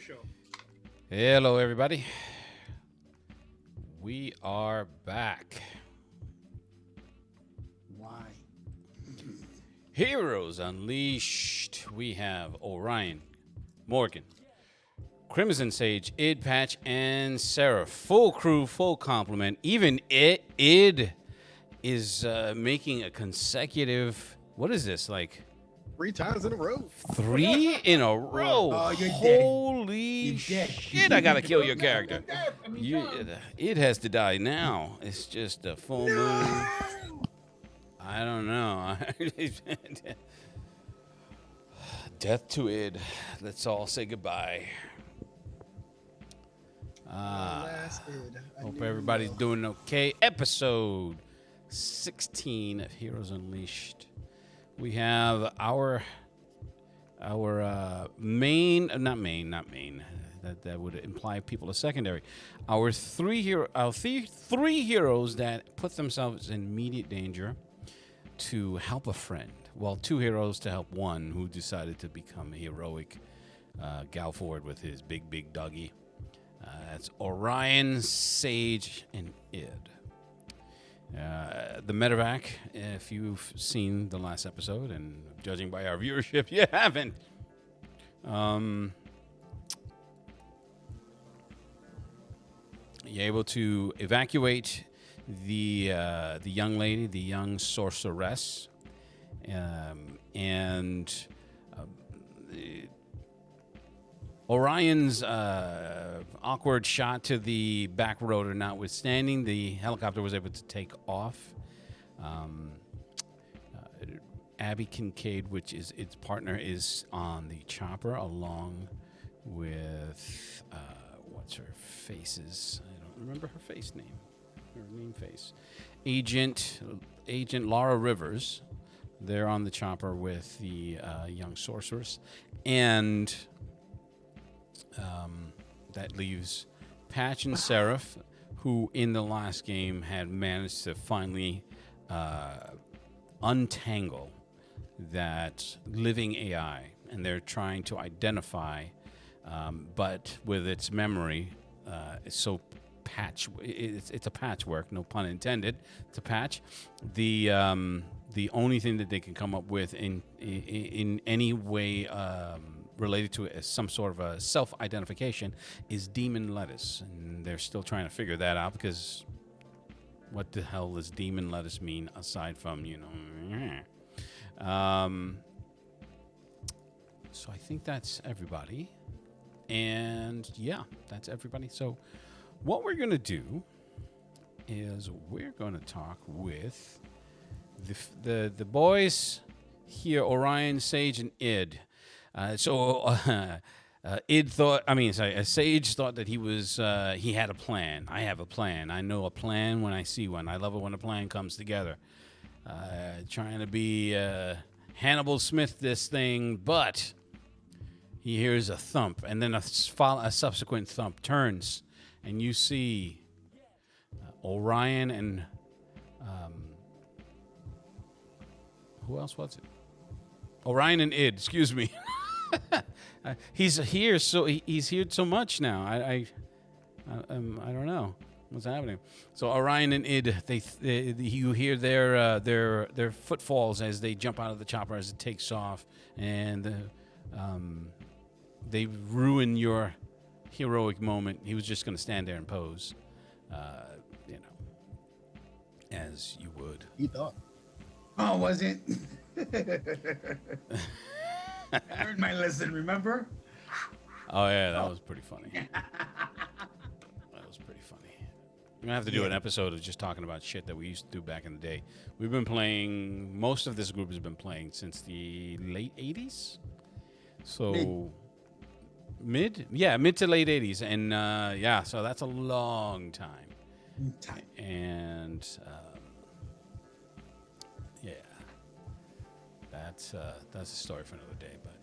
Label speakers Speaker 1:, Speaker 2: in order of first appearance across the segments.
Speaker 1: show.
Speaker 2: Hello, everybody. We are back.
Speaker 1: Why?
Speaker 2: Heroes Unleashed. We have Orion, Morgan, Crimson Sage, Id Patch, and Sarah. Full crew, full complement. Even Id is making a consecutive. What is this like?
Speaker 1: 3 times in a row.
Speaker 2: 3 in a row.
Speaker 3: Oh, you're dead.
Speaker 2: Holy
Speaker 3: You're dead.
Speaker 2: shit! I gotta kill your character.
Speaker 3: I mean,
Speaker 2: It has to die now. It's just a full moon. I don't know. Death to Id. Let's all say goodbye.
Speaker 1: Last id. I
Speaker 2: Hope
Speaker 1: knew
Speaker 2: everybody's
Speaker 1: you
Speaker 2: doing okay. Episode 16 of Heroes Unleashed. We have our main, not main. That would imply people are secondary. Our three heroes that put themselves in immediate danger to help a friend. Well, 2 heroes to help one who decided to become a heroic gal forward with his big doggy. That's Orion, Sage, and Id. The medevac, if you've seen the last episode, and judging by our viewership, you haven't. You're able to evacuate the young lady, the young sorceress, and Orion's awkward shot to the back rotor notwithstanding, the helicopter was able to take off. Abby Kincaid, which is its partner, is on the chopper along with what's her face's? I don't remember her face name. Her name face. Agent Laura Rivers. They're on the chopper with the young sorceress, and that leaves Patch and Seraph, who in the last game had managed to finally untangle that living AI, and they're trying to identify, but with its memory, it's so it's a patchwork, no pun intended. It's a patch. The only thing that they can come up with in any way related to some sort of a self-identification is demon lettuce, and they're still trying to figure that out because what the hell does demon lettuce mean aside from so I think that's everybody, and yeah, that's everybody. So what we're gonna do is we're gonna talk with the boys here, Orion, Sage, and Id. Sage thought that he had a plan. I have a plan. I know a plan when I see one. I love it when a plan comes together. Trying to be Hannibal Smith this thing, but he hears a thump, and then a subsequent thump turns, and you see Orion and who else was it? Orion and Id, excuse me. He's here so much now. I don't know what's happening. So Orion and Id, you hear their footfalls as they jump out of the chopper as it takes off, and they ruin your heroic moment. He was just going to stand there and pose, as you would.
Speaker 1: He thought.
Speaker 3: Oh, was it? I learned my lesson, remember?
Speaker 2: Oh yeah, that was pretty funny. That was pretty funny. We're gonna have to do an episode of just talking about shit that we used to do back in the day. We've been playing. Most of this group has been playing since the late '80s. So mid to late '80s, and so that's a long time. And that's a story for another day. But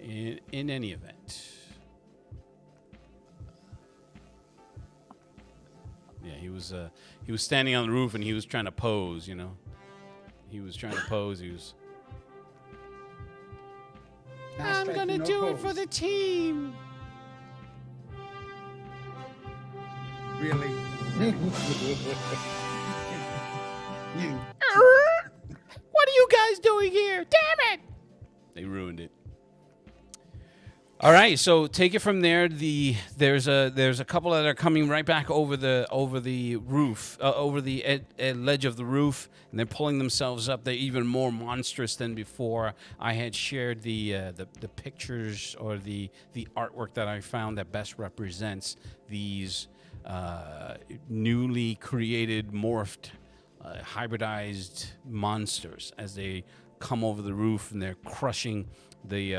Speaker 2: in any event, he was standing on the roof and he was trying to pose. He was trying to pose. He was. I'm gonna do it for the team.
Speaker 3: Really? You.
Speaker 2: What are you guys doing here? Damn it! They ruined it. All right, so take it from there. There's a couple that are coming right back over the roof, over the ledge of the roof, and they're pulling themselves up. They're even more monstrous than before. I had shared the pictures or the artwork that I found that best represents these newly created, morphed, hybridized monsters as they come over the roof and they're crushing the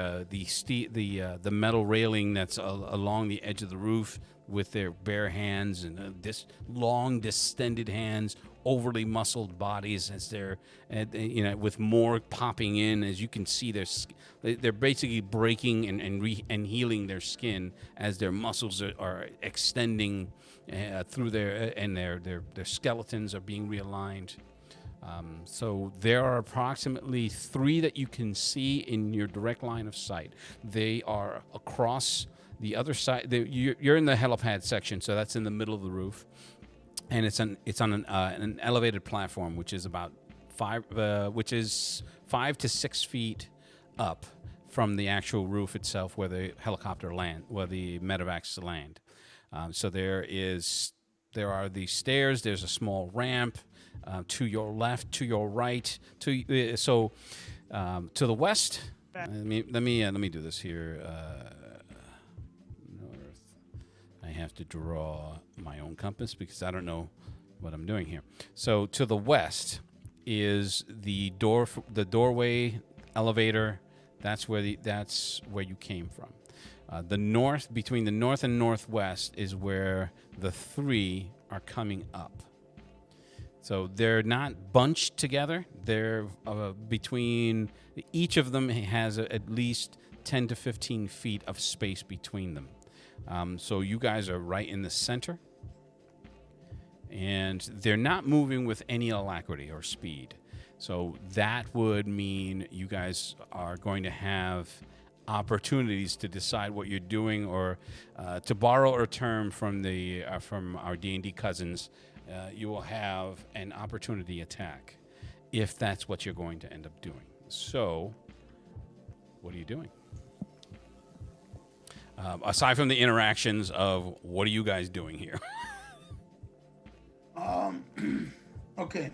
Speaker 2: metal railing that's along the edge of the roof with their bare hands and this long distended hands, overly muscled bodies as they're with more popping in. As you can see, they're basically breaking and healing their skin as their muscles are extending through their skeletons are being realigned. So there are approximately 3 that you can see in your direct line of sight. They are across the other side. You're in the helipad section, so that's in the middle of the roof, and it's on an elevated platform, which is about 5 to 6 feet up from the actual roof itself, where the helicopter where the medevacs land. So there are these stairs. There's a small ramp. To your left, to your right, to the west. Let me do this here. North. I have to draw my own compass because I don't know what I'm doing here. So to the west is the doorway elevator. That's where you came from. Between the north and northwest is where the 3 are coming up. So they're not bunched together. They're between each of them has at least 10 to 15 feet of space between them. So you guys are right in the center, and they're not moving with any alacrity or speed. So that would mean you guys are going to have opportunities to decide what you're doing, or to borrow a term from our D&D cousins. You will have an opportunity attack if that's what you're going to end up doing. So, what are you doing? Aside from the interactions of what are you guys doing here?
Speaker 3: Okay.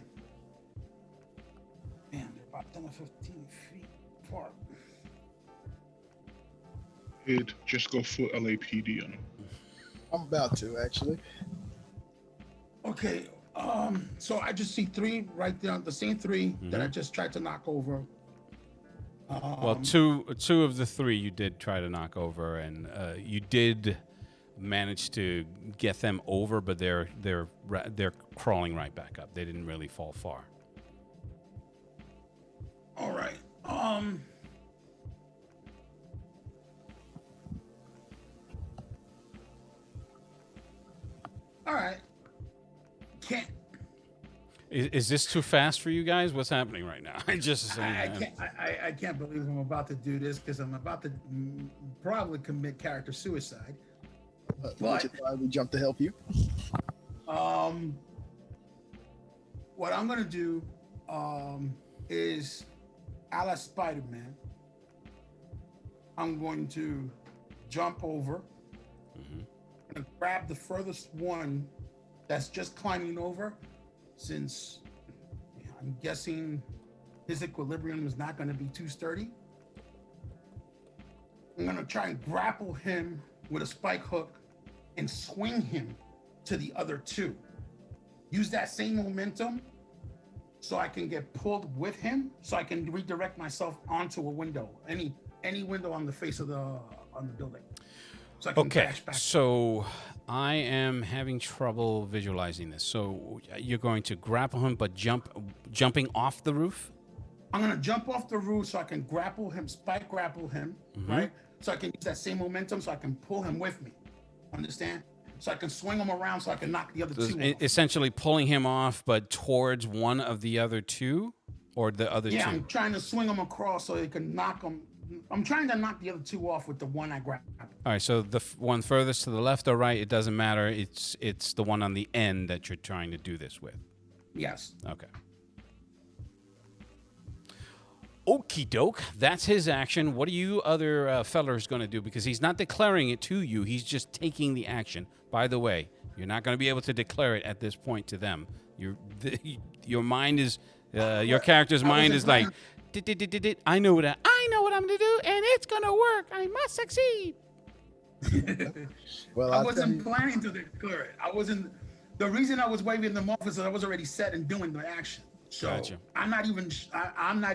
Speaker 3: Man, they're about 10 or 15 feet apart.
Speaker 4: Just go full LAPD on him.
Speaker 1: I'm about to, actually.
Speaker 3: Okay, so I just see 3 right there, the same 3 that I just tried to knock over.
Speaker 2: Well, two of the 3 you did try to knock over, and you did manage to get them over, but they're crawling right back up. They didn't really fall far.
Speaker 3: All right. All right. Can't.
Speaker 2: Is this too fast for you guys? What's happening right now?
Speaker 3: I can't believe I'm about to do this because I'm about to probably commit character suicide.
Speaker 1: Which is why we jumped to help you.
Speaker 3: What I'm gonna do is, a la Spider-Man, I'm going to jump over and grab the furthest one that's just climbing over, since I'm guessing his equilibrium is not going to be too sturdy. I'm going to try and grapple him with a spike hook and swing him to the other 2. Use that same momentum so I can get pulled with him, so I can redirect myself onto a window, any window on the face of the building. So I can dash back.
Speaker 2: So I am having trouble visualizing this. So you're going to grapple him, but jumping off the roof?
Speaker 3: I'm going to jump off the roof so I can grapple him, spike grapple him, right? So I can use that same momentum so I can pull him with me. Understand? So I can swing him around so I can knock the other 2 off.
Speaker 2: Essentially pulling him off, but towards one of the other 2? Or the other 2?
Speaker 3: Yeah, I'm trying to swing him across so he can knock him I'm trying to knock the other two off with the one I grabbed.
Speaker 2: All right, so the one furthest to the left or right, it doesn't matter. It's the one on the end that you're trying to do this with.
Speaker 3: Yes.
Speaker 2: Okay. Okie doke. That's his action. What are you other fellers going to do? Because he's not declaring it to you. He's just taking the action. By the way, you're not going to be able to declare it at this point to them. Your mind is, your character's mind is like, I know what I'm going to do, and it's going to work. I must succeed.
Speaker 1: Well,
Speaker 3: I
Speaker 1: I'll tell
Speaker 3: wasn't
Speaker 1: you-
Speaker 3: planning to declare it. I wasn't. The reason I was waving them off is that I was already set and doing the action. So
Speaker 2: Gotcha.
Speaker 3: I'm not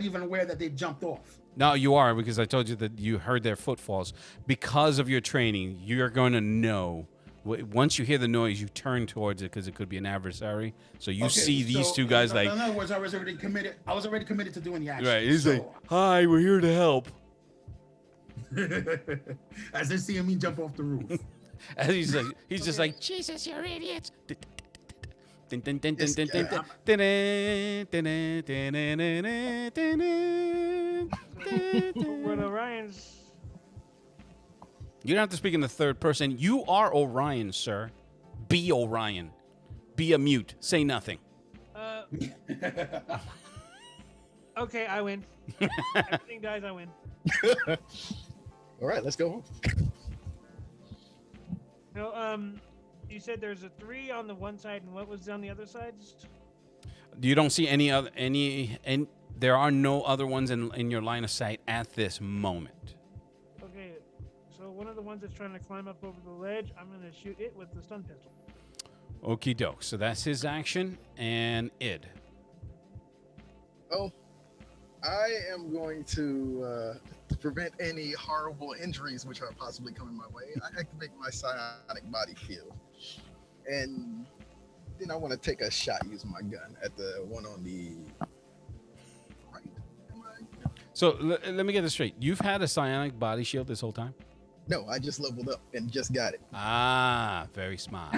Speaker 3: even aware that they jumped off.
Speaker 2: No, you are, because I told you that you heard their footfalls. Because of your training, you're going to know. Once you hear the noise, you turn towards it because it could be an adversary. So you see these two guys
Speaker 3: in
Speaker 2: like,
Speaker 3: other words, I was already committed. I was already committed to doing the action.
Speaker 2: right? He's
Speaker 3: So,
Speaker 2: like, "Hi, we're here to help."
Speaker 3: as they're seeing me jump off the roof.
Speaker 2: And he's just like, "Jesus, you're idiots."
Speaker 5: When Orion's
Speaker 2: You don't have to speak in the third person. You are Orion, sir. Be Orion. Be a mute. Say nothing.
Speaker 5: okay, I win. Everything dies, I win.
Speaker 1: All right, let's go home.
Speaker 5: No, you said there's a 3 on the one side, and what was on the other side?
Speaker 2: You don't see any other and there are no other ones in your line of sight at this moment.
Speaker 5: Okay, so one of the ones that's trying to climb up over the ledge, I'm gonna shoot it with the stun pistol.
Speaker 2: Okie doke. So that's his action and id.
Speaker 1: Oh, I am going to prevent any horrible injuries which are possibly coming my way. I activate my psionic body field, and then I want to take a shot using my gun at the one on the right. Am I?
Speaker 2: So let me get this straight. You've had a psionic body shield this whole time?
Speaker 1: No, I just leveled up and just got it.
Speaker 2: Ah, very smart.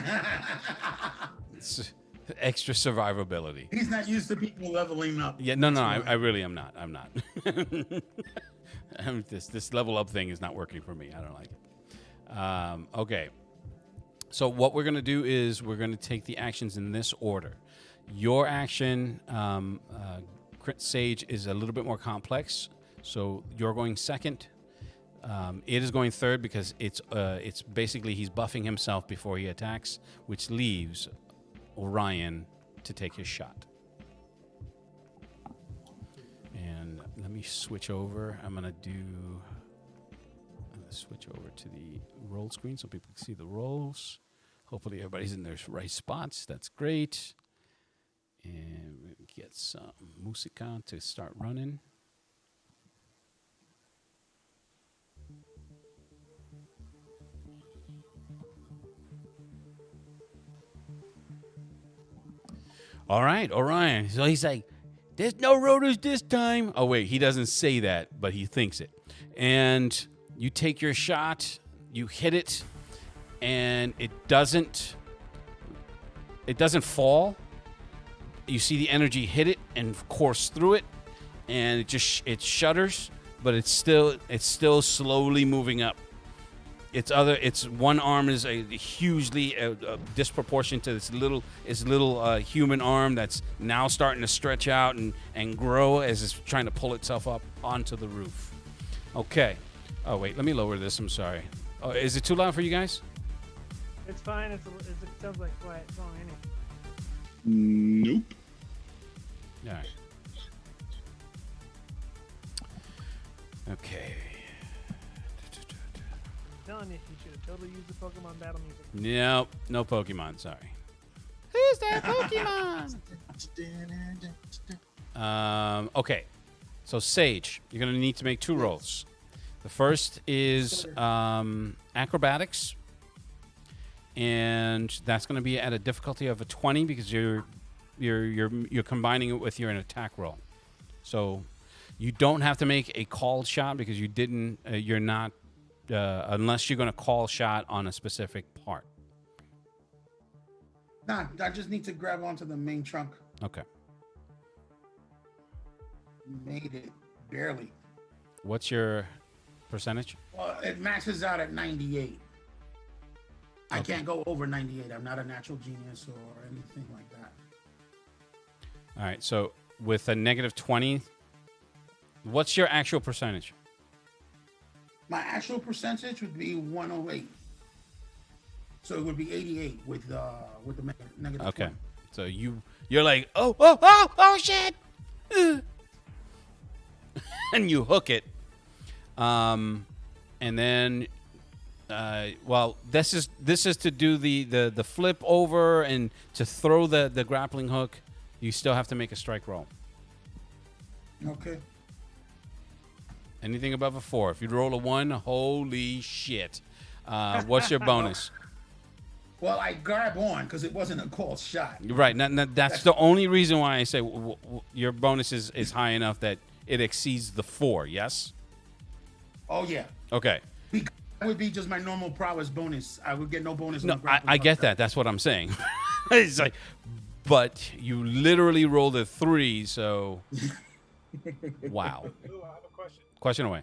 Speaker 2: It's extra survivability.
Speaker 3: He's not used to people leveling up.
Speaker 2: Yeah, no, I really am not. I'm not. This level up thing is not working for me. I don't like it. Okay. So what we're going to do is we're going to take the actions in this order. Your action, Sage, is a little bit more complex. So you're going second. It is going third because it's basically he's buffing himself before he attacks, which leaves Orion to take his shot. And let me switch over. I'm gonna switch over to the roll screen so people can see the rolls. Hopefully everybody's in their right spots. That's great. And we'll get some musica to start running. All right, Orion. So he's like, there's no rotors this time. Oh, wait, he doesn't say that, but he thinks it. And you take your shot, you hit it, and it doesn't fall. You see the energy hit it and course through it, and it shudders, but it's still slowly moving up. Its one arm is a hugely disproportionate to its little human arm that's now starting to stretch out and grow as it's trying to pull itself up onto the roof. Okay. Oh wait, let me lower this. I'm sorry. Oh, is it too loud for you guys?
Speaker 5: It's fine. It sounds like quiet song anyway.
Speaker 4: Nope.
Speaker 2: All right. Okay.
Speaker 5: Telling you, you should have totally used the Pokemon battle music.
Speaker 2: Nope, no Pokemon. Sorry. Who's that Pokemon? Okay. So Sage, you're gonna need to make 2 rolls. The first is acrobatics, and that's gonna be at a difficulty of a 20 because you're combining it with your attack roll. So you don't have to make a called shot because you didn't. You're not. Unless you're going to call shot on a specific part.
Speaker 3: Nah, I just need to grab onto the main trunk.
Speaker 2: Okay.
Speaker 3: Made it barely.
Speaker 2: What's your percentage?
Speaker 3: Well, it maxes out at 98. I
Speaker 2: Okay.
Speaker 3: can't go over 98. I'm not a natural genius or anything like that.
Speaker 2: All right. So with a negative 20, what's your actual percentage?
Speaker 3: My actual percentage would be 108. So it would be 88 with the negative.
Speaker 2: Okay.
Speaker 3: 20.
Speaker 2: So you're like, oh shit. And you hook it. And then well, this is to do the flip over and to throw the grappling hook. You still have to make a strike roll.
Speaker 3: Okay.
Speaker 2: Anything above a 4. If you roll a 1, holy shit. What's your bonus?
Speaker 3: Well, I grab on because it wasn't a called shot.
Speaker 2: Right. That's the only reason why I say your bonus is high enough that it exceeds the 4. Yes.
Speaker 3: Oh yeah.
Speaker 2: Okay.
Speaker 3: Because that would be just my normal prowess bonus. I would get no bonus. on
Speaker 2: No,
Speaker 3: the grappling
Speaker 2: I
Speaker 3: hook.
Speaker 2: get that. That's what I'm saying. It's like, but you literally rolled a 3, so wow.
Speaker 6: Lou, I have a question.
Speaker 2: Question away.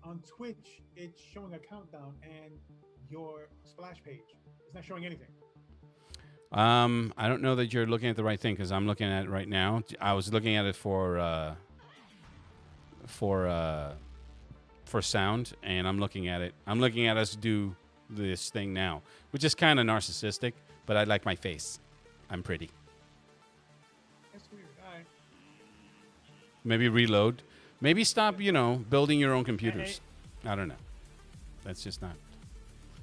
Speaker 6: On Twitch, it's showing a countdown, and your splash page is not showing anything.
Speaker 2: I don't know that you're looking at the right thing because I'm looking at it right now. I was looking at it for sound, and I'm looking at it. I'm looking at us do this thing now, which is kind of narcissistic, but I like my face. I'm pretty.
Speaker 6: That's weird. All right.
Speaker 2: Maybe reload. Maybe stop, building your own computers. I don't know. That's just not.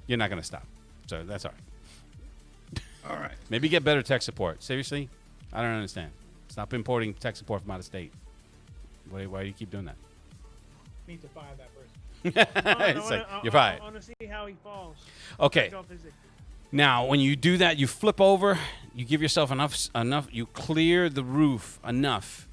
Speaker 2: You're not going to stop. So that's all right.
Speaker 3: All right.
Speaker 2: Maybe get better tech support. Seriously? I don't understand. Stop importing tech support from out of state. Why do you keep doing that?
Speaker 6: Need to fire that person.
Speaker 2: It's like, you're fired.
Speaker 5: I want to see how he falls.
Speaker 2: Okay.
Speaker 5: Tell physics.
Speaker 2: Now, when you do that, you flip over. You give yourself enough. You clear the roof enough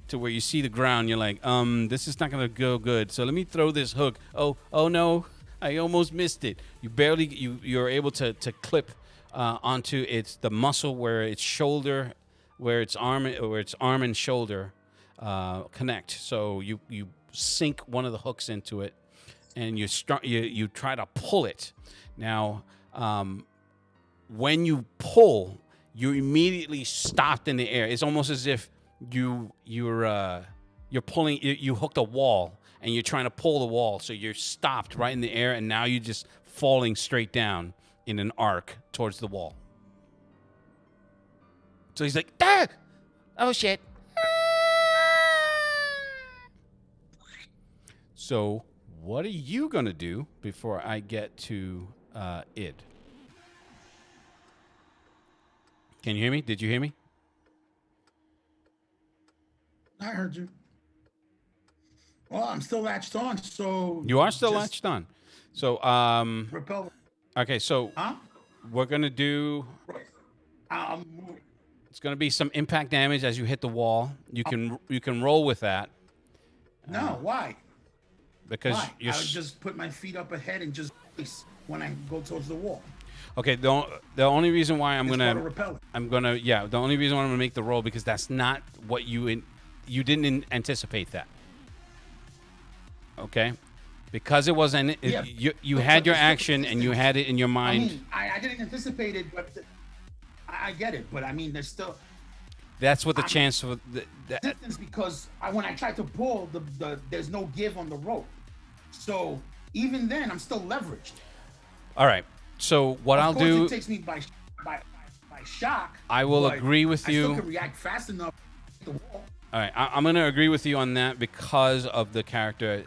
Speaker 2: to where you see the ground. You're like, this is not gonna go good. So let me throw this hook. Oh no, I almost missed it. You're able to clip onto the muscle where its shoulder, where its arm and shoulder connect. So you sink one of the hooks into it, and you try to pull it. Now, when you pull, you immediately stopped in the air. It's almost as if you're pulling. You hooked a wall, and you're trying to pull the wall. So you're stopped right in the air, and now you're just falling straight down in an arc towards the wall. So he's like, ah! Oh shit. So what are you gonna do before I get to id? Can you hear me? Did you hear me?
Speaker 3: I heard you. Well, I'm still latched on, so
Speaker 2: You are still
Speaker 3: just
Speaker 2: latched on. So
Speaker 3: Repel.
Speaker 2: okay, so
Speaker 3: Huh?
Speaker 2: we're gonna do. It's gonna be some impact damage as you hit the wall. You can roll with that
Speaker 3: No, why?
Speaker 2: because
Speaker 3: Why?
Speaker 2: you're
Speaker 3: I would just put my feet up ahead and just face when I go towards the wall.
Speaker 2: okay. The only reason why
Speaker 3: It's called a repellent.
Speaker 2: the only reason why I'm gonna make the roll because that's not what you didn't anticipate that. Okay, because it wasn't.
Speaker 3: Yeah.
Speaker 2: You had your action and you had it in your mind.
Speaker 3: I mean, I didn't anticipate it, but I get it. But I mean, there's still
Speaker 2: That's what the chance for
Speaker 3: distance because when I tried to pull, there's no give on the rope. So even then, I'm still leveraged.
Speaker 2: All right. So what
Speaker 3: Of
Speaker 2: I'll
Speaker 3: course,
Speaker 2: do,
Speaker 3: it takes me by shock.
Speaker 2: I will
Speaker 3: but
Speaker 2: agree with
Speaker 3: I
Speaker 2: you.
Speaker 3: still can react fast enough to the wall.
Speaker 2: all right, I'm going to agree with you on that because of the character,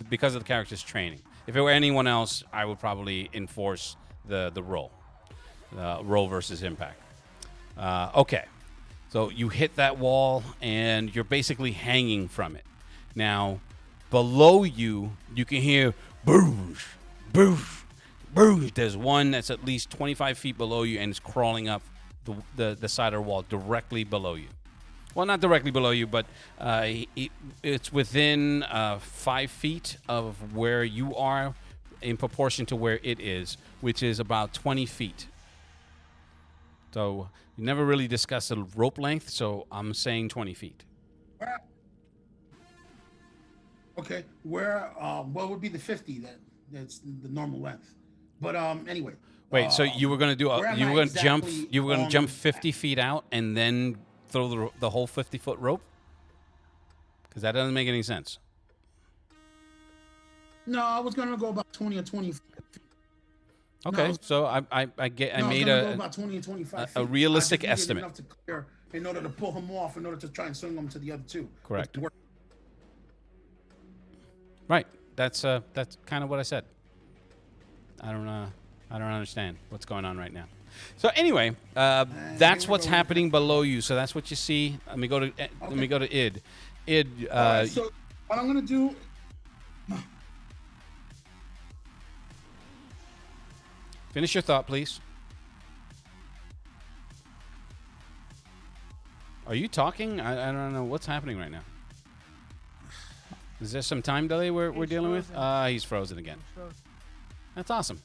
Speaker 2: because of the character's training. If it were anyone else, I would probably enforce the roll versus impact. Okay. So you hit that wall and you're basically hanging from it. Now, below you, you can hear boosh, boosh, boosh. There's one that's at least 25 feet below you and it's crawling up the side of the wall directly below you. Well, not directly below you, but it's within 5 feet of where you are in proportion to where it is, which is about 20 feet. So you never really discussed the rope length, so I'm saying 20 feet.
Speaker 3: Okay, where what would be the 50 then? That's the normal length. But anyway.
Speaker 2: Wait, so you were gonna do
Speaker 3: where
Speaker 2: a,
Speaker 3: am
Speaker 2: you
Speaker 3: I
Speaker 2: were gonna jump,
Speaker 3: exactly
Speaker 2: you were gonna
Speaker 3: on
Speaker 2: jump
Speaker 3: the-
Speaker 2: 50 feet out and then throw the whole 50-foot rope? Because that doesn't make any sense.
Speaker 3: No, I was gonna go about 20 or 25.
Speaker 2: Okay,
Speaker 3: No,
Speaker 2: so I
Speaker 3: I was
Speaker 2: made
Speaker 3: gonna go about 20 or 25 feet.
Speaker 2: realistic
Speaker 3: I just needed
Speaker 2: estimate.
Speaker 3: enough to clear in order to pull him off, in order to try and swing him to the other two.
Speaker 2: Correct.
Speaker 3: It worked.
Speaker 2: Right. That's kind of what I said. I don't understand what's going on right now. So anyway, that's
Speaker 3: here we
Speaker 2: what's
Speaker 3: go.
Speaker 2: happening below you. So that's what you see. Let me go to id. Id.
Speaker 3: All right, so what I'm gonna do.
Speaker 2: Finish your thought, please. Are you talking? I don't know what's happening right now. Is there some time delay we're
Speaker 5: He's
Speaker 2: dealing with?
Speaker 5: frozen.
Speaker 2: He's frozen again.
Speaker 5: So,
Speaker 2: That's awesome.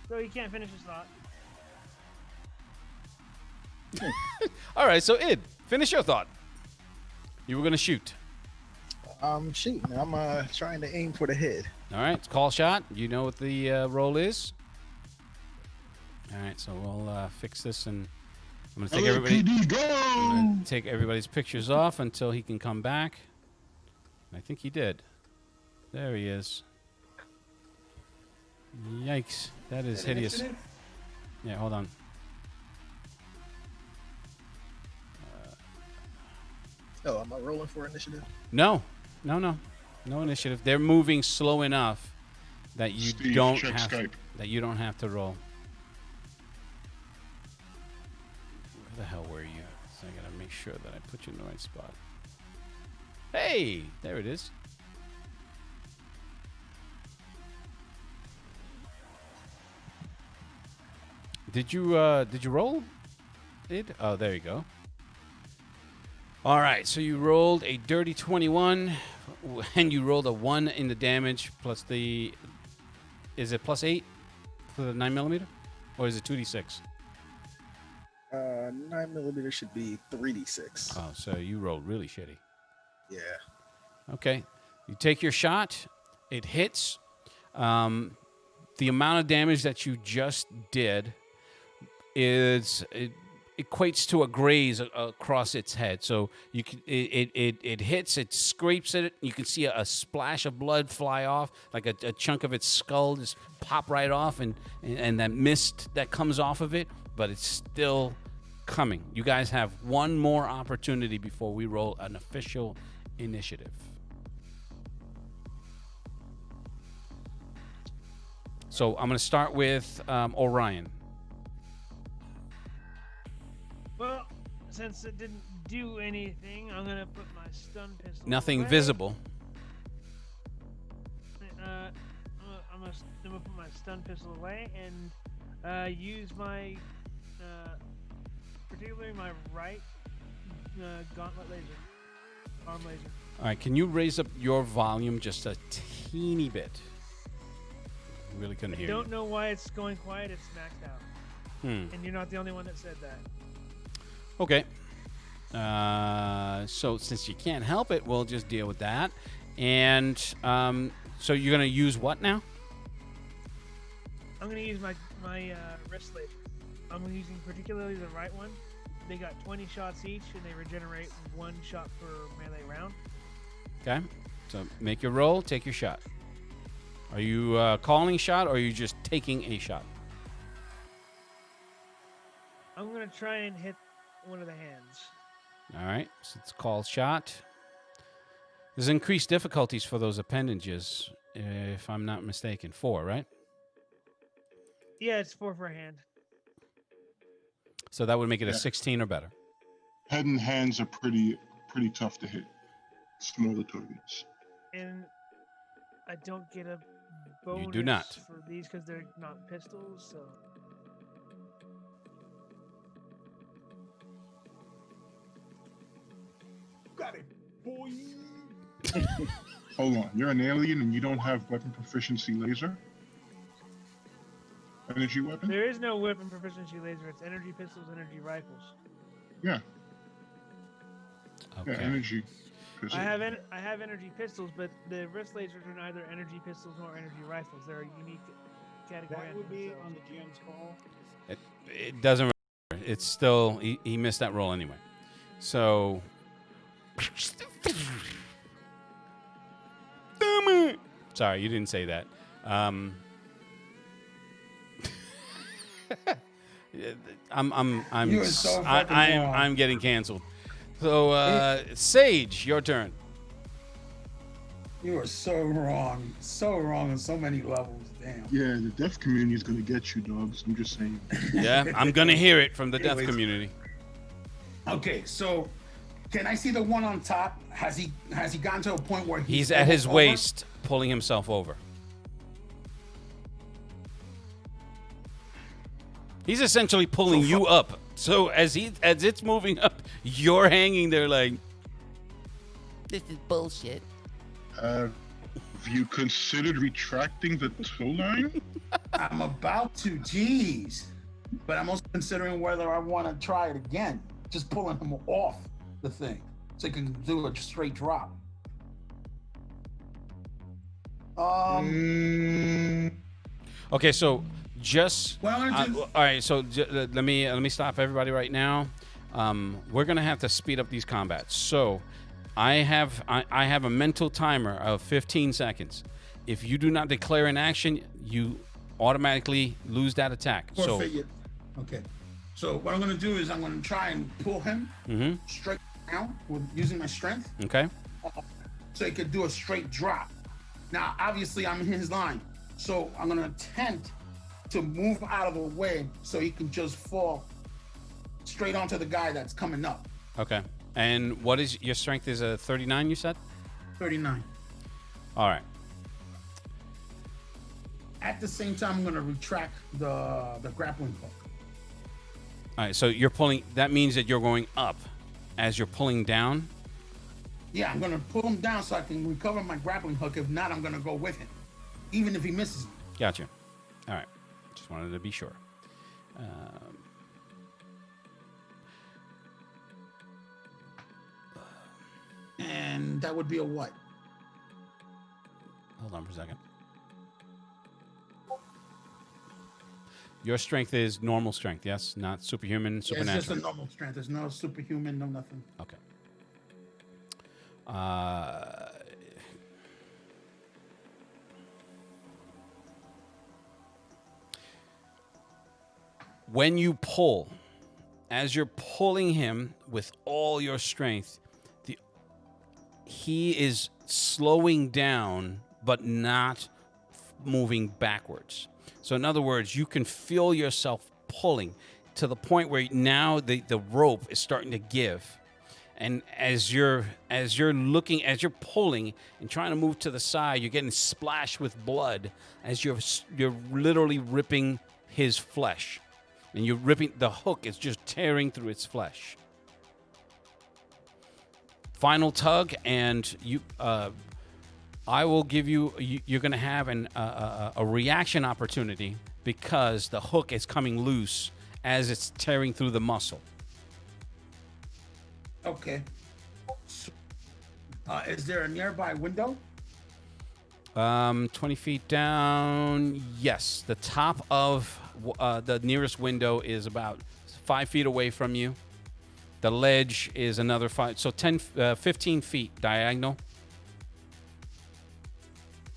Speaker 5: so he can't finish his thought.
Speaker 2: All right, so Id, finish your thought. You were going to shoot.
Speaker 1: I'm shooting. I'm trying to aim for the head.
Speaker 2: All right, it's call shot. You know what the roll is. All right, so we'll fix this, and I'm going to take
Speaker 4: LAPD, go!
Speaker 2: I'm gonna take everybody's pictures off until he can come back. I think he did. There he is. Yikes, that is hideous.
Speaker 3: Initiative?
Speaker 2: Yeah, hold on.
Speaker 1: Oh, am I rolling for initiative?
Speaker 2: No initiative. They're moving slow enough that you
Speaker 4: Steve,
Speaker 2: don't
Speaker 4: check
Speaker 2: have
Speaker 4: Skype.
Speaker 2: to roll. Where the hell were you? So I gotta make sure that I put you in the right spot. Hey, there it is. Did you roll it? Oh, there you go. All right, so you rolled a dirty 21, and you rolled a 1 in the damage plus the. Is it plus 8 for the 9mm, or is it 2d6?
Speaker 1: 9mm should be 3d6.
Speaker 2: Oh, so you rolled really shitty.
Speaker 1: Yeah.
Speaker 2: Okay, you take your shot. It hits. The amount of damage that you just did equates to a graze across its head. So you can it hits, it scrapes it. You can see a splash of blood fly off, like a chunk of its skull just pop right off, and that mist that comes off of it. But it's still coming. You guys have one more opportunity before we roll an official initiative. So I'm going to start with Orion.
Speaker 5: Well, since it didn't do anything, I'm gonna put my stun pistol.
Speaker 2: Nothing
Speaker 5: away.
Speaker 2: visible.
Speaker 5: I'm gonna put my stun pistol away and use my, particularly my right gauntlet laser, arm laser.
Speaker 2: All right, can you raise up your volume just a teeny bit? Really couldn't
Speaker 5: I
Speaker 2: hear
Speaker 5: don't
Speaker 2: you.
Speaker 5: know why it's going quiet. It's maxed out, and you're not the only one that said that.
Speaker 2: Okay. So since you can't help it, we'll just deal with that. And so you're gonna use what now?
Speaker 5: I'm gonna use my wrist laser. I'm using particularly the right one. They got 20 shots each, and they regenerate 1 shot per melee round.
Speaker 2: Okay. So make your roll. Take your shot. Are you calling shot, or are you just taking a shot?
Speaker 5: I'm gonna try and hit one of the hands.
Speaker 2: All right. So it's called shot. There's increased difficulties for those appendages, if I'm not mistaken. 4, right?
Speaker 5: Yeah, it's 4 for a hand.
Speaker 2: So that would make it a
Speaker 4: Yeah.
Speaker 2: 16 or better.
Speaker 4: Head and hands are pretty tough to hit. Smaller targets.
Speaker 5: And I don't get a bonus
Speaker 2: You do not.
Speaker 5: for these because they're not pistols, so
Speaker 6: Got it, boy.
Speaker 4: Hold on, you're an alien and you don't have weapon proficiency laser? Energy weapon?
Speaker 5: there is no weapon proficiency laser. It's energy pistols, energy rifles.
Speaker 4: Yeah,
Speaker 2: Okay.
Speaker 4: energy. Chris.
Speaker 5: I have energy pistols, but the wrist lasers are neither energy pistols nor energy rifles. They're a unique category.
Speaker 6: That would be
Speaker 5: themselves.
Speaker 6: on the GM's call.
Speaker 2: It doesn't matter. It's still he missed that roll anyway. So damn it. Sorry, you didn't say that.
Speaker 3: You are so fucking wrong.
Speaker 2: I'm getting canceled. So Sage, your turn.
Speaker 3: You are so wrong on so many levels. Damn.
Speaker 4: Yeah, the deaf community is gonna get you, dogs. I'm just saying.
Speaker 2: Yeah, I'm gonna hear it from the deaf
Speaker 3: Anyways.
Speaker 2: community.
Speaker 3: Okay, so can I see the one on top? Has he gotten to a point where
Speaker 2: He's at his
Speaker 3: over?
Speaker 2: waist, pulling himself over. He's essentially pulling you up. So as it's moving up, you're hanging there like, this is bullshit.
Speaker 4: Have you considered retracting the tow line?
Speaker 3: I'm about to, jeez. But I'm also considering whether I want to try it again. Just pulling him off the thing so he can do a straight drop.
Speaker 2: Okay, so just
Speaker 3: What I'm gonna do-
Speaker 2: all right. So let me stop everybody right now. We're gonna have to speed up these combats. So I have a mental timer of 15 seconds. If you do not declare an action, you automatically lose that attack. So
Speaker 3: Forfeit it. Okay. So what I'm gonna do is I'm gonna try and pull him straight down with using my strength,
Speaker 2: okay,
Speaker 3: so he could do a straight drop. Now, obviously, I'm in his line, so I'm gonna attempt to move out of the way so he can just fall straight onto the guy that's coming up.
Speaker 2: okay. And what is your strength? Is a 39? You said.
Speaker 3: 39.
Speaker 2: All right.
Speaker 3: At the same time, I'm gonna retract the grappling hook.
Speaker 2: All right. So you're pulling. That means that you're going up as you're pulling down.
Speaker 3: Yeah, I'm gonna pull him down so I can recover my grappling hook. If not, I'm gonna go with him, even if he misses me.
Speaker 2: Gotcha. All right. Just wanted to be sure.
Speaker 3: And that would be a what?
Speaker 2: Hold on for a second. Your strength is normal strength, yes? Not superhuman,
Speaker 3: Yeah, it's
Speaker 2: supernatural.
Speaker 3: just a normal strength. There's no superhuman, no nothing.
Speaker 2: Okay. When you pull, as you're pulling him with all your strength, he is slowing down, but not moving backwards. So in other words, you can feel yourself pulling to the point where now the rope is starting to give. And as you're pulling and trying to move to the side, you're getting splashed with blood as you're literally ripping his flesh. And you're ripping, the hook is just tearing through its flesh. Final tug, and I will give you, you're going to have a reaction opportunity because the hook is coming loose as it's tearing through the muscle.
Speaker 3: Okay. So, is there a nearby window?
Speaker 2: 20 feet down, yes. The top of the nearest window is about 5 feet away from you. The ledge is another 5, so 15 feet diagonal.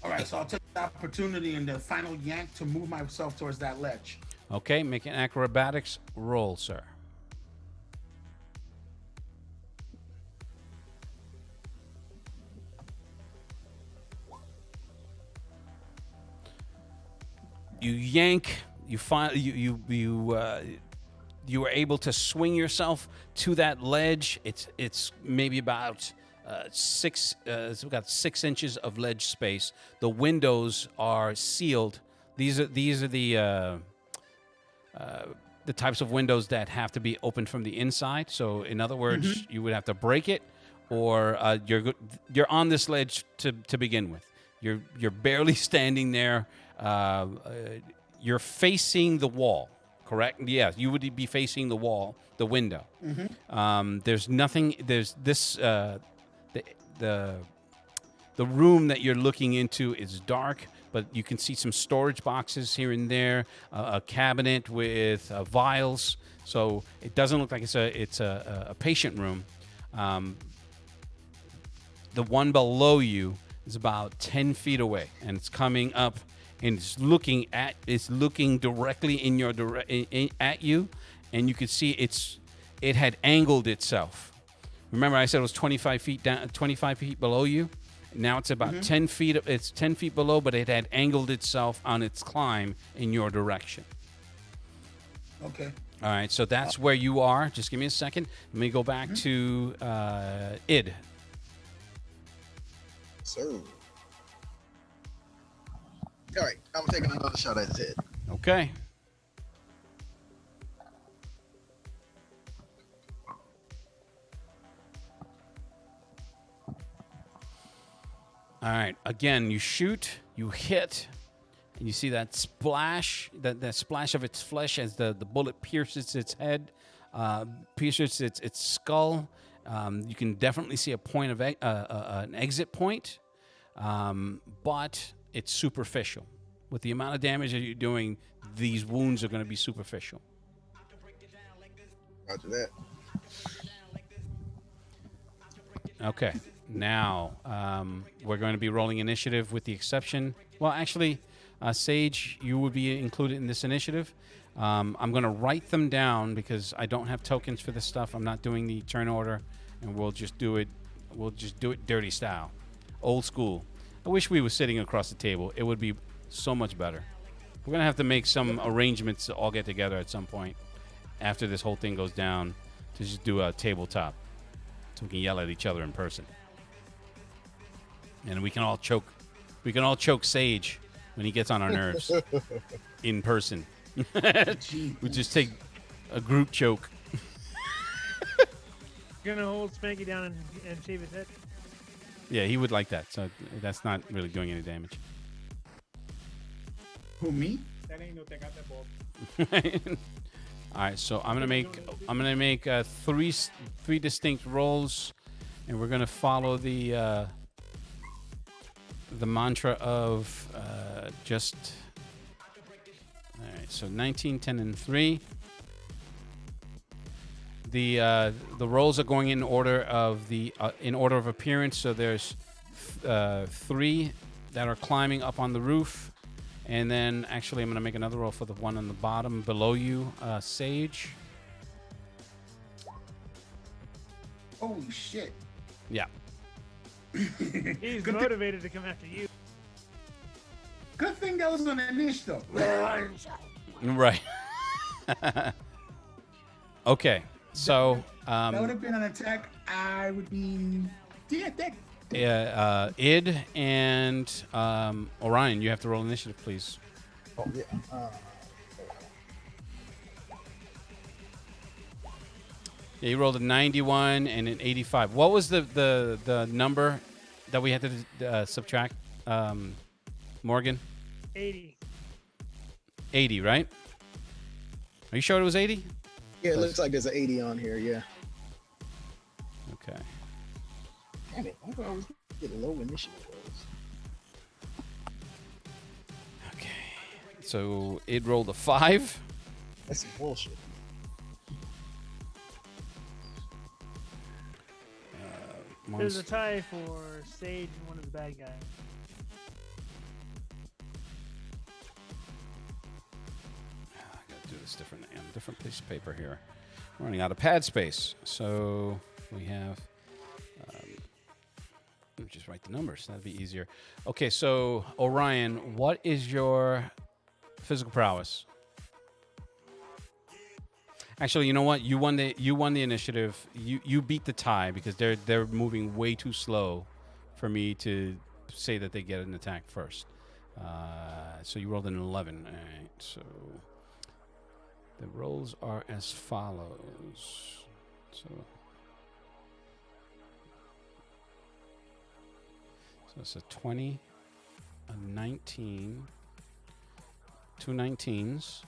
Speaker 3: All right, so I'll take the opportunity in the final yank to move myself towards that ledge.
Speaker 2: Okay, make an acrobatics roll, sir. You yank. You find you were able to swing yourself to that ledge. It's maybe about it's got 6 inches of ledge space. The windows are sealed. These are the types of windows that have to be opened from the inside. So in other words, you would have to break it, or you're on this ledge to begin with. You're barely standing there. You're facing the wall, correct? Yeah, you would be facing the wall, the window. There's nothing. There's this. the room that you're looking into is dark, but you can see some storage boxes here and there, a cabinet with vials. So it doesn't look like it's a patient room. The one below you is about 10 feet away, and it's coming up, and it's looking directly in your at you, and you can see it had angled itself. Remember, I said it was 25 feet down, 25 feet below you. Now it's about 10 feet. It's 10 feet below, but it had angled itself on its climb in your direction.
Speaker 3: Okay.
Speaker 2: All right, so that's where you are. Just give me a second. Let me go back to id.
Speaker 1: Sir. All right, I'm taking another shot at his head.
Speaker 2: Okay. All right. Again, you shoot, you hit, and you see that splash, that splash of its flesh as the bullet pierces its head, pierces its skull. You can definitely see a point of an exit point, but it's superficial. With the amount of damage that you're doing, these wounds are going to be superficial.
Speaker 1: Roger that.
Speaker 2: Okay. Now, we're going to be rolling initiative with the exception. Well, actually, Sage, you would be included in this initiative. I'm going to write them down because I don't have tokens for this stuff. I'm not doing the turn order, and we'll just do it dirty style. Old school. I wish we were sitting across the table. It would be so much better. We're going to have to make some arrangements to all get together at some point after this whole thing goes down to just do a tabletop so we can yell at each other in person. And we can all choke Sage when he gets on our nerves in person. We just take a group choke.
Speaker 5: You're gonna hold Spanky down and shave his head.
Speaker 2: Yeah, he would like that. So that's not really doing any damage.
Speaker 3: Who, me?
Speaker 6: That ain't no thing. I got Bob.
Speaker 2: All right, so I'm gonna make three distinct rolls, and we're gonna follow the mantra of just. All right, so 19, 10, and 3. The rolls are going in order of appearance. So there's 3 that are climbing up on the roof, and then actually I'm going to make another roll for the one on the bottom below you, Sage.
Speaker 3: Holy shit.
Speaker 2: Yeah.
Speaker 5: He's
Speaker 3: Good
Speaker 5: motivated to come after you.
Speaker 3: Good thing that was on the niche, though.
Speaker 2: Right. Okay. So
Speaker 3: That would have been an attack. I would be dead.
Speaker 2: Id and Orion, you have to roll initiative, please.
Speaker 1: Oh yeah.
Speaker 2: Yeah, you rolled a 91 and an 85. What was the number that we had to subtract, Morgan?
Speaker 5: 80.
Speaker 2: 80, right? Are you sure it was 80?
Speaker 1: Yeah, it looks like there's an 80 on here. Yeah.
Speaker 2: Okay.
Speaker 1: Damn it! Why do I always get low initiative rolls?
Speaker 2: Okay. So it rolled a 5.
Speaker 1: That's some bullshit.
Speaker 5: There's a tie for Sage and one of the bad guys.
Speaker 2: I gotta do this different on a different piece of paper here. I'm running out of pad space, so we have. Let me just write the numbers. That'd be easier. Okay, so Orion, what is your physical prowess? Actually, you know what? You won the initiative. You beat the tie because they're moving way too slow for me to say that they get an attack first. So you rolled an 11. All right. So the rolls are as follows. So it's a 20, a 19, 2 19s.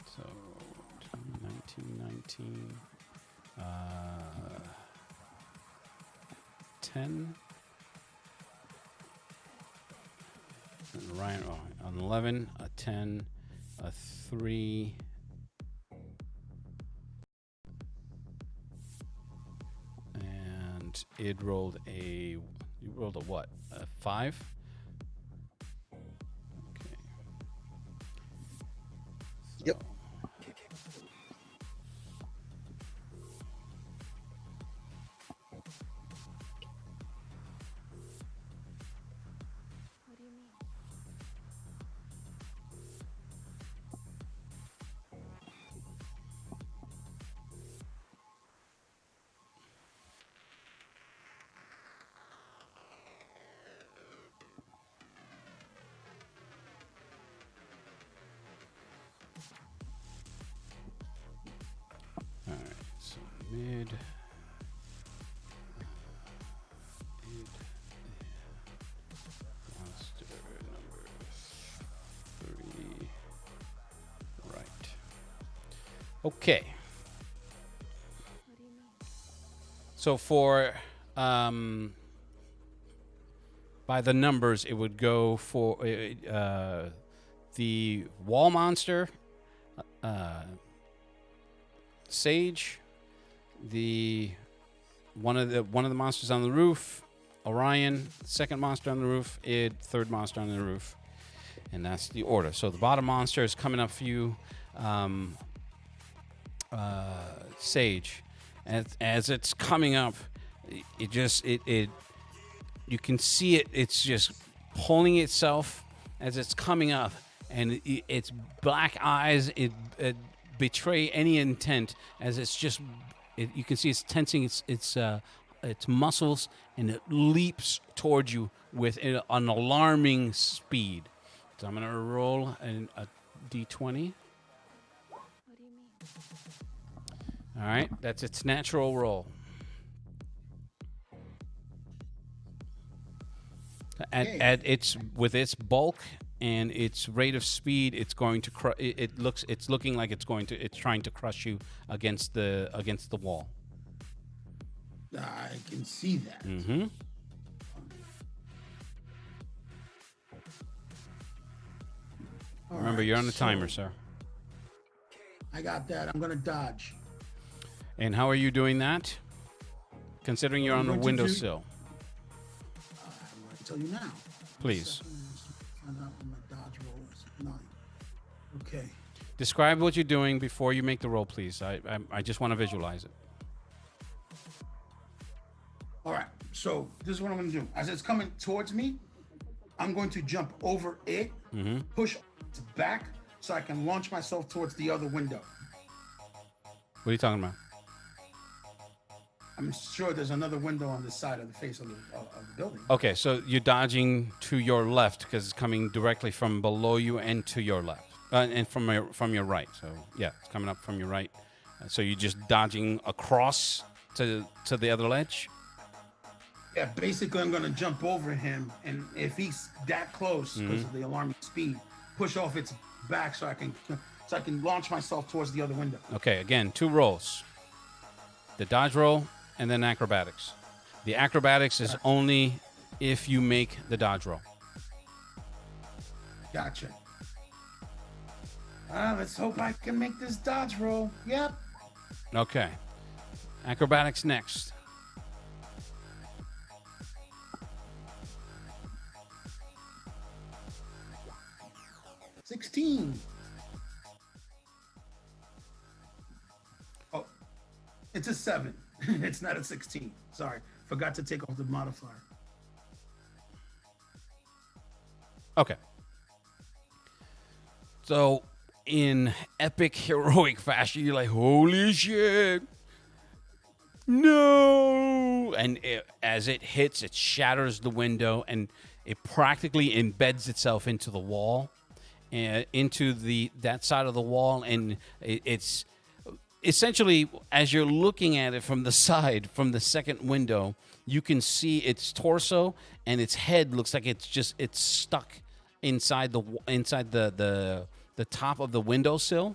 Speaker 2: So 19, 10. And Ryan on 11, a 10, a 3. And it rolled a. You rolled a what? A 5? Okay.
Speaker 1: Yep.
Speaker 7: What do you mean?
Speaker 2: All right. So mid. Mid. Monster number 3. Right. Okay.
Speaker 7: What do you mean?
Speaker 2: So for by the numbers, it would go for the wall monster, Sage, the one of the monsters on the roof, Orion, second monster on the roof, Id, third monster on the roof, and that's the order. So the bottom monster is coming up for you, Sage. As it's coming up, it you can see it's just pulling itself as it's coming up, and its black eyes it betray any intent as it's just you can see it's tensing its muscles, and it leaps towards you with an alarming speed. So I'm gonna roll a d20.
Speaker 7: What do you mean?
Speaker 2: All right, that's its natural roll. At its with its bulk and its rate of speed, it's going to it's looking like it's trying to crush you against the wall.
Speaker 3: I can see that.
Speaker 2: Mm-hmm.
Speaker 3: All
Speaker 2: Remember,
Speaker 3: right,
Speaker 2: you're on the
Speaker 3: so
Speaker 2: timer, sir.
Speaker 3: I got that. I'm gonna dodge.
Speaker 2: And how are you doing that? Considering you're on the
Speaker 3: I'm going to
Speaker 2: windowsill.
Speaker 3: I'm going to tell you now.
Speaker 2: Please.
Speaker 3: Find out what my dodge roll is. 9. Okay.
Speaker 2: Describe what you're doing before you make the roll, please. I just want to visualize it.
Speaker 3: All right. So this is what I'm going to do. As it's coming towards me, I'm going to jump over it, push its back, so I can launch myself towards the other window.
Speaker 2: What are you talking about?
Speaker 3: I'm sure there's another window on this side of the face of the building.
Speaker 2: Okay, so you're dodging to your left because it's coming directly from below you and to your left, and from your right. So yeah, it's coming up from your right. So you're just dodging across to the other ledge.
Speaker 3: Yeah, basically, I'm going to jump over him, and if he's that close because of the alarming speed, push off its back so I can launch myself towards the other window.
Speaker 2: Okay, again, 2 rolls: the dodge roll and then acrobatics. The acrobatics is only if you make the dodge roll.
Speaker 3: Gotcha. Let's hope I can make this dodge roll. Yep.
Speaker 2: Okay, acrobatics next.
Speaker 3: 16. Oh, it's a 7. It's not a 16. Sorry, forgot to take off the modifier.
Speaker 2: Okay. So, in epic heroic fashion, you're like, holy shit. No. And as it hits, it shatters the window and it practically embeds itself into the wall, into that side of the wall. And it's essentially, as you're looking at it from the side, from the second window, you can see its torso and its head looks like it's stuck inside the top of the windowsill,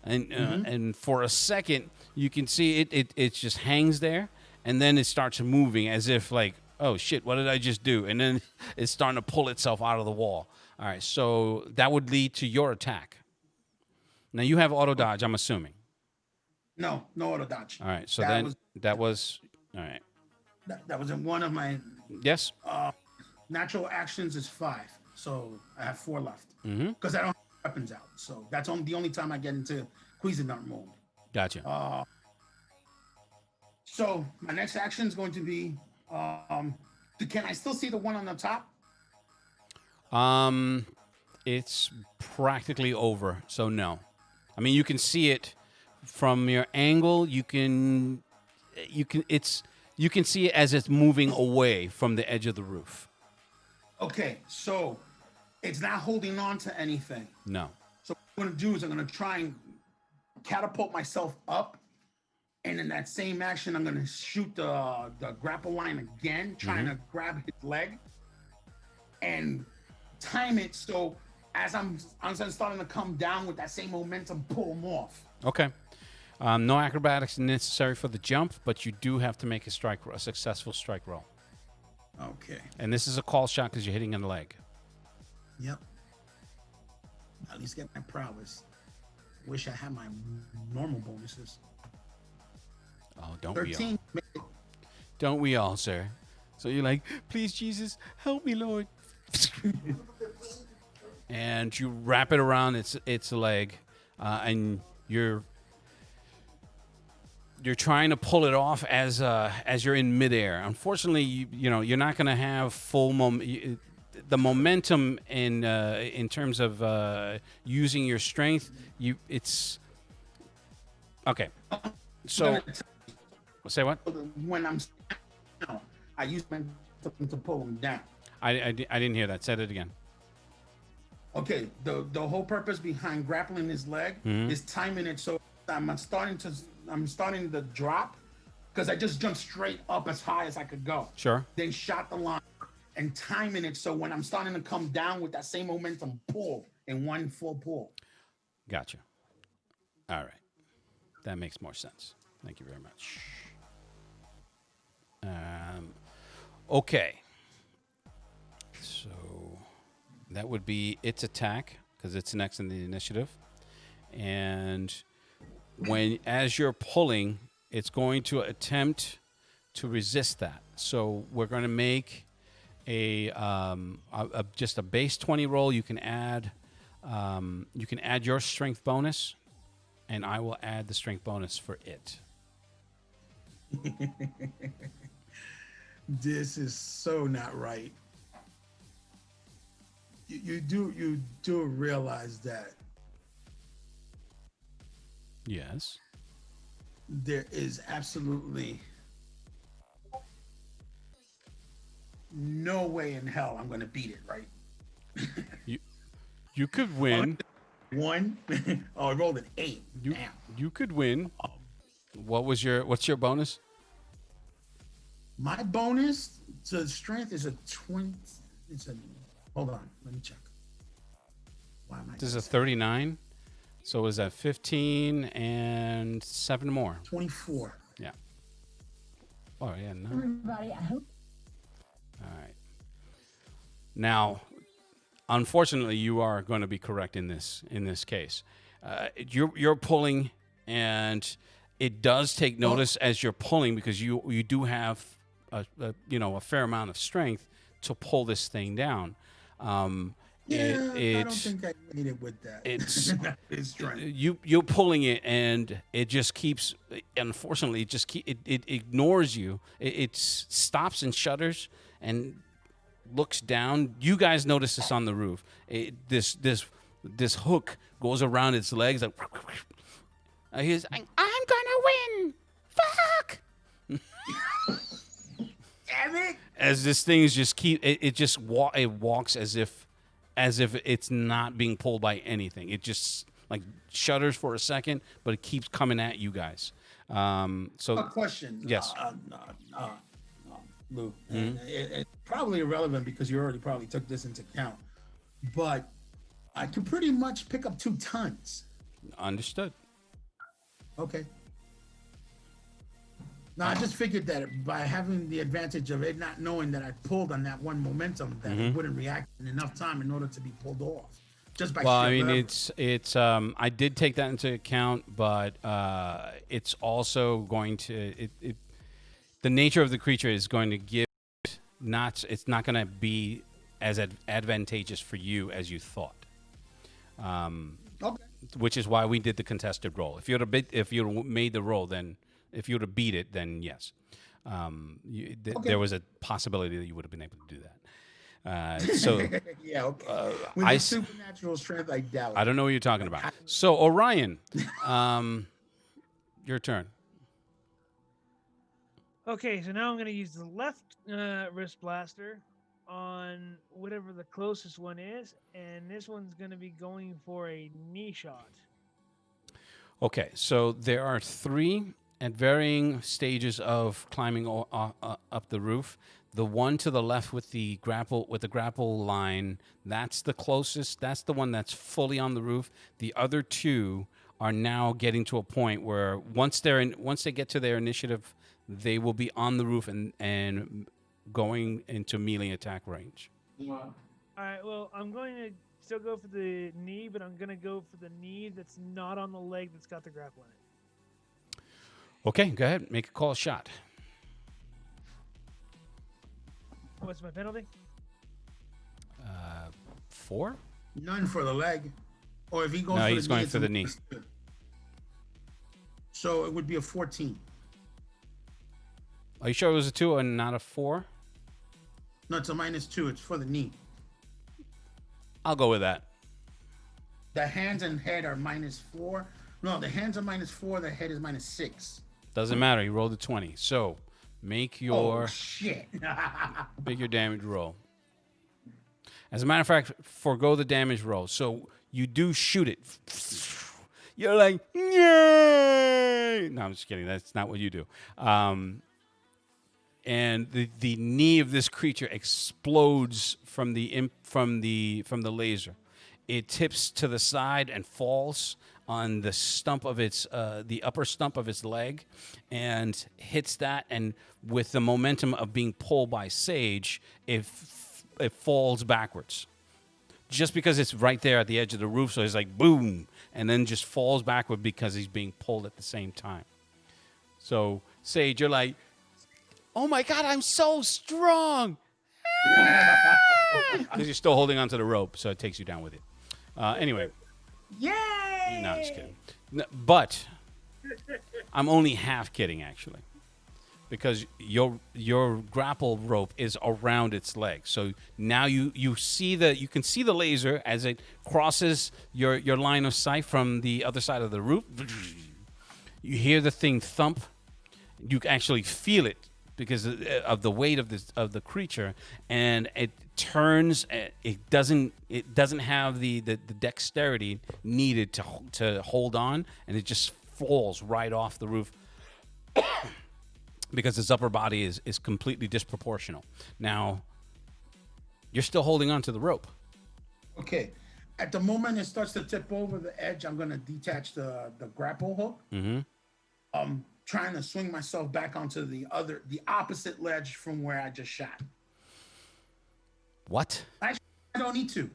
Speaker 2: and and for a second you can see it just hangs there, and then it starts moving as if like, oh shit, what did I just do? And then it's starting to pull itself out of the wall. All right, so that would lead to your attack. Now you have auto dodge, I'm assuming.
Speaker 3: No auto dodge.
Speaker 2: All right, so
Speaker 3: That
Speaker 2: then
Speaker 3: was-
Speaker 2: that was all right.
Speaker 3: That was in one of my
Speaker 2: Yes.
Speaker 3: natural actions is 5, so I have 4 left
Speaker 2: Mm-hmm.
Speaker 3: because I don't have weapons out. So that's the only time I get into Cuisinart mode.
Speaker 2: Gotcha.
Speaker 3: So my next action is going to be, can I still see the one on the top?
Speaker 2: It's practically over, so no. I mean, you can see it from your angle. You can see it as it's moving away from the edge of the roof.
Speaker 3: Okay, so it's not holding on to anything.
Speaker 2: No.
Speaker 3: So what I'm going to do is I'm going to try and catapult myself up. And in that same action, I'm going to shoot the grapple line again, trying to grab his leg and time it so as I'm starting to come down with that same momentum, pull him off.
Speaker 2: Okay. No acrobatics necessary for the jump, but you do have to make a successful strike roll.
Speaker 3: Okay.
Speaker 2: And this is a call shot because you're hitting in the leg.
Speaker 3: Yep. At least get my prowess. Wish I had my normal bonuses.
Speaker 2: Oh, don't we all?
Speaker 3: 13.
Speaker 2: Don't we all, sir? So you're like, please, Jesus, help me, Lord. And you wrap it around its leg, and you're trying to pull it off as you're in midair. Unfortunately, you're not going to have full the momentum in terms of using your strength. It's okay. So say what?
Speaker 3: When I'm down, I use my to pull him down.
Speaker 2: I didn't hear that. Said it again.
Speaker 3: Okay, the whole purpose behind grappling his leg is timing it so I'm starting to drop because I just jumped straight up as high as I could go.
Speaker 2: Sure.
Speaker 3: Then shot the line and timing it so when I'm starting to come down with that same momentum, pull in one full pull.
Speaker 2: Gotcha. All right. That makes more sense. Thank you very much. Okay. So that would be its attack because it's next in the initiative. And as you're pulling, it's going to attempt to resist that. So we're going to make just a base 20 roll. You can add your strength bonus, and I will add the strength bonus for it.
Speaker 3: This is so not right. You do realize that
Speaker 2: Yes.
Speaker 3: there is absolutely no way in hell I'm going to beat it, right?
Speaker 2: You could win.
Speaker 3: 1. Oh, I rolled an 8. Damn.
Speaker 2: You could win. What's your bonus?
Speaker 3: My bonus to strength is a 20. Hold on, let me check. Why am I?
Speaker 2: This is a 39. So is that 15 and 7 more?
Speaker 3: 24.
Speaker 2: Yeah. Oh yeah, no.
Speaker 8: Everybody, I hope.
Speaker 2: All right. Now, unfortunately, you are going to be correct in this case. You're pulling, and it does take notice as you're pulling because you do have a fair amount of strength to pull this thing down.
Speaker 3: I don't think I made it with that.
Speaker 2: It's
Speaker 3: strength.
Speaker 2: you're pulling it, and it just keeps. Unfortunately, it ignores you. It stops and shudders and looks down. You guys notice this on the roof. This hook goes around its legs. Like, he's like, I'm gonna win. Fuck.
Speaker 3: Damn it!
Speaker 2: As this thing is just it walks as if it's not being pulled by anything. It just like shudders for a second, but it keeps coming at you guys. So
Speaker 3: A question.
Speaker 2: Yes.
Speaker 3: Lou, it's probably irrelevant because you already probably took this into account, but I can pretty much pick up 2 tons.
Speaker 2: Understood.
Speaker 3: Okay. No, I just figured that by having the advantage of it not knowing that I pulled on that one momentum, that it wouldn't react in enough time in order to be pulled off. Just by
Speaker 2: Well, I
Speaker 3: sheer
Speaker 2: mean,
Speaker 3: leverage.
Speaker 2: it's I did take that into account, but it's also going to the nature of the creature is going to give it's not going to be as advantageous for you as you thought.
Speaker 3: Okay.
Speaker 2: Which is why we did the contested roll. If you'd have made the roll, then if you would have beat it, then yes, there was a possibility that you would have been able to do that. So
Speaker 3: Yeah, okay. With
Speaker 2: I
Speaker 3: the
Speaker 2: s-
Speaker 3: supernatural strength, I doubt.
Speaker 2: I don't know what you're talking about. So Orion, your turn.
Speaker 5: Okay, so now I'm going to use the left wrist blaster on whatever the closest one is, and this one's going to be going for a knee shot.
Speaker 2: Okay, so there are 3 at varying stages of climbing up the roof. The one to the left with the grapple line, that's the closest. That's the one that's fully on the roof. The other 2 are now getting to a point where once they get to their initiative, they will be on the roof and going into melee attack range.
Speaker 5: All right, well, I'm going to still go for the knee, but I'm going to go for the knee that's not on the leg that's got the grapple in it.
Speaker 2: Okay, go ahead, make a call shot.
Speaker 5: What's my penalty?
Speaker 2: 4?
Speaker 3: None for the leg. Or if he goes
Speaker 2: No,
Speaker 3: for
Speaker 2: he's
Speaker 3: the
Speaker 2: going
Speaker 3: knee,
Speaker 2: for
Speaker 3: it's a
Speaker 2: the knee.
Speaker 3: -2. So it would be a 14.
Speaker 2: Are you sure it was a 2 and not a 4?
Speaker 3: No, it's a -2. It's for the knee.
Speaker 2: I'll go with that.
Speaker 3: The hands and head are -4. No, the hands are -4. The head is -6.
Speaker 2: Doesn't matter. You rolled a 20. So make your
Speaker 3: Oh shit!
Speaker 2: make your damage roll. As a matter of fact, forego the damage roll. So you do shoot it. You're like, yay! No, I'm just kidding. That's not what you do. And the knee of this creature explodes from the laser. It tips to the side and falls on the stump of the upper stump of its leg, and hits that. And with the momentum of being pulled by Sage, it falls backwards. Just because it's right there at the edge of the roof, so it's like boom, and then just falls backward because he's being pulled at the same time. So Sage, you're like, oh my God, I'm so strong. Because you're still holding onto the rope, so it takes you down with it. Anyway.
Speaker 3: Yay!
Speaker 2: No, just kidding. No, but I'm only half kidding, actually. Because your grapple rope is around its leg. So now you can see the laser as it crosses your line of sight from the other side of the roof. You hear the thing thump. You actually feel it because of the weight of the creature, and it turns. It doesn't have the dexterity needed to hold on, and it just falls right off the roof because its upper body is completely disproportional. Now, you're still holding on to the rope.
Speaker 3: Okay. At the moment it starts to tip over the edge, I'm gonna detach the grapple hook.
Speaker 2: Mm-hmm.
Speaker 3: Trying to swing myself back onto the opposite ledge from where I just shot.
Speaker 2: What?
Speaker 3: I don't need to.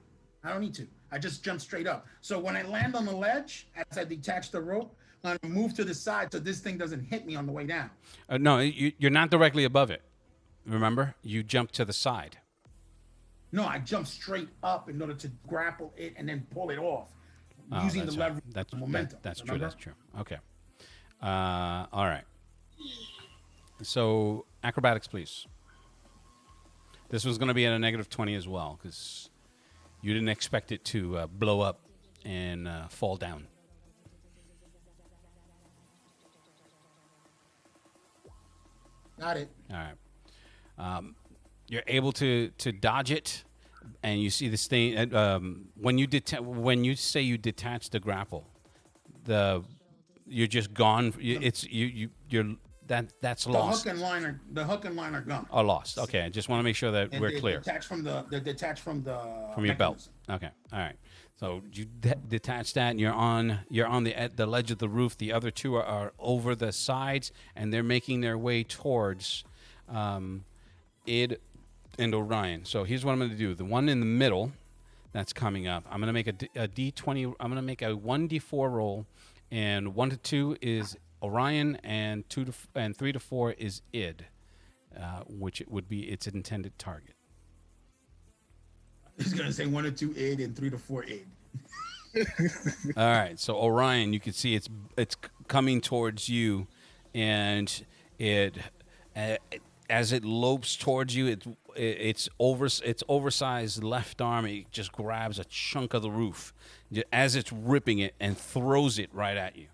Speaker 3: I just jump straight up. So when I land on the ledge, as I detach the rope, I'm gonna move to the side so this thing doesn't hit me on the way down.
Speaker 2: No, you're not directly above it. Remember, you jump to the side.
Speaker 3: No, I jump straight up in order to grapple it and then pull it off
Speaker 2: Oh,
Speaker 3: using the
Speaker 2: that's
Speaker 3: leverage.
Speaker 2: right. That's
Speaker 3: the momentum.
Speaker 2: That's true.
Speaker 3: remember?
Speaker 2: That's true. Okay. All right. So acrobatics, please. This was going to be at a -20 as well because you didn't expect it to blow up and fall down.
Speaker 3: Got it.
Speaker 2: All right. You're able to dodge it, and you see this thing. When you say you detach the grapple, you're just gone. That's
Speaker 3: The
Speaker 2: lost.
Speaker 3: hook and line are gone.
Speaker 2: Are lost. Okay, I just want to make sure that
Speaker 3: And
Speaker 2: we're
Speaker 3: they're
Speaker 2: clear
Speaker 3: Detached from the
Speaker 2: from your belt.
Speaker 3: mechanism.
Speaker 2: Okay, all right. So you detach that, and you're on the ledge of the roof. The other two are over the sides, and they're making their way towards Id and Orion. So here's what I'm going to do. The one in the middle that's coming up, I'm going to make a D20. I'm going to make a 1d4 roll, and 1 to 2 is Orion, and 3 to 4 is Id, which it would be its intended target.
Speaker 3: He's gonna say 1 to 2 id and 3 to 4 id.
Speaker 2: All right, so Orion, you can see it's coming towards you, and it as it lopes towards you, its oversized left arm, it just grabs a chunk of the roof as it's ripping it and throws it right at you.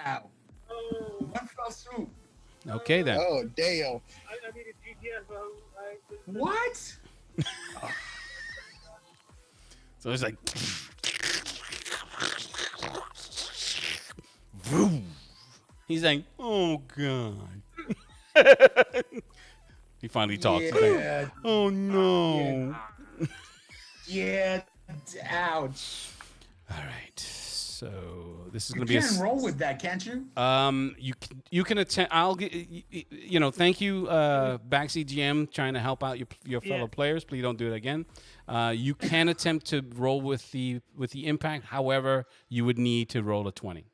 Speaker 3: Wow. One fell swoop.
Speaker 2: Okay then.
Speaker 1: Oh damn!
Speaker 5: I need a GPS.
Speaker 3: What?
Speaker 2: So it's like, vroom. He's like, oh god. He finally talks. He's like,
Speaker 3: Yeah.
Speaker 2: oh no.
Speaker 3: Yeah. Ouch.
Speaker 2: All right. So this is
Speaker 3: You
Speaker 2: going to be a
Speaker 3: can roll with that, can't you?
Speaker 2: you can attempt. I'll get thank you, Backseat GM, trying to help out your fellow
Speaker 5: Yeah.
Speaker 2: players. Please don't do it again. You can attempt to roll with the impact. However, you would need to roll a 20.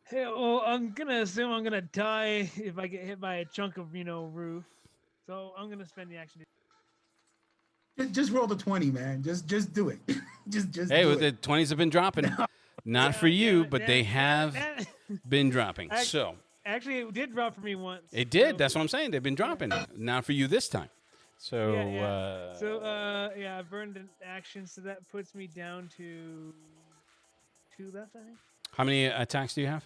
Speaker 5: Hey, well, I'm gonna assume I'm gonna die if I get hit by a chunk of roof. So I'm gonna spend the action.
Speaker 3: Just roll the 20, man. Just do it. just
Speaker 2: Hey,
Speaker 3: do
Speaker 2: well, the
Speaker 3: it.
Speaker 2: 20s have been dropping. Not for you, but they have been dropping.
Speaker 5: I-
Speaker 2: So
Speaker 5: Actually, it did drop for me once.
Speaker 2: it did.
Speaker 5: So,
Speaker 2: That's what I'm saying. They've been dropping. Not for you this time. So
Speaker 5: I burned an action, so that puts me down to 2 left, I think.
Speaker 2: how many attacks do you have?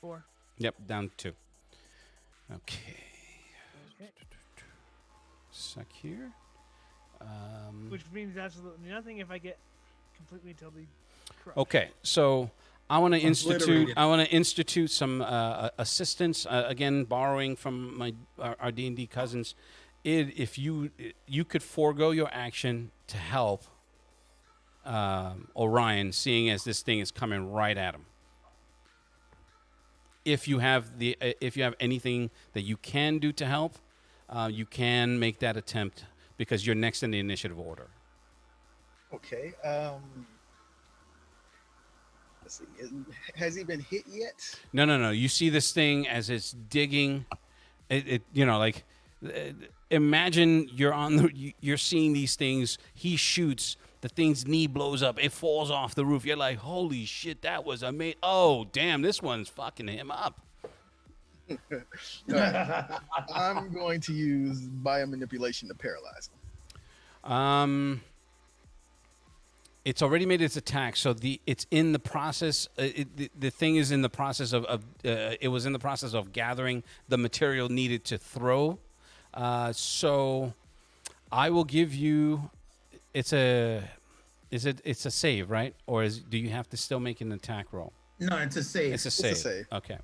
Speaker 5: 4.
Speaker 2: Yep, down 2. Okay.
Speaker 5: Okay.
Speaker 2: Sec here.
Speaker 5: Which means absolutely nothing if I get completely totally crushed.
Speaker 2: Okay, so I want to
Speaker 3: Obliterated.
Speaker 2: institute some assistance. Again, borrowing from our D&D cousins. If you could forego your action to help Orion, seeing as this thing is coming right at him. If you have anything that you can do to help, you can make that attempt because you're next in the initiative order.
Speaker 1: Okay. Let's see. Has he been hit yet?
Speaker 2: No. You see this thing as it's digging. Imagine you're seeing these things. He shoots. The thing's knee blows up. It falls off the roof. You're like, holy shit, that was amazing. Oh, damn, this one's fucking him up.
Speaker 1: I'm going to use biomanipulation to paralyze him.
Speaker 2: It's already made its attack, so it's in the process. The thing is in the process it was in the process of gathering the material needed to throw. So I will give you. It's a save, right? Or do you have to still make an attack roll?
Speaker 3: No, it's a save.
Speaker 2: It's a save.
Speaker 1: save.
Speaker 2: Okay.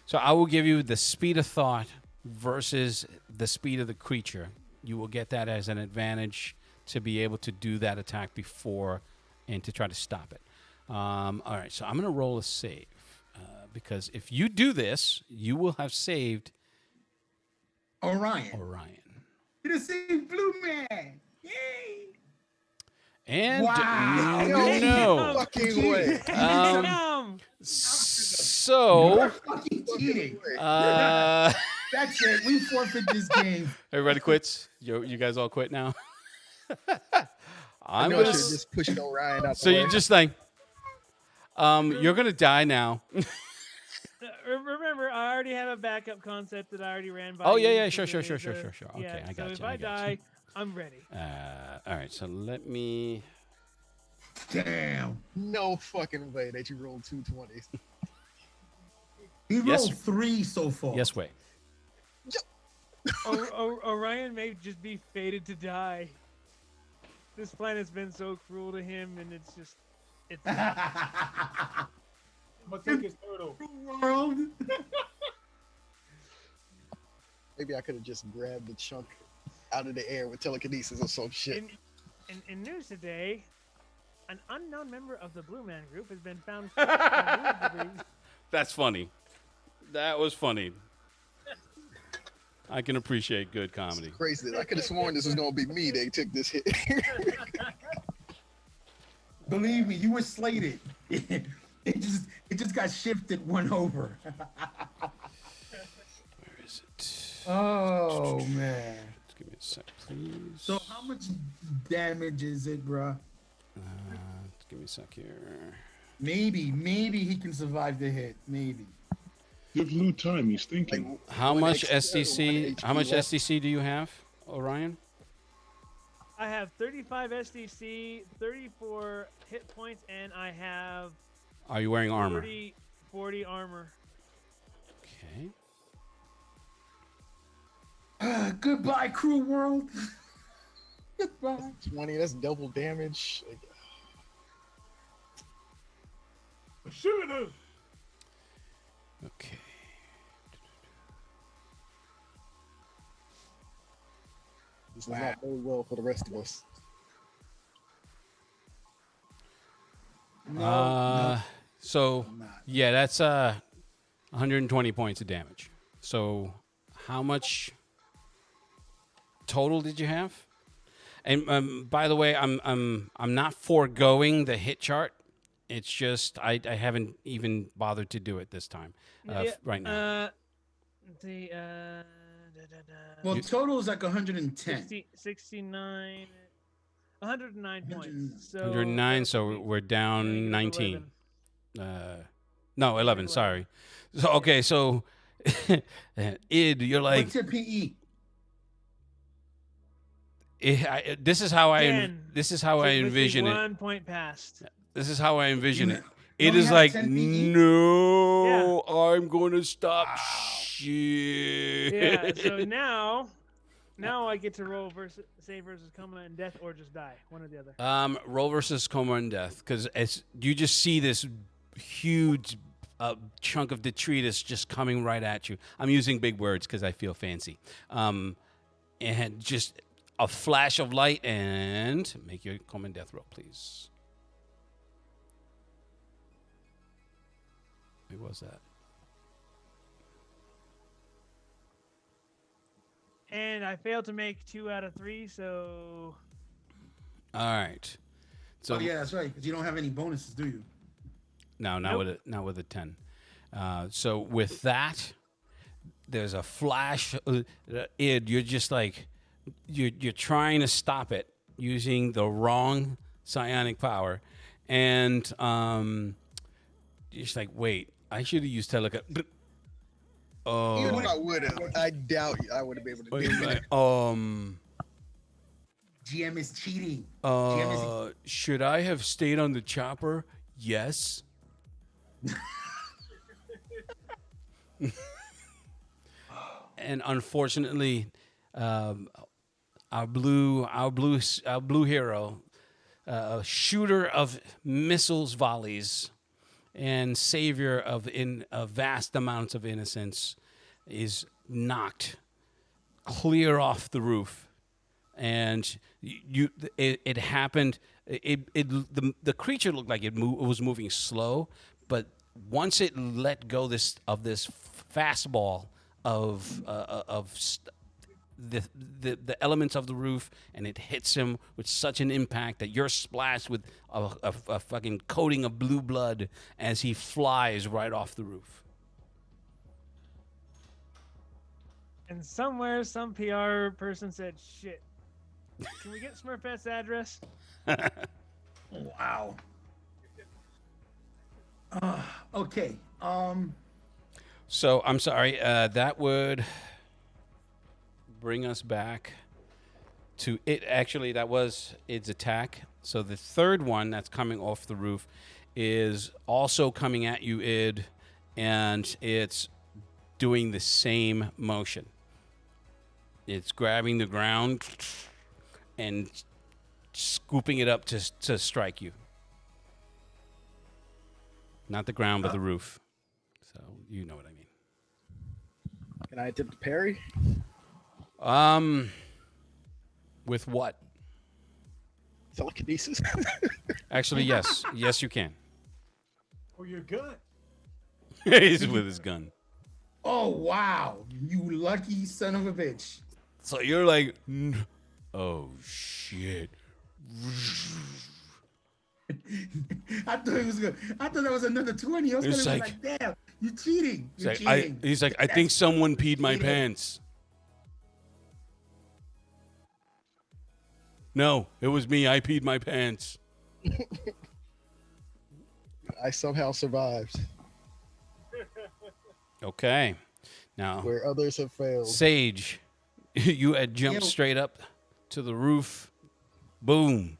Speaker 2: So I will give you the speed of thought versus the speed of the creature. You will get that as an advantage to be able to do that attack before and to try to stop it. All right, so I'm going to roll a save because if you do this, you will have saved
Speaker 3: Orion.
Speaker 2: Orion.
Speaker 3: You saved Blue Man. Yay!
Speaker 2: And
Speaker 3: Wow.
Speaker 2: no.
Speaker 1: Fucking way.
Speaker 5: Damn!
Speaker 2: So
Speaker 3: You're fucking cheating.
Speaker 2: uh,
Speaker 3: That's it. We forfeit this game.
Speaker 2: everybody quits. You guys all quit now.
Speaker 1: I
Speaker 2: I'm
Speaker 1: know I
Speaker 2: gonna.
Speaker 1: should just push Orion out
Speaker 2: So
Speaker 1: the way.
Speaker 2: you're just like, you're gonna die now.
Speaker 5: Remember, I already have a backup concept that I already ran by.
Speaker 2: Oh, yeah,
Speaker 5: you
Speaker 2: yeah, sure.
Speaker 5: today,
Speaker 2: Okay,
Speaker 5: yeah,
Speaker 2: I got
Speaker 5: so if
Speaker 2: you.
Speaker 5: I die, I'm ready.
Speaker 2: All right, so let me.
Speaker 3: Damn.
Speaker 1: No fucking way that you rolled 2 20s.
Speaker 3: He
Speaker 2: Yes.
Speaker 3: rolled 3 so far.
Speaker 2: Yes, wait.
Speaker 5: Orion may just be fated to die. This planet's been so cruel to him, and it's just, it's.
Speaker 6: I'm gonna take his turtle.
Speaker 3: World.
Speaker 1: Maybe I could have just grabbed the chunk out of the air with telekinesis or some shit.
Speaker 5: In news today, an unknown member of the Blue Man Group has been found. in blue debris.
Speaker 2: That's funny. That was funny. I can appreciate good comedy.
Speaker 1: Crazy. I could have sworn this was gonna be me. They took this hit.
Speaker 3: Believe me, you were slated. It just got shifted one over.
Speaker 2: Where is it?
Speaker 3: Oh man.
Speaker 2: Just give me a sec, please.
Speaker 3: So how much damage is it, bruh?
Speaker 2: Just give me a sec here.
Speaker 3: Maybe he can survive the hit. Maybe.
Speaker 4: Give Lou time. He's thinking.
Speaker 2: How
Speaker 1: One
Speaker 2: much
Speaker 1: XP,
Speaker 2: SDC?
Speaker 1: one
Speaker 2: How much
Speaker 1: HP left.
Speaker 2: SDC do you have, Orion?
Speaker 5: I have 35 SDC, 34 hit points, and I have
Speaker 2: Are you wearing armor?
Speaker 5: 40 armor.
Speaker 2: Okay.
Speaker 3: Goodbye, cruel world. Goodbye.
Speaker 1: 20. That's double damage.
Speaker 5: Shoot!
Speaker 2: Okay.
Speaker 1: This is not very well for the rest of us.
Speaker 2: So
Speaker 3: I'm not.
Speaker 2: yeah, that's 120 points of damage. So how much total did you have? And by the way, I'm not foregoing the hit chart. It's just I haven't even bothered to do it this time. Right now.
Speaker 3: Well, total is like 110.
Speaker 5: 69, 109 points. So
Speaker 2: 109. So we're down 19. No, 11. Sorry. So okay. So id, you're like
Speaker 3: What's your PE?
Speaker 2: this is how I
Speaker 5: 10.
Speaker 2: this is how I envision it.
Speaker 5: 1 point past.
Speaker 2: This is how I envision it.
Speaker 3: You
Speaker 2: It
Speaker 3: only
Speaker 2: is
Speaker 3: have
Speaker 2: like
Speaker 3: 10 PE?
Speaker 2: no, I'm going to stop. Shit.
Speaker 5: Yeah. So now I get to roll versus coma and death, or just die, one or the other.
Speaker 2: Roll versus coma and death, because as you just see this huge chunk of detritus just coming right at you. I'm using big words because I feel fancy. And just a flash of light, and make your coma and death roll, please. Who was that?
Speaker 5: And I failed to make 2 out of 3, so
Speaker 2: All right. So
Speaker 3: Oh yeah, that's right. Because you don't have any bonuses, do you?
Speaker 2: no, not
Speaker 5: Nope.
Speaker 2: with a 10. So with that, there's a flash. Id, you're just like you're trying to stop it using the wrong psionic power, and you're just like, wait, I should have used telekinesis.
Speaker 1: Even
Speaker 2: Oh,
Speaker 1: if I would have, I doubt I would have been able to do it.
Speaker 3: GM is cheating.
Speaker 2: should I have stayed on the chopper? Yes. And unfortunately, our blue hero, shooter of missiles volleys, and savior of vast amounts of innocence, is knocked clear off the roof, and it happened. The creature looked like it was moving slow, but once it let go of this fastball of the elements of the roof, and it hits him with such an impact that you're splashed with a fucking coating of blue blood as he flies right off the roof.
Speaker 5: and somewhere some PR person said, "Shit, can we get Smurfette's address?"
Speaker 3: Wow. Okay.
Speaker 2: So I'm sorry. That would bring us back to it. Actually, that was its attack. So the third one that's coming off the roof is also coming at you, Id, and it's doing the same motion. It's grabbing the ground and scooping it up to strike you. Not the ground, but the roof. So you know what I mean.
Speaker 1: Can I attempt to parry?
Speaker 2: With what?
Speaker 1: Telekinesis.
Speaker 2: Actually, yes. Yes, you can.
Speaker 6: Or your gun.
Speaker 2: He's with his gun.
Speaker 3: Oh wow, you lucky son of a bitch.
Speaker 2: So you're like, oh shit.
Speaker 3: I thought it was good. I thought that was another 20. I was
Speaker 2: It's
Speaker 3: gonna
Speaker 2: like-
Speaker 3: be like, damn, you cheating.
Speaker 2: He's
Speaker 3: You're
Speaker 2: like,
Speaker 3: cheating.
Speaker 2: I think someone peed my
Speaker 3: cheating.
Speaker 2: pants. No, it was me. I peed my pants.
Speaker 1: I somehow survived
Speaker 2: Okay. Now,
Speaker 1: where others have failed.
Speaker 2: Sage, you had jumped
Speaker 3: Ew.
Speaker 2: straight up to the roof. Boom.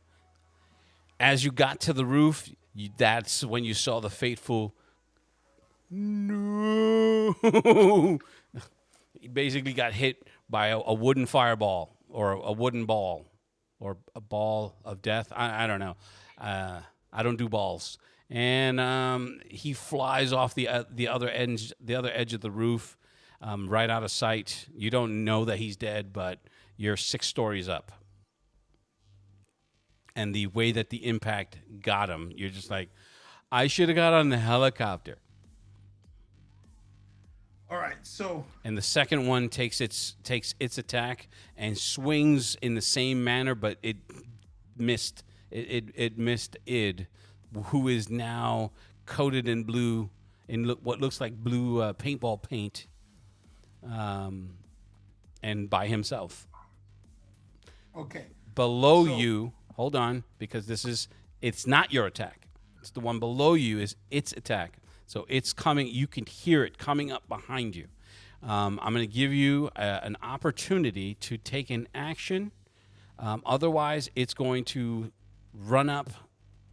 Speaker 2: As you got to the roof, that's when you saw the fateful. No. He basically got hit by a wooden fireball or a wooden ball or a ball of death. I don't know. I don't do balls. And he flies off the other edge of the roof, right out of sight. You don't know that he's dead, but you're 6 stories up. And the way that the impact got him, you're just like, I should have got on the helicopter.
Speaker 3: All right, so
Speaker 2: And the second one takes its attack and swings in the same manner, but it missed. It missed Id, who is now coated in blue, in what looks like blue paintball paint, and by himself.
Speaker 3: okay.
Speaker 2: Below
Speaker 3: So-
Speaker 2: you, hold on, because it's not your attack. It's the one below you is its attack. So it's coming. You can hear it coming up behind you. I'm going to give you an opportunity to take an action. Otherwise, it's going to run up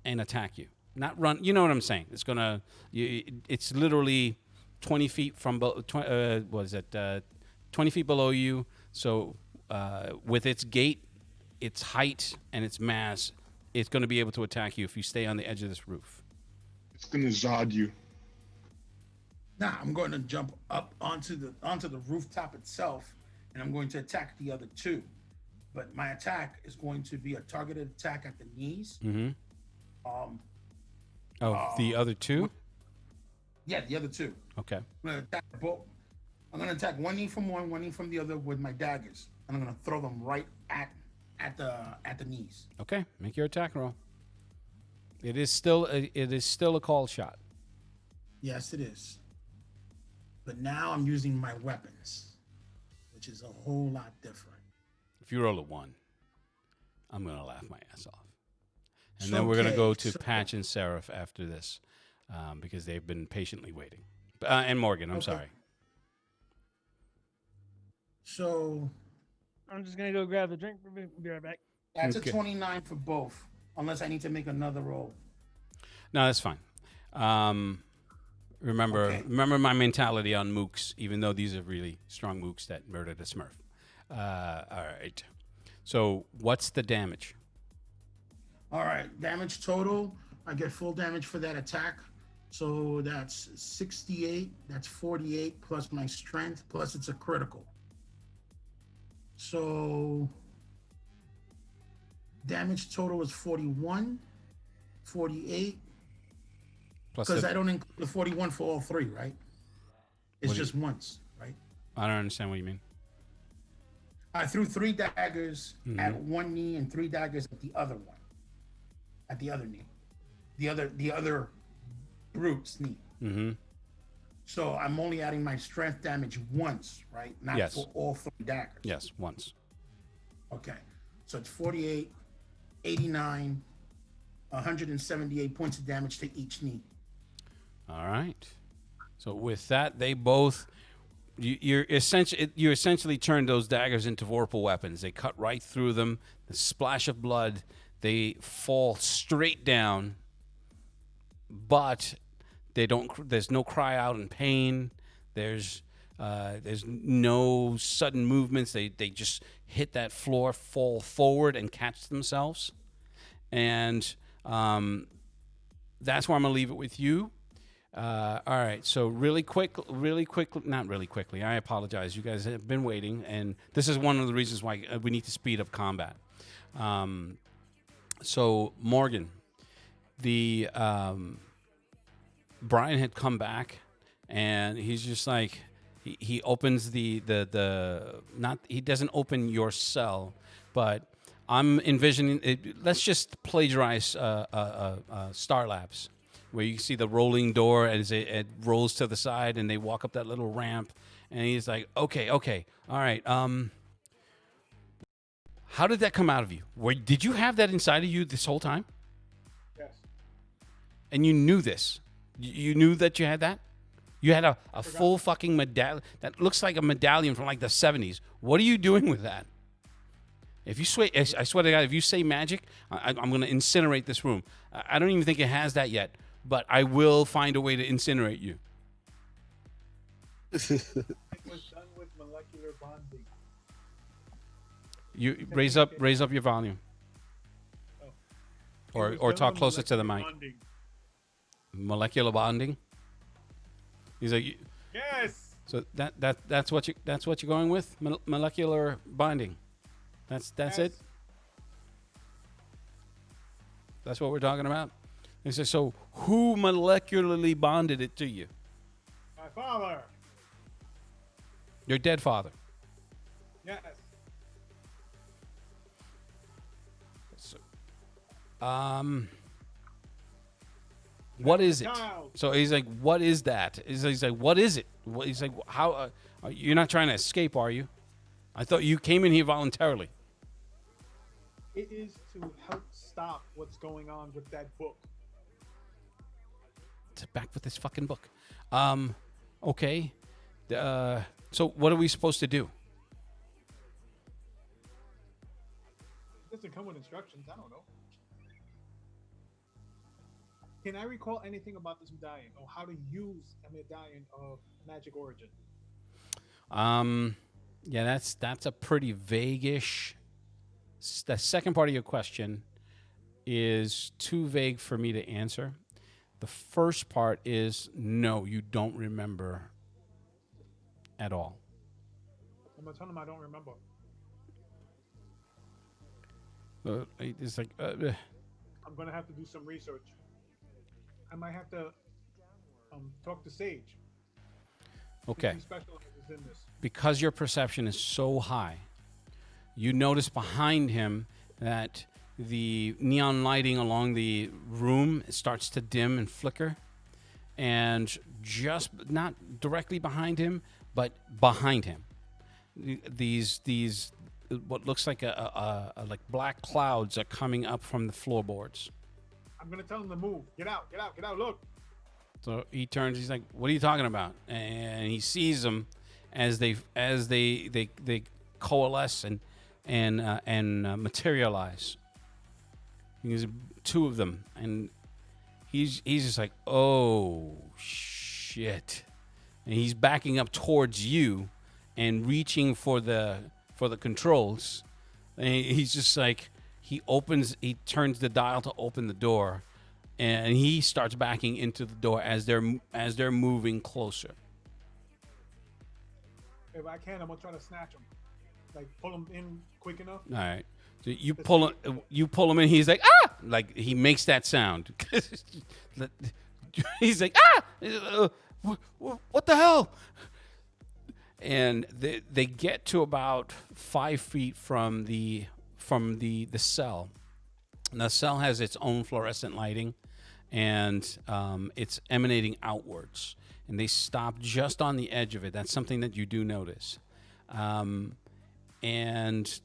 Speaker 2: and attack you. Not run. You know what I'm saying? It's gonna. It's literally 20 feet from. 20 feet below you. So with its gait, its height, and its mass, it's going to be able to attack you if you stay on the edge of this roof.
Speaker 4: It's gonna Zod you.
Speaker 3: Now I'm going to jump up onto the rooftop itself, and I'm going to attack the other 2. But my attack is going to be a targeted attack at the knees.
Speaker 2: Mm-hmm.
Speaker 3: Um,
Speaker 2: The other 2?
Speaker 3: yeah, the other 2.
Speaker 2: Okay.
Speaker 3: I'm going to attack both. I'm going to attack one knee from one knee from the other with my daggers, and I'm going to throw them right at the knees.
Speaker 2: Okay. Make your attack roll. It is still a call shot.
Speaker 3: Yes, it is. But now I'm using my weapons, which is a whole lot different.
Speaker 2: If you roll a 1, I'm going to laugh my ass off. And then we're going to go to Patch and Seraph after this, because they've been patiently waiting. And Morgan, I'm
Speaker 3: Okay.
Speaker 2: sorry.
Speaker 3: So
Speaker 5: I'm just gonna go grab the drink. We'll be right back.
Speaker 3: that's
Speaker 2: Okay.
Speaker 3: a 29 for both, unless I need to make another roll.
Speaker 2: No, that's fine. Remember
Speaker 3: Okay.
Speaker 2: my mentality on mooks, even though these are really strong mooks that murdered a Smurf. All right. So what's the damage?
Speaker 3: All right, damage total. I get full damage for that attack. So that's 68. That's 48 plus my strength, plus it's a critical. So damage total is 41, 48.
Speaker 2: Plus
Speaker 3: Because
Speaker 2: the,
Speaker 3: I don't include the 41 for all 3, right? It's
Speaker 2: What do you-
Speaker 3: just once, right?
Speaker 2: I don't understand what you mean.
Speaker 3: I threw 3 daggers
Speaker 2: Mhm.
Speaker 3: at one knee and 3 daggers at the other one. At the other knee. The other brute's knee.
Speaker 2: Mm-hmm.
Speaker 3: So I'm only adding my strength damage once, right? Not
Speaker 2: Yes.
Speaker 3: for all 3 daggers.
Speaker 2: Yes, once.
Speaker 3: Okay. So it's 48, 89, 178 points of damage to each knee.
Speaker 2: All right. So with that, they both you essentially turn those daggers into vorpal weapons. They cut right through them. The splash of blood. They fall straight down, but they don't. There's no cry out in pain. There's no sudden movements. They just hit that floor, fall forward, and catch themselves. And that's where I'm gonna leave it with you. All right, so really quickly, not really quickly. I apologize. You guys have been waiting, and this is one of the reasons why we need to speed up combat. So Morgan, the Brian had come back, and he's just like he opens the not he doesn't open your cell, but I'm envisioning it. Let's just plagiarize Star Labs, where you see the rolling door as it rolls to the side, and they walk up that little ramp, and he's like, okay, all right. How did that come out of you? Did you have that inside of you this whole time?
Speaker 6: Yes.
Speaker 2: And you knew this? You knew that you had that? You had a full fucking medallion that looks like a medallion from like the 70s. What are you doing with that? If you swear, I swear to God, if you say magic, I'm going to incinerate this room. I don't even think it has that yet, but I will find a way to incinerate you.
Speaker 6: It was done with molecular bonding.
Speaker 2: You raise up your volume, or talk closer to the mic.
Speaker 6: Bonding.
Speaker 2: Molecular bonding. He's like,
Speaker 6: Yes.
Speaker 2: so that's what you're going with, molecular bonding. That's
Speaker 6: Yes.
Speaker 2: it. That's what we're talking about. He says, so who molecularly bonded it to you?
Speaker 6: My father.
Speaker 2: Your dead father.
Speaker 6: Yes.
Speaker 2: What is it?
Speaker 6: Child.
Speaker 2: So he's like, what is that? He's like, what is it? He's like, how? You're not trying to escape, are you? I thought you came in here voluntarily.
Speaker 6: It is to help stop what's going on with that book.
Speaker 2: Back with this fucking book. Okay. So what are we supposed to do?
Speaker 6: It doesn't come with instructions. I don't know. Can I recall anything about this medallion or how to use a medallion of magic origin?
Speaker 2: Yeah, that's a pretty vague-ish. The second part of your question is too vague for me to answer. The first part is no, you don't remember at all.
Speaker 6: I'm gonna tell them I don't remember.
Speaker 2: It's like
Speaker 6: I'm gonna have to do some research. I might have to talk to Sage.
Speaker 2: okay.
Speaker 6: He specializes in this.
Speaker 2: Because your perception is so high, you notice behind him that the neon lighting along the room starts to dim and flicker, and just not directly behind him, but behind him, these what looks like a like black clouds are coming up from the floorboards.
Speaker 6: I'm gonna tell him to move. Get out! Get out! Get out! Look.
Speaker 2: So he turns. He's like, "What are you talking about?" And he sees them as they coalesce and materialize. There's two of them, and he's just like, "Oh shit!" And he's backing up towards you and reaching for the controls. And he's just like, he turns the dial to open the door, and he starts backing into the door as they're moving closer.
Speaker 6: If I can, I'm gonna try to snatch him. Like pull him in quick enough.
Speaker 2: All right. So you pull him in. He's like, ah! Like he makes that sound. He's like, ah! What the hell? And they get to about 5 feet from the cell. And the cell has its own fluorescent lighting, and it's emanating outwards. And they stop just on the edge of it. That's something that you do notice. And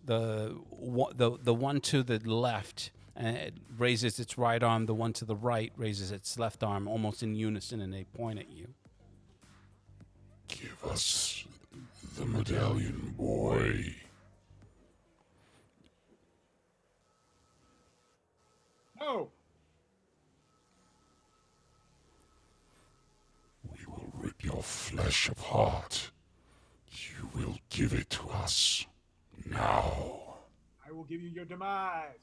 Speaker 2: the one to the left raises its right arm. The one to the right raises its left arm, almost in unison, and they point at you.
Speaker 8: Give us the medallion, boy.
Speaker 6: No.
Speaker 8: We will rip your flesh apart. You will give it to us now.
Speaker 6: I will give you your demise.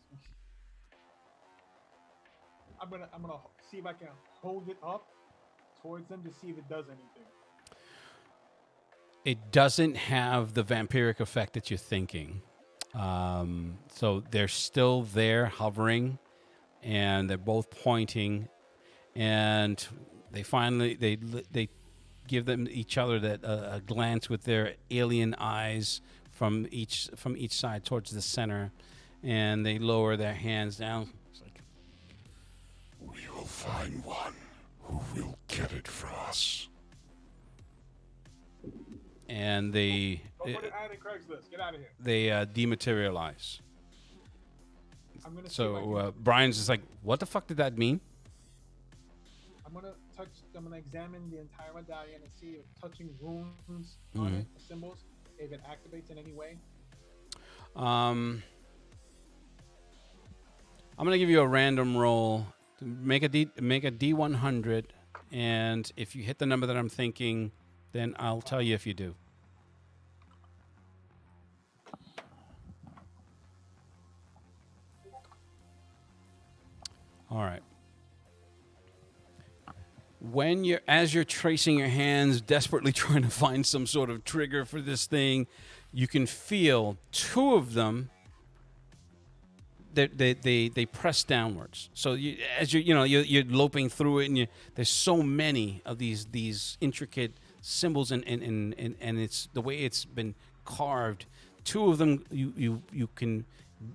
Speaker 6: I'm gonna see if I can hold it up towards them to see if it does anything.
Speaker 2: It doesn't have the vampiric effect that you're thinking. So they're still there hovering, and they're both pointing, and they finally they give them each other that a glance with their alien eyes from each side towards the center, and they lower their hands down. It's like,
Speaker 8: We will find one who will get it for us.
Speaker 2: and they
Speaker 6: Go put an ad in Craigslist. Get out of here.
Speaker 2: they dematerialize.
Speaker 6: I'm gonna see if I
Speaker 2: So
Speaker 6: can-
Speaker 2: Brian's just like, what the fuck did that mean?
Speaker 6: I'm gonna examine the entire medallion and see if touching runes on
Speaker 2: Mhm.
Speaker 6: it, symbols, if it activates in any way.
Speaker 2: I'm gonna give you a random roll. Make a D100, and if you hit the number that I'm thinking, then I'll tell you if you do. All right. As you're tracing your hands, desperately trying to find some sort of trigger for this thing, you can feel two of them. They press downwards. So as you're loping through it, and there's so many of these intricate symbols, and it's the way it's been carved. Two of them you can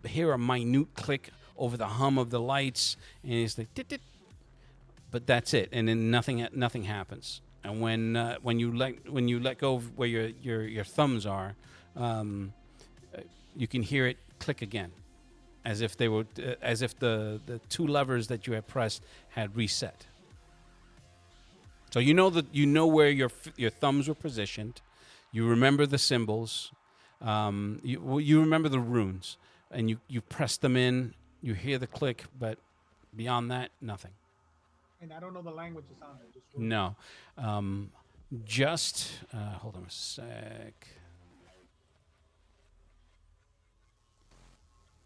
Speaker 2: hear a minute click over the hum of the lights, and it's like dit, dit, but that's it, and then nothing happens. And when you let go of where your thumbs are, you can hear it click again, as if the two levers that you had pressed had reset. So you know where your thumbs were positioned. You remember the symbols. You remember the runes, and you press them in. You hear the click, but beyond that, nothing.
Speaker 6: And I don't know the languages on there. Just
Speaker 2: No. Just hold on a sec.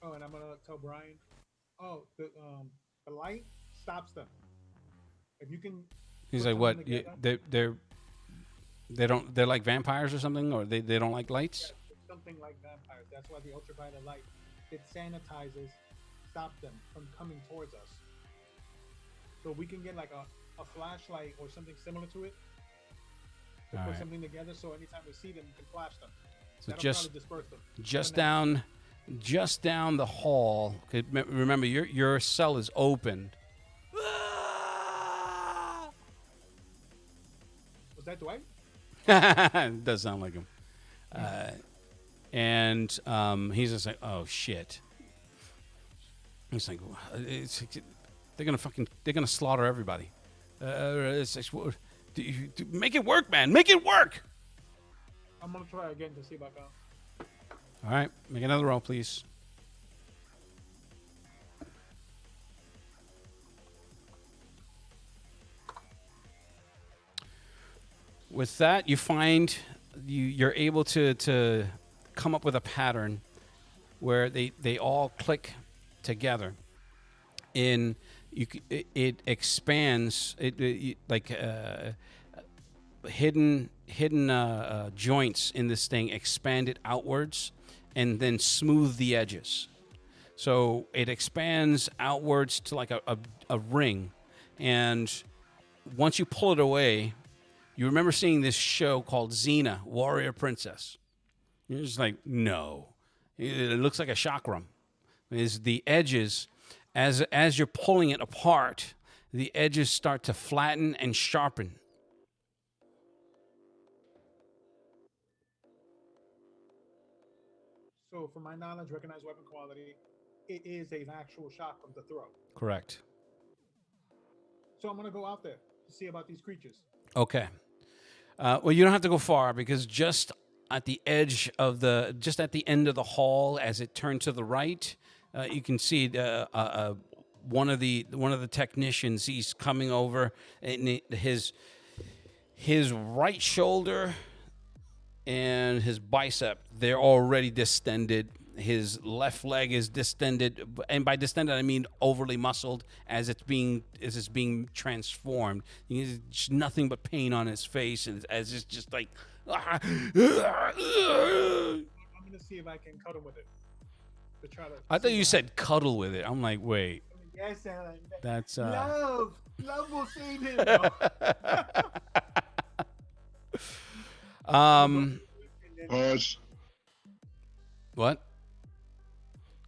Speaker 6: Oh, and I'm gonna tell Brian. Oh, the light stops them. If you can.
Speaker 2: He's
Speaker 6: put
Speaker 2: like, what?
Speaker 6: something together-
Speaker 2: They're like vampires or something, or they don't like lights.
Speaker 6: Yeah, it's something like vampires. That's why the ultraviolet light, it sanitizes, stops them from coming towards us. So we can get like a flashlight or something similar to it to
Speaker 2: All
Speaker 6: put
Speaker 2: right.
Speaker 6: something together. So anytime we see them, we can flash them.
Speaker 2: So
Speaker 6: That'll
Speaker 2: just
Speaker 6: probably disperse them.
Speaker 2: just down the hall. 'Cause remember, your cell is open.
Speaker 6: Was that Dwight?
Speaker 2: It does sound like him. And he's just like, oh shit. He's like, they're gonna slaughter everybody. Make it work, man. Make it work.
Speaker 6: I'm gonna try again to see if I can.
Speaker 2: All right, make another roll, please. With that, you find you're able to come up with a pattern where they all click together. It expands like hidden joints in this thing expand it outwards and then smooth the edges. So it expands outwards to like a ring, and once you pull it away, you remember seeing this show called Xena, Warrior Princess. You're just like, no. It looks like a chakram. Is the edges, as you're pulling it apart, the edges start to flatten and sharpen.
Speaker 6: So, from my knowledge, recognized weapon quality, it is an actual shot from the throw.
Speaker 2: Correct.
Speaker 6: So I'm gonna go out there to see about these creatures.
Speaker 2: Okay. Well, you don't have to go far, because just at the edge of just at the end of the hall, as it turned to the right, you can see one of the technicians. He's coming over, and his right shoulder and his bicep, they're already distended. His left leg is distended, and by distended I mean overly muscled, as it's being transformed. There's just nothing but pain on his face, and as it's just like.
Speaker 6: I'm gonna see if I can cut him with it. to try to.
Speaker 2: I thought
Speaker 6: see
Speaker 2: you
Speaker 6: what
Speaker 2: said cuddle with it. I'm like, wait,
Speaker 6: happens. Yes, Alan.
Speaker 2: that's
Speaker 6: Love will save him. No.
Speaker 2: um,
Speaker 6: And then,
Speaker 4: Pause.
Speaker 2: what?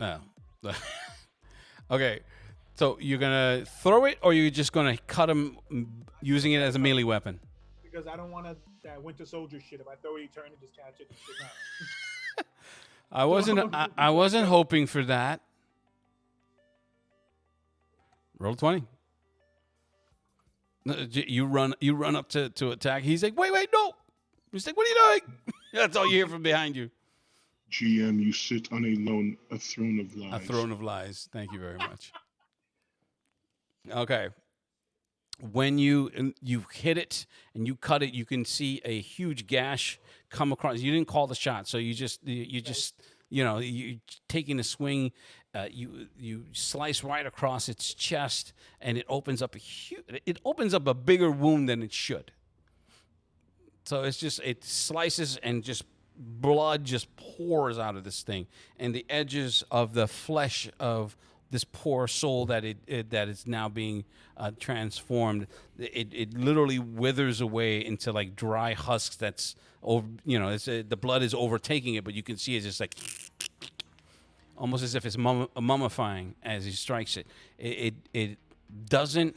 Speaker 2: Oh, okay. So you're gonna throw it, or you're just gonna cut him using it as a melee weapon?
Speaker 6: because I don't want that Winter Soldier shit. If I throw it, he turn and just catch it and shit. No.
Speaker 2: I wasn't hoping for that. Roll 20. No, you run up to attack. He's like, wait, no. He's like, what are you doing? That's all you hear from behind you.
Speaker 4: GM, you sit on a throne of lies.
Speaker 2: A throne of lies. Thank you very much. Okay. When you hit it and you cut it, you can see a huge gash come across. You didn't call the shot, so you taking a swing. You slice right across its chest, and it opens up a bigger wound than it should. So it slices and just blood just pours out of this thing, and the edges of the flesh of this poor soul that is now being transformed, it literally withers away into like dry husks. That's over, the blood is overtaking it, but you can see it's just like almost as if it's mummifying as he strikes it. It doesn't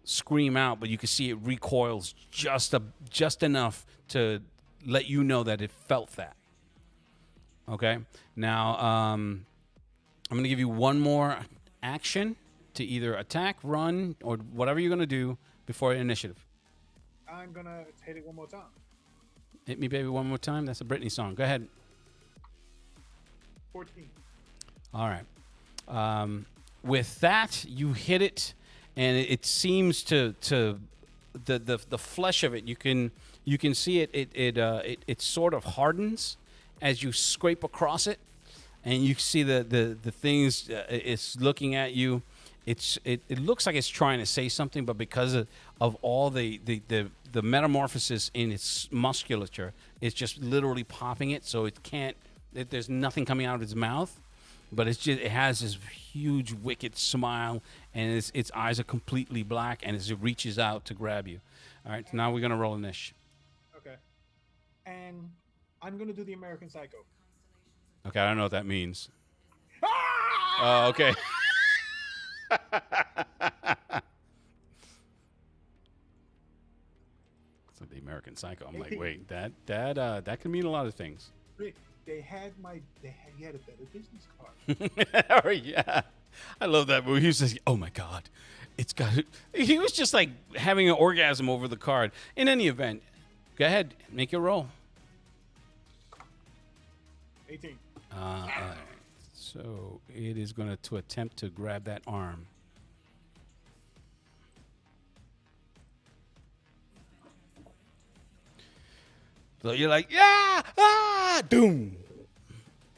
Speaker 2: scream out, but you can see it recoils just enough to let you know that it felt that. Okay, now I'm going to give you one more action to either attack, run, or whatever you're going to do before initiative.
Speaker 6: I'm gonna hit it one more time.
Speaker 2: Hit me, baby, one more time. That's a Britney song. Go ahead.
Speaker 6: 14.
Speaker 2: All right. With that, you hit it, and it seems to the flesh of it. You can see it. It sort of hardens as you scrape across it, and you see the things it's looking at you. It looks like it's trying to say something, but because of all the metamorphosis in its musculature, it's just literally popping it, so it can't. There's nothing coming out of its mouth, but it has this huge wicked smile, and its eyes are completely black, and as it reaches out to grab you. All right, so now we're gonna roll a niche.
Speaker 6: Okay. And I'm gonna do the American Psycho.
Speaker 2: Okay, I don't know what that means. Oh, okay. So the American Psycho. I'm like, wait, that can mean a lot of things.
Speaker 6: Rick, he had a better business card.
Speaker 2: Oh, yeah, I love that movie. He was just, oh my god, he was just like having an orgasm over the card. In any event, go ahead, make your roll.
Speaker 6: 18.
Speaker 2: All right. So it is going to attempt to grab that arm. So you're like, doom,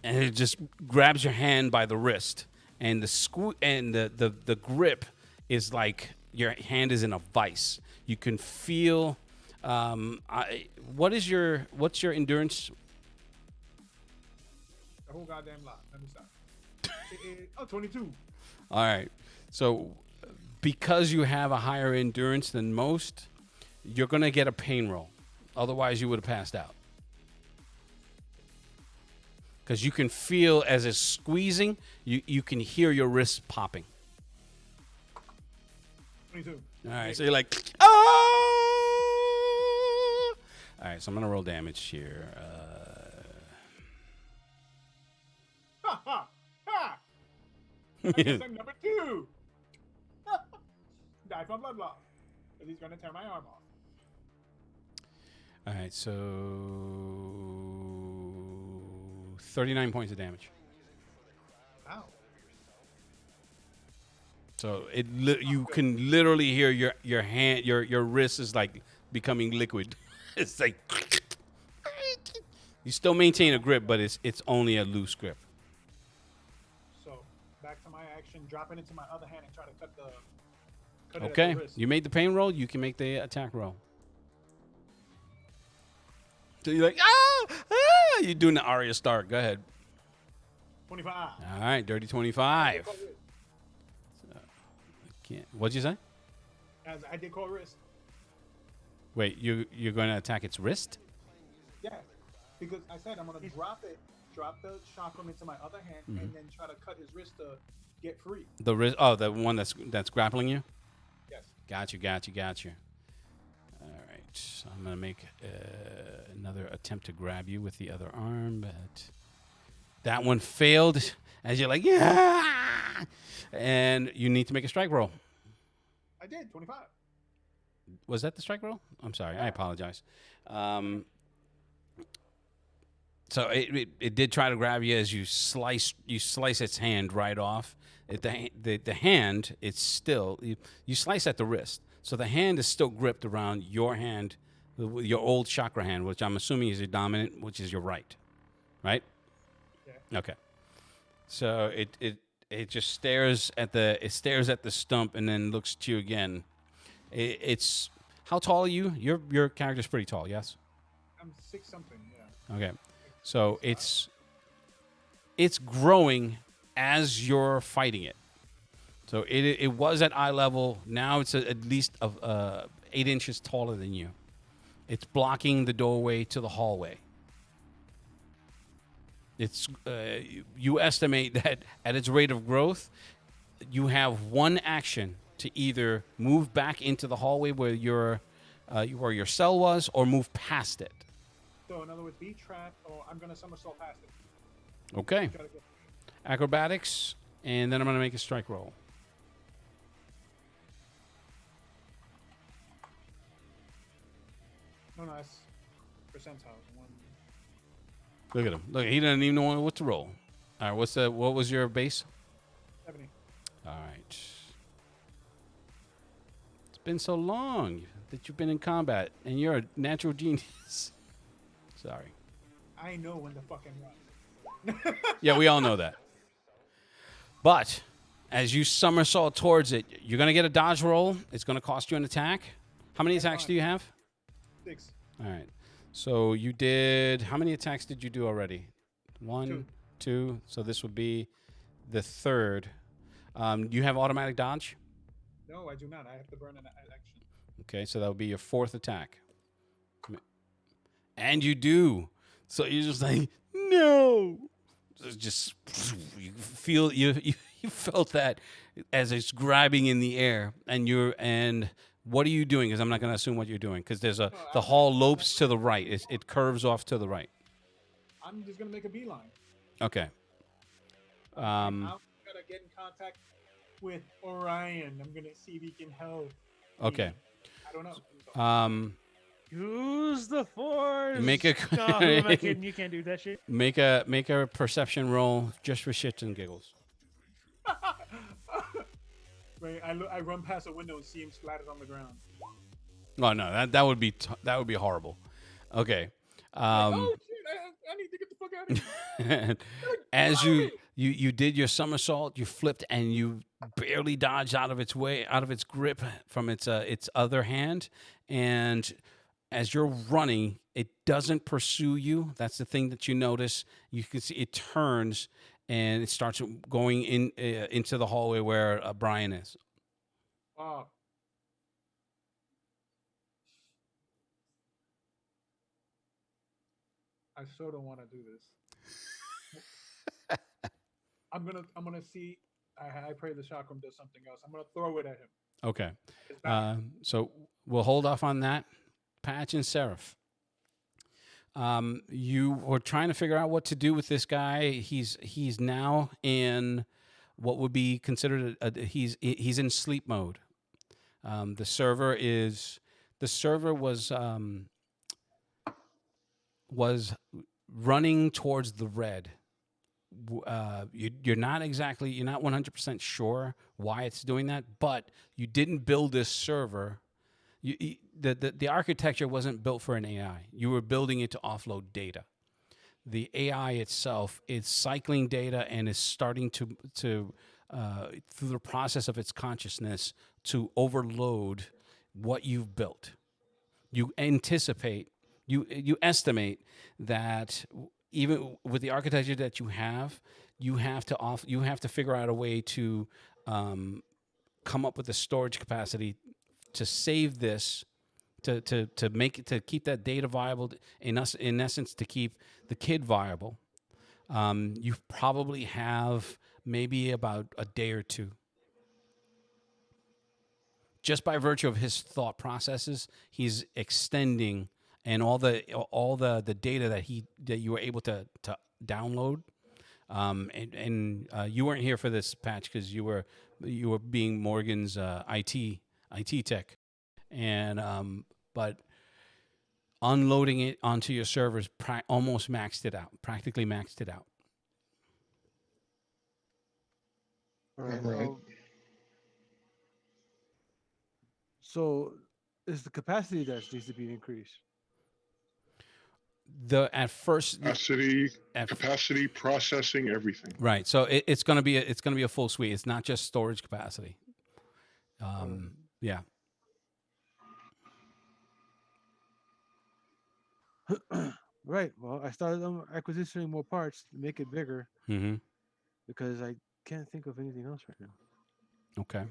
Speaker 2: and it just grabs your hand by the wrist, and the grip is like your hand is in a vice. You can feel. What's your endurance?
Speaker 6: The whole goddamn lot. Let me stop. 22.
Speaker 2: All right. So because you have a higher endurance than most, you're going to get a pain roll. Otherwise, you would have passed out. Because you can feel as it's squeezing, you can hear your wrists popping.
Speaker 6: 22.
Speaker 2: All right. So you're like, oh! All right. So I'm going to roll damage here.
Speaker 6: Ha ha ha! I guess I'm number 2. Die from blood loss. Because he's gonna tear my arm off.
Speaker 2: All right, so 39 points of damage.
Speaker 6: Ow.
Speaker 2: So you can literally hear your hand, your wrist is like becoming liquid. It's like you still maintain a grip, but it's only a loose grip.
Speaker 6: So back to my action, drop it into my other hand and try to cut it at the
Speaker 2: Okay,
Speaker 6: wrist.
Speaker 2: you made the pain roll. You can make the attack roll. So you're like, you're doing the Arya Stark. Go ahead.
Speaker 6: 25.
Speaker 2: All right, dirty 25. What'd you say?
Speaker 6: As I did call wrist.
Speaker 2: Wait, you're going to attack its wrist?
Speaker 6: Yeah, because I said I'm gonna drop the chakram into my other hand, and then try to cut his wrist to get free.
Speaker 2: The wrist? Oh, the one that's grappling you?
Speaker 6: Yes.
Speaker 2: Got you. All right, so I'm gonna make another attempt to grab you with the other arm, but that one failed. As you're like, yeah, and you need to make a strike roll.
Speaker 6: I did 25.
Speaker 2: Was that the strike roll? I'm sorry. I apologize. So it did try to grab you as you slice its hand right off. The hand, it's still you slice at the wrist, so the hand is still gripped around your hand, your old chakra hand, which I'm assuming is your dominant, which is your right.
Speaker 6: Yeah.
Speaker 2: Okay. So it just stares at the stump and then looks to you again. It's how tall are you? Your character's pretty tall, yes?
Speaker 6: I'm 6 something. Yeah.
Speaker 2: Okay. So it's growing as you're fighting it. So it was at eye level. Now it's at least 8 inches taller than you. It's blocking the doorway to the hallway. It's you estimate that at its rate of growth, you have one action to either move back into the hallway where your cell was, or move past it.
Speaker 6: So in other words, be trapped, or I'm gonna somersault past it.
Speaker 2: Okay.
Speaker 6: Try to get-
Speaker 2: Acrobatics, and then I'm going to make a strike roll.
Speaker 6: No, that's percentiles. 1.
Speaker 2: Look at him. Look, he doesn't even know what to roll. All right, what was your base?
Speaker 6: 70.
Speaker 2: All right. It's been so long that you've been in combat, and you're a natural genius. Sorry.
Speaker 6: I know when to fucking run.
Speaker 2: Yeah, we all know that. But as you somersault towards it, you're going to get a dodge roll. It's going to cost you an attack. How many attacks do you have?
Speaker 6: 6.
Speaker 2: All right. So you did, how many attacks did you do already? 1, 2. So this would be the third. You have automatic dodge?
Speaker 6: No, I do not. I have to burn an action.
Speaker 2: Okay, so that would be your fourth attack. And you do. So you're just like, no. Just you feel you felt that as it's grabbing in the air, and what are you doing? Because I'm not going to assume what you're doing, because there's the hall lopes to the right. It curves off to the right.
Speaker 6: I'm just gonna make a beeline.
Speaker 2: Okay.
Speaker 6: I'm gonna get in contact with Orion. I'm gonna see if he can help.
Speaker 2: Okay.
Speaker 6: I don't know.
Speaker 5: Use the force.
Speaker 2: Make a
Speaker 5: No, who am I kidding? You can't do that shit.
Speaker 2: make a perception roll just for shits and giggles.
Speaker 6: Wait, I run past a window and see him splattered on the ground.
Speaker 2: Oh no, that would be horrible. Okay.
Speaker 6: Oh shit! I need to get the fuck out of here.
Speaker 2: As you did your somersault, you flipped and you barely dodged out of its grip from its other hand, and as you're running, it doesn't pursue you. That's the thing that you notice. You can see it turns and it starts going into the hallway where Brian is.
Speaker 6: Oh. I so don't want to do this. I'm gonna see. I pray the chakram does something else. I'm gonna throw it at him.
Speaker 2: Okay.
Speaker 6: It's back.
Speaker 2: So we'll hold off on that. Patch and Seraph. You were trying to figure out what to do with this guy. He's now in what would be considered he's in sleep mode. The server was running towards the red. You're not 100% sure why it's doing that, but you didn't build this server. The architecture wasn't built for an AI. You were building it to offload data. The AI itself is cycling data and is starting to through the process of its consciousness to overload what you've built. You estimate that even with the architecture that you have, you have to figure out a way to come up with the storage capacity to save this, to make it, to keep that data viable, in essence to keep the kid viable. You probably have maybe about a day or two. Just by virtue of his thought processes, he's extending, and all the data that you were able to download. And you weren't here for this patch because you were being Morgan's IT tech, and but unloading it onto your servers almost maxed it out, practically maxed it out.
Speaker 9: All right.
Speaker 4: Right.
Speaker 9: So, is the capacity that needs to be increased?
Speaker 2: At first,
Speaker 4: Capacity, processing, everything.
Speaker 2: right. So it's gonna be a full suite. It's not just storage capacity. Yeah.
Speaker 9: Right. Well, I started acquisitioning more parts to make it bigger
Speaker 2: Mm-hmm.
Speaker 9: because I can't think of anything else right now.
Speaker 2: Okay.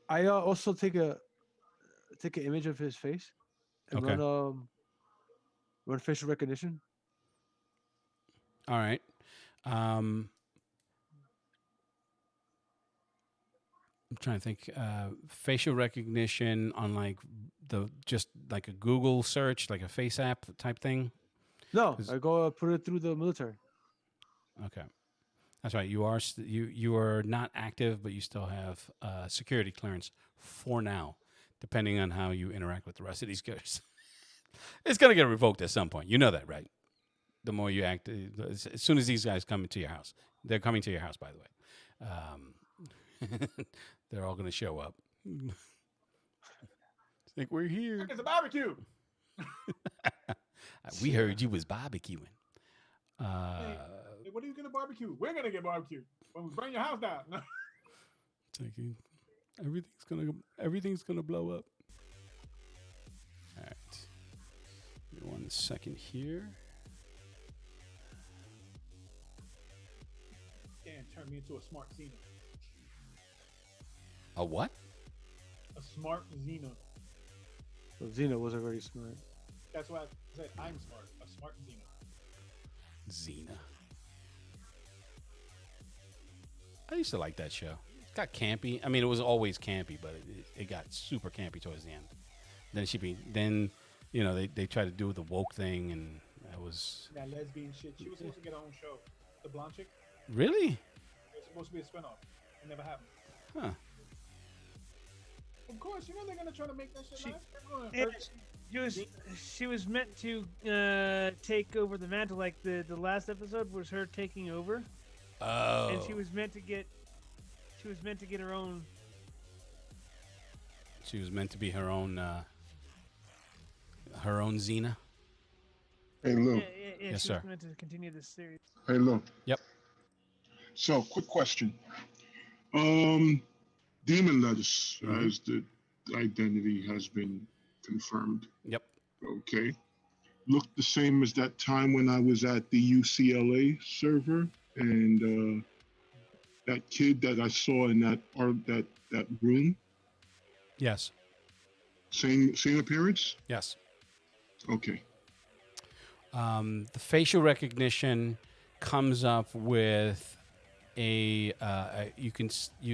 Speaker 9: I also take an image of his face and
Speaker 2: Okay.
Speaker 9: run facial recognition.
Speaker 2: All right. I'm trying to think. Facial recognition on just like a Google search, like a face app type thing.
Speaker 9: No, I go put it through the military.
Speaker 2: Okay, that's right. You are not active, but you still have security clearance for now, depending on how you interact with the rest of these guys. It's gonna get revoked at some point. You know that, right? The more you act, as soon as these guys come into your house, they're coming to your house, by the way. They're all gonna show up. It's like, we're here.
Speaker 6: It's a barbecue.
Speaker 2: We heard you was barbecuing.
Speaker 6: Hey, what are you gonna barbecue? We're gonna get barbecue when we burn your house down.
Speaker 2: It's like, everything's gonna blow up. All right. Give me 1 second here.
Speaker 6: And turn me into a smart Xena.
Speaker 2: A what?
Speaker 6: A smart Xena.
Speaker 9: So Xena was already smart.
Speaker 6: That's why I said I'm smart. A smart Xena.
Speaker 2: Xena. I used to like that show. It got campy. I mean, it was always campy, but it got super campy towards the end. Then they tried to do the woke thing, and that was
Speaker 6: That lesbian shit. She was supposed to get her own show. The blonde chick.
Speaker 2: really,
Speaker 6: It was supposed to be a spinoff. It never happened.
Speaker 2: huh?
Speaker 6: Of course, you know they're gonna try to make that shit
Speaker 5: She-
Speaker 6: nice. They're gonna-
Speaker 5: She was meant to take over the mantle. Like the last episode was her taking over,
Speaker 2: Oh,
Speaker 5: and she was meant to get her own.
Speaker 2: She was meant to be her own Xena.
Speaker 4: Hey, Lou.
Speaker 5: Yeah,
Speaker 2: Yes,
Speaker 5: she
Speaker 2: sir.
Speaker 5: was meant to continue this series.
Speaker 4: Hey, Lou.
Speaker 2: Yep.
Speaker 4: So, quick question. Demon Lettuce as the identity has been confirmed.
Speaker 2: Yep.
Speaker 4: Okay. Looked the same as that time when I was at the UCLA server, and that kid that I saw in that room.
Speaker 2: Yes.
Speaker 4: Same appearance.
Speaker 2: Yes.
Speaker 4: Okay.
Speaker 2: The facial recognition comes up with you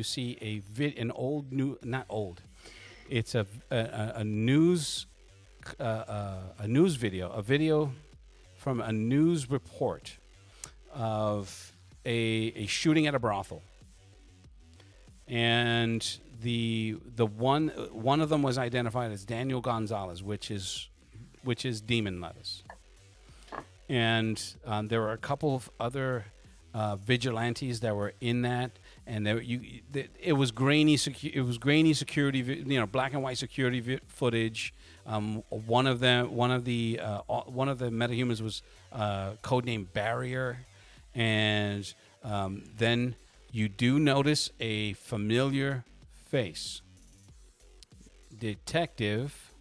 Speaker 2: see an old new, not old. It's a news video, a video from a news report of a shooting at a brothel, and the one of them was identified as Daniel Gonzalez, which is Demon Lettuce. And there were a couple of other vigilantes that were in that, and it was grainy security, black and white security footage. One of the metahumans was codenamed Barrier, and then you do notice a familiar face. Detective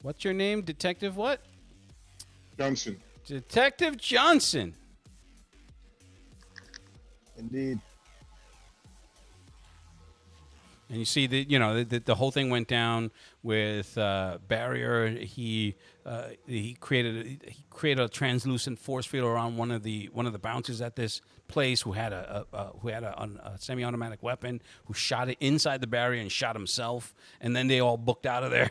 Speaker 2: What's your name, Detective what?
Speaker 4: Johnson.
Speaker 2: Detective Johnson.
Speaker 1: Indeed.
Speaker 2: And you see that the whole thing went down with Barrier. He created a translucent force field around one of the bouncers at this place who had a semi-automatic weapon, who shot it inside the barrier and shot himself, and then they all booked out of there.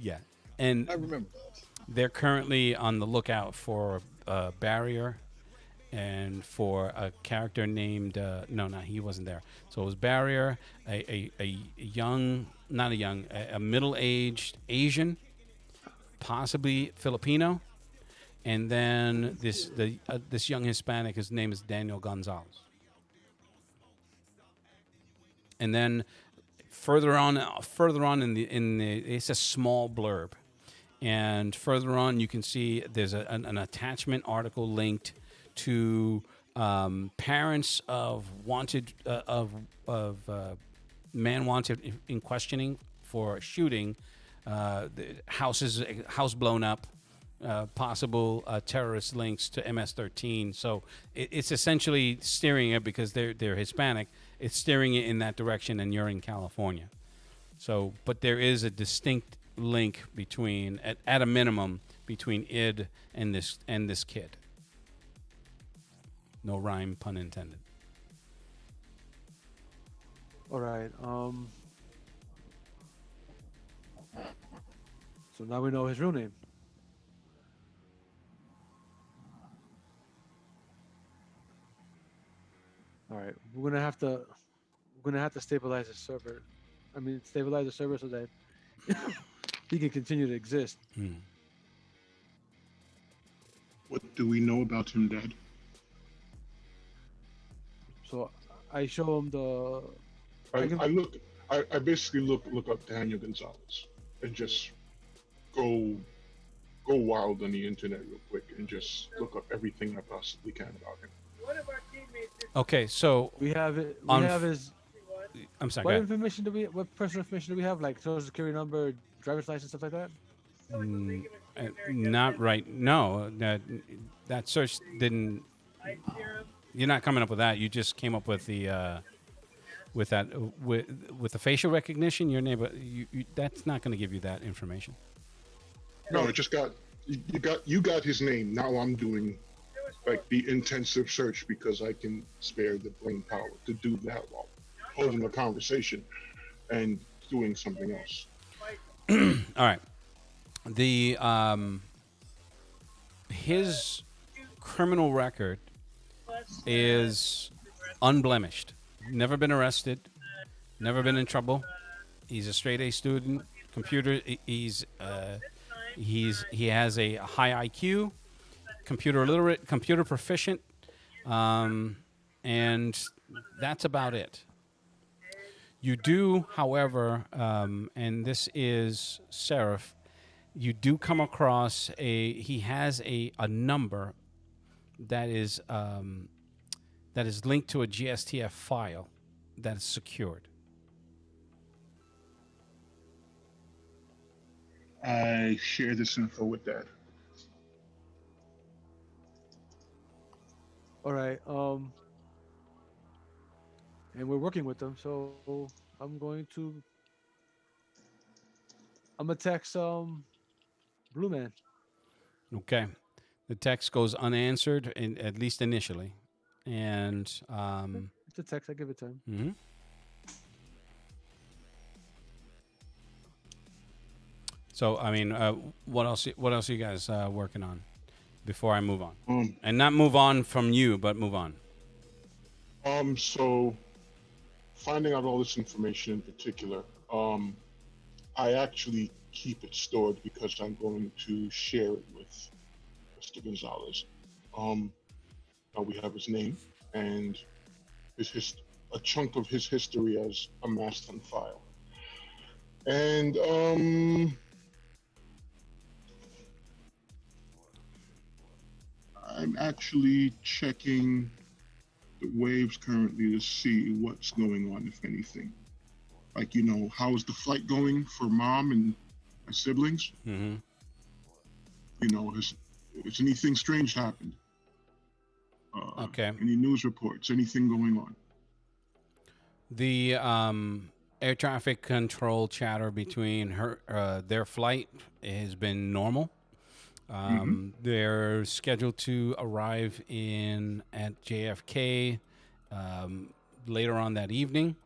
Speaker 2: Yeah, and
Speaker 1: I remember that.
Speaker 2: they're currently on the lookout for Barrier and for a character named no, he wasn't there. So it was Barrier, a middle-aged Asian, possibly Filipino, and then this young Hispanic. His name is Daniel Gonzalez. And then further on in the it's a small blurb, and further on you can see there's an attachment article linked to parents of man wanted in questioning for shooting, the house blown up, possible terrorist links to MS-13. So it's essentially steering it, because they're Hispanic. It's steering it in that direction, and you're in California. So, but there is a distinct link between, at a minimum, between id and this kid. No rhyme, pun intended.
Speaker 9: All right. So now we know his real name. All right. We're gonna have to stabilize the server. Stabilize the server so that he can continue to exist.
Speaker 4: What do we know about him, Dad?
Speaker 9: So I show him the.
Speaker 4: I basically look up Daniel Gonzalez and just go wild on the internet real quick and just look up everything I possibly can about him.
Speaker 2: Okay, so
Speaker 9: we have it. We
Speaker 2: on
Speaker 9: have his.
Speaker 2: I'm sorry.
Speaker 9: What information do we? What personal information do we have? Like social security number, driver's license, stuff like that.
Speaker 2: Not right. No, that search didn't. You're not coming up with that. You just came up with the with the facial recognition. Your neighbor. That's not going to give you that information.
Speaker 4: No, it just got you got his name. Now I'm doing like the intensive search because I can spare the brain power to do that while holding a conversation and doing something else.
Speaker 2: All right. The his criminal record is unblemished. Never been arrested. Never been in trouble. He's a straight A student. He has a high IQ, computer literate, computer proficient, and that's about it. You do, however, and this is Seraph, you do come across he has a number that is linked to a GSTF file that is secured.
Speaker 4: I share this info with Dad.
Speaker 9: All right. And we're working with them, so I'm gonna text Blue Man.
Speaker 2: Okay. The text goes unanswered, at least initially, and
Speaker 9: it's a text. I give it to him.
Speaker 2: Mm-hmm. So, I mean, what else are you guys working on before I move on? And not move on from you, but move on.
Speaker 4: So finding out all this information in particular, I actually keep it stored because I'm going to share it with Mr. Gonzalez. Now we have his name and a chunk of his history as amassed on file. And I'm actually checking the waves currently to see what's going on, if anything. like, how's the flight going for mom and my siblings?
Speaker 2: Mm-hmm.
Speaker 4: Has anything strange happened?
Speaker 2: Okay.
Speaker 4: Any news reports? Anything going on?
Speaker 2: The air traffic control chatter between their flight has been normal. They're scheduled to arrive at JFK later on that evening.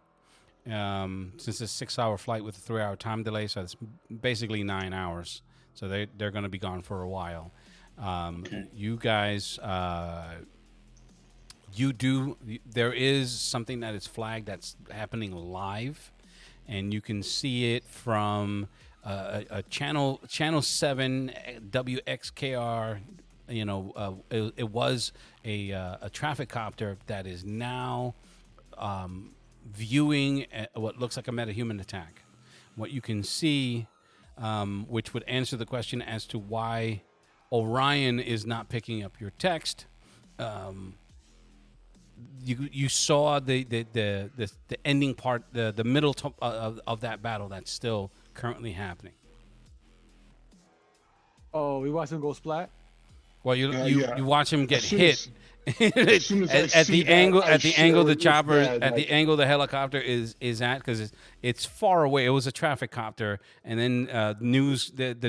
Speaker 2: Since it's a 6-hour flight with a 3-hour time delay, so it's basically 9 hours. So they're going to be gone for a while. You guys, there is something that is flagged that's happening live, and you can see it from a channel 7 WXKR. It was a traffic copter that is now viewing what looks like a metahuman attack. What you can see, which would answer the question as to why Orion is not picking up your text. You saw the ending part, the middle of that battle that's still currently happening.
Speaker 9: Oh, we watched him go splat.
Speaker 2: Well, you watch him get
Speaker 4: As soon
Speaker 2: hit.
Speaker 4: as soon as I
Speaker 2: at
Speaker 4: see
Speaker 2: the
Speaker 4: that,
Speaker 2: angle,
Speaker 4: I
Speaker 2: at the angle
Speaker 4: share
Speaker 2: the
Speaker 4: it with
Speaker 2: chopper,
Speaker 4: Dad,
Speaker 2: at the
Speaker 4: like-
Speaker 2: angle the helicopter is at, because it's far away. It was a traffic copter, and then the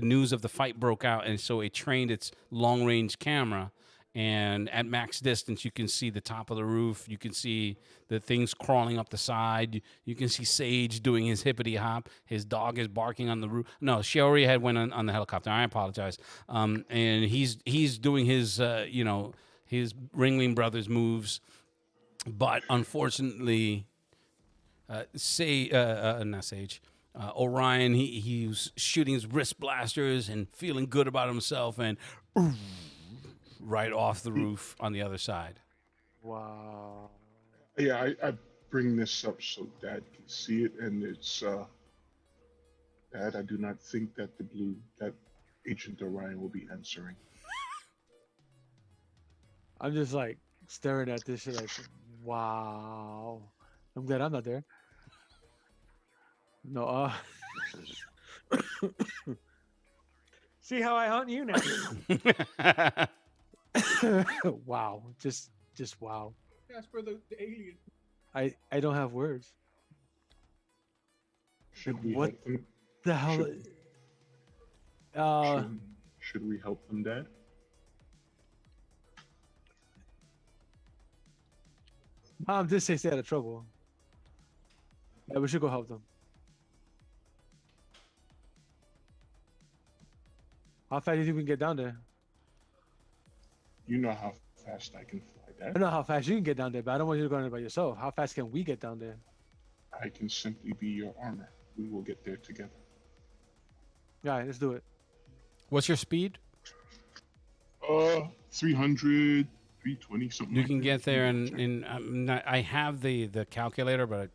Speaker 2: news of the fight broke out, and so it trained its long range camera. And at max distance, you can see the top of the roof. You can see the things crawling up the side. You can see Sage doing his hippity hop. His dog is barking on the roof. No, she already had went on the helicopter. I apologize. And he's doing his his Ringling Brothers moves, but unfortunately, not Sage. Orion, he was shooting his wrist blasters and feeling good about himself, and right off the roof on the other side.
Speaker 9: Wow.
Speaker 4: Yeah, I bring this up so Dad can see it, and it's Dad, I do not think that that Agent Orion will be answering.
Speaker 9: I'm just like staring at this shit like, wow. I'm glad I'm not there. No,
Speaker 5: See how I hunt you now.
Speaker 9: wow. Just wow.
Speaker 6: That's for the alien.
Speaker 9: I don't have words.
Speaker 4: Should we
Speaker 9: What
Speaker 4: help them?
Speaker 9: The hell?
Speaker 4: Should we help them, Dad?
Speaker 9: Mom did say stay out of trouble. Yeah, we should go help them. How fast do you think we can get down there?
Speaker 4: You know how fast I can fly,
Speaker 9: I
Speaker 4: Dad.
Speaker 9: don't know how fast you can get down there, but I don't want you to go there by yourself. How fast can we get down there?
Speaker 4: I can simply be your armor. We will get there together.
Speaker 9: All right, let's do it.
Speaker 2: What's your speed?
Speaker 4: 300, 320, something.
Speaker 2: You
Speaker 4: like
Speaker 2: can
Speaker 4: that.
Speaker 2: get there I have the calculator, but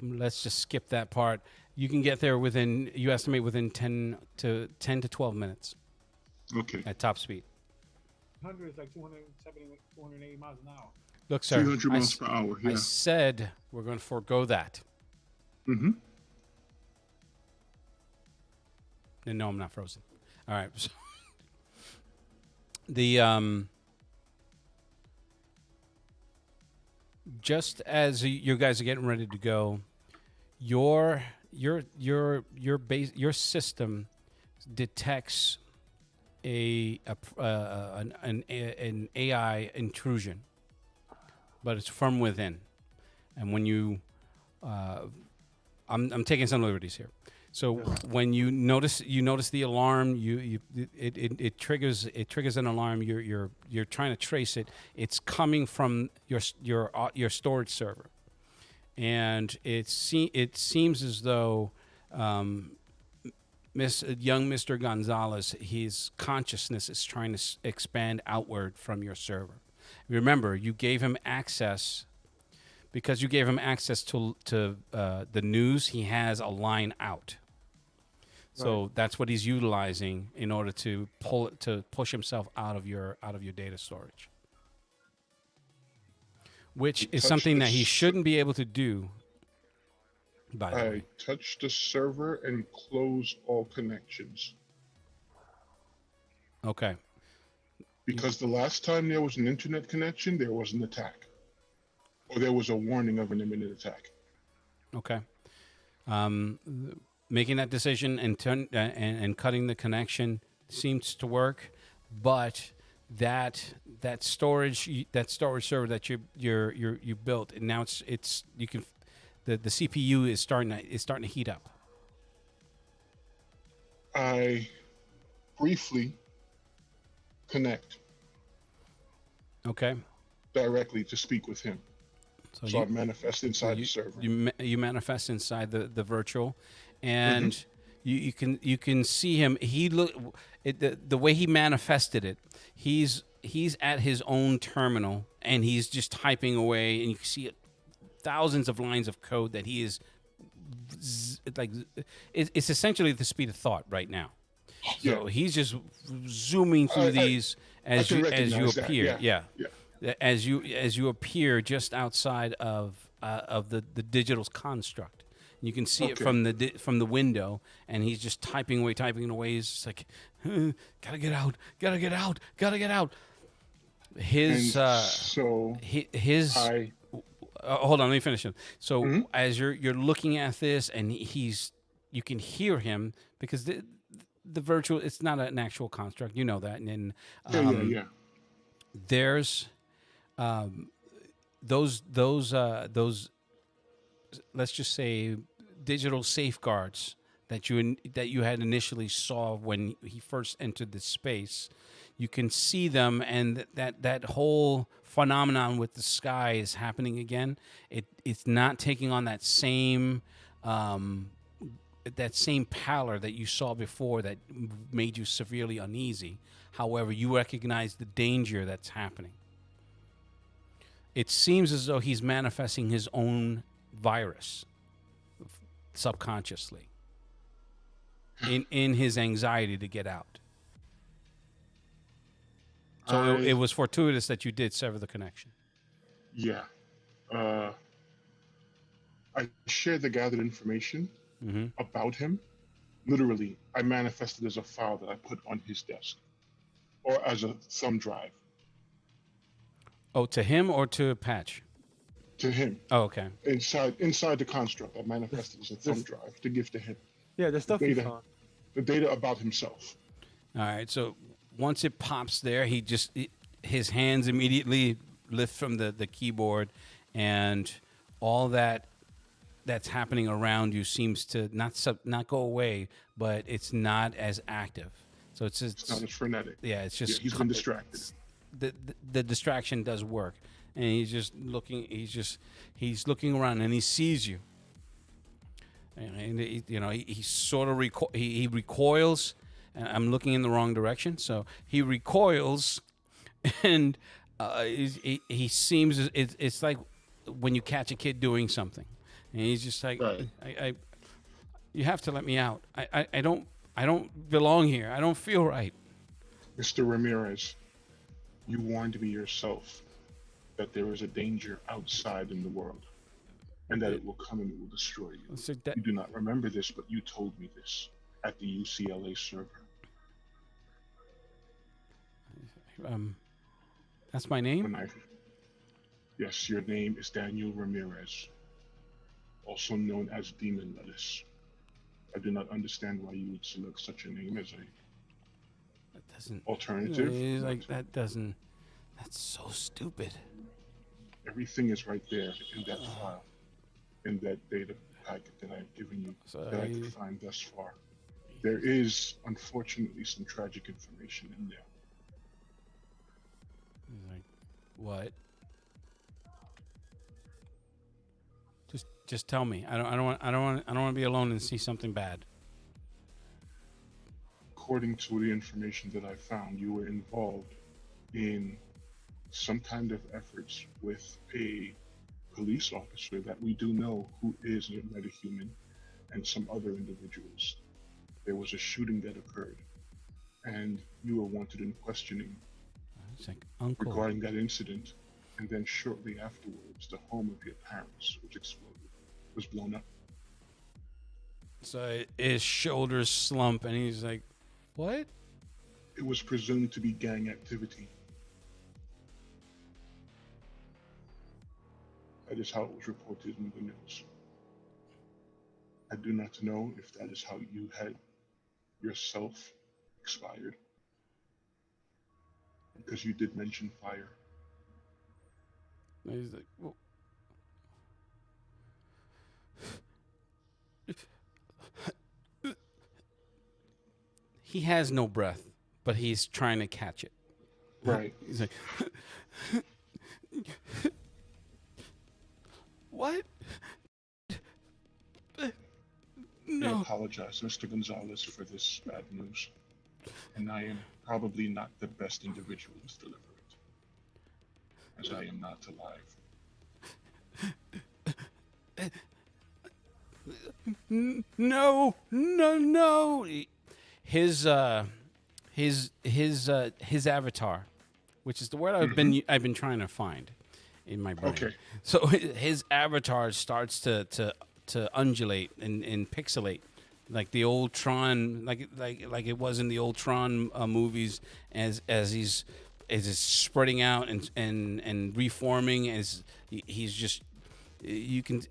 Speaker 2: let's just skip that part. You can get there you estimate within 10 to 12 minutes
Speaker 4: Okay.
Speaker 2: at top speed.
Speaker 6: 100 is like 270, 280 miles an hour.
Speaker 2: Look, sir,
Speaker 4: 300 miles per hour.
Speaker 2: I
Speaker 4: Yeah.
Speaker 2: said we're going to forego that.
Speaker 4: Mm-hmm.
Speaker 2: And no, I'm not frozen. All right. So the just as you guys are getting ready to go, your system detects an AI intrusion, but it's from within. And when you, I'm taking some liberties here. So when you notice the alarm, it triggers an alarm. You're trying to trace it. It's coming from your storage server, and it seems as though young Mr. Gonzalez, his consciousness is trying to expand outward from your server. Remember, you gave him access. Because you gave him access to the news, he has a line out. So that's what he's utilizing in order to push himself out of your data storage, which is something that he shouldn't be able to do. By the
Speaker 4: I
Speaker 2: way.
Speaker 4: touched the server and closed all connections
Speaker 2: Okay.
Speaker 4: because the last time there was an internet connection, there was an attack, or there was a warning of an imminent attack.
Speaker 2: Okay. Making that decision and and cutting the connection seems to work, but that storage server that you built, and now it's you can the CPU is starting to heat up.
Speaker 4: I briefly connect
Speaker 2: Okay.
Speaker 4: directly to speak with him. So I manifest inside the server.
Speaker 2: You manifest inside the virtual, and you can see him. The way he manifested it. He's at his own terminal and he's just typing away, and you can see thousands of lines of code that he is it's essentially the speed of thought right now. So he's just zooming through these as you appear.
Speaker 4: Yeah.
Speaker 2: As you appear just outside of the digital construct. You can see it from the window, and he's just typing away. He's just like, gotta get out. Hold on, let me finish it. So as you're looking at this, and you can hear him because the virtual, it's not an actual construct, you know that, and there's those let's just say digital safeguards that you had initially saw when he first entered the space. You can see them, and that whole phenomenon with the sky is happening again. It's not taking on that same pallor that you saw before that made you severely uneasy. However, you recognize the danger that's happening. It seems as though he's manifesting his own virus subconsciously in his anxiety to get out. So it was fortuitous that you did sever the connection.
Speaker 4: Yeah. I shared the gathered information about him. Literally, I manifested as a file that I put on his desk or as a thumb drive.
Speaker 2: Oh, to him or to Patch?
Speaker 4: To him.
Speaker 2: Oh, okay.
Speaker 4: Inside the construct, I manifested as a thumb drive to give to him.
Speaker 9: Yeah, the stuff
Speaker 4: the data about himself.
Speaker 2: All right. So once it pops there, his hands immediately lift from the keyboard, and all that's happening around you seems to not go away, but it's not as active. So it's
Speaker 4: not as frenetic.
Speaker 2: Yeah, it's just
Speaker 4: he's been distracted.
Speaker 2: The distraction does work, and he's just looking. He's looking around, and he sees you. And he sort of he recoils. And I'm looking in the wrong direction, so he recoils, and he seems it's like when you catch a kid doing something, and he's just like, right. You have to let me out. I don't belong here. I don't feel right.
Speaker 4: Mr. Ramirez, you warned me yourself that there is a danger outside in the world, and that it will come and it will destroy you.
Speaker 2: So
Speaker 4: you do not remember this, but you told me this at the UCLA server.
Speaker 2: That's my name?
Speaker 4: Yes, your name is Daniel Ramirez, also known as Demon Lettuce. I do not understand why you would select such a name as an alternative.
Speaker 2: That's so stupid.
Speaker 4: Everything is right there in that file, in that data packet that I've given you, that I could find thus far. There is, unfortunately, some tragic information in there.
Speaker 2: Like, what? Just tell me. I don't want to be alone and see something bad.
Speaker 4: According to the information that I found, you were involved in some kind of efforts with a police officer that we do know who is a metahuman, and some other individuals. There was a shooting that occurred, and you were wanted in questioning regarding that incident. And then shortly afterwards, the home of your parents, which exploded, was blown up.
Speaker 2: So his shoulders slump, and he's like, "What?"
Speaker 4: It was presumed to be gang activity. That is how it was reported in the news. I do not know if that is how you had yourself expired, because you did mention fire.
Speaker 2: And he's like, well, he has no breath, but he's trying to catch it.
Speaker 4: Right.
Speaker 2: He's like, what?
Speaker 4: I
Speaker 2: No.
Speaker 4: apologize, Mr. Gonzalez, for this bad news. And I am probably not the best individual to deliver it, as I am not alive.
Speaker 2: No. His avatar, which is the word I've been trying to find in my brain.
Speaker 4: Okay.
Speaker 2: So his avatar starts to undulate and pixelate like the old Tron, like it was in the old Tron movies, as he's spreading out and reforming, as he's just, you can,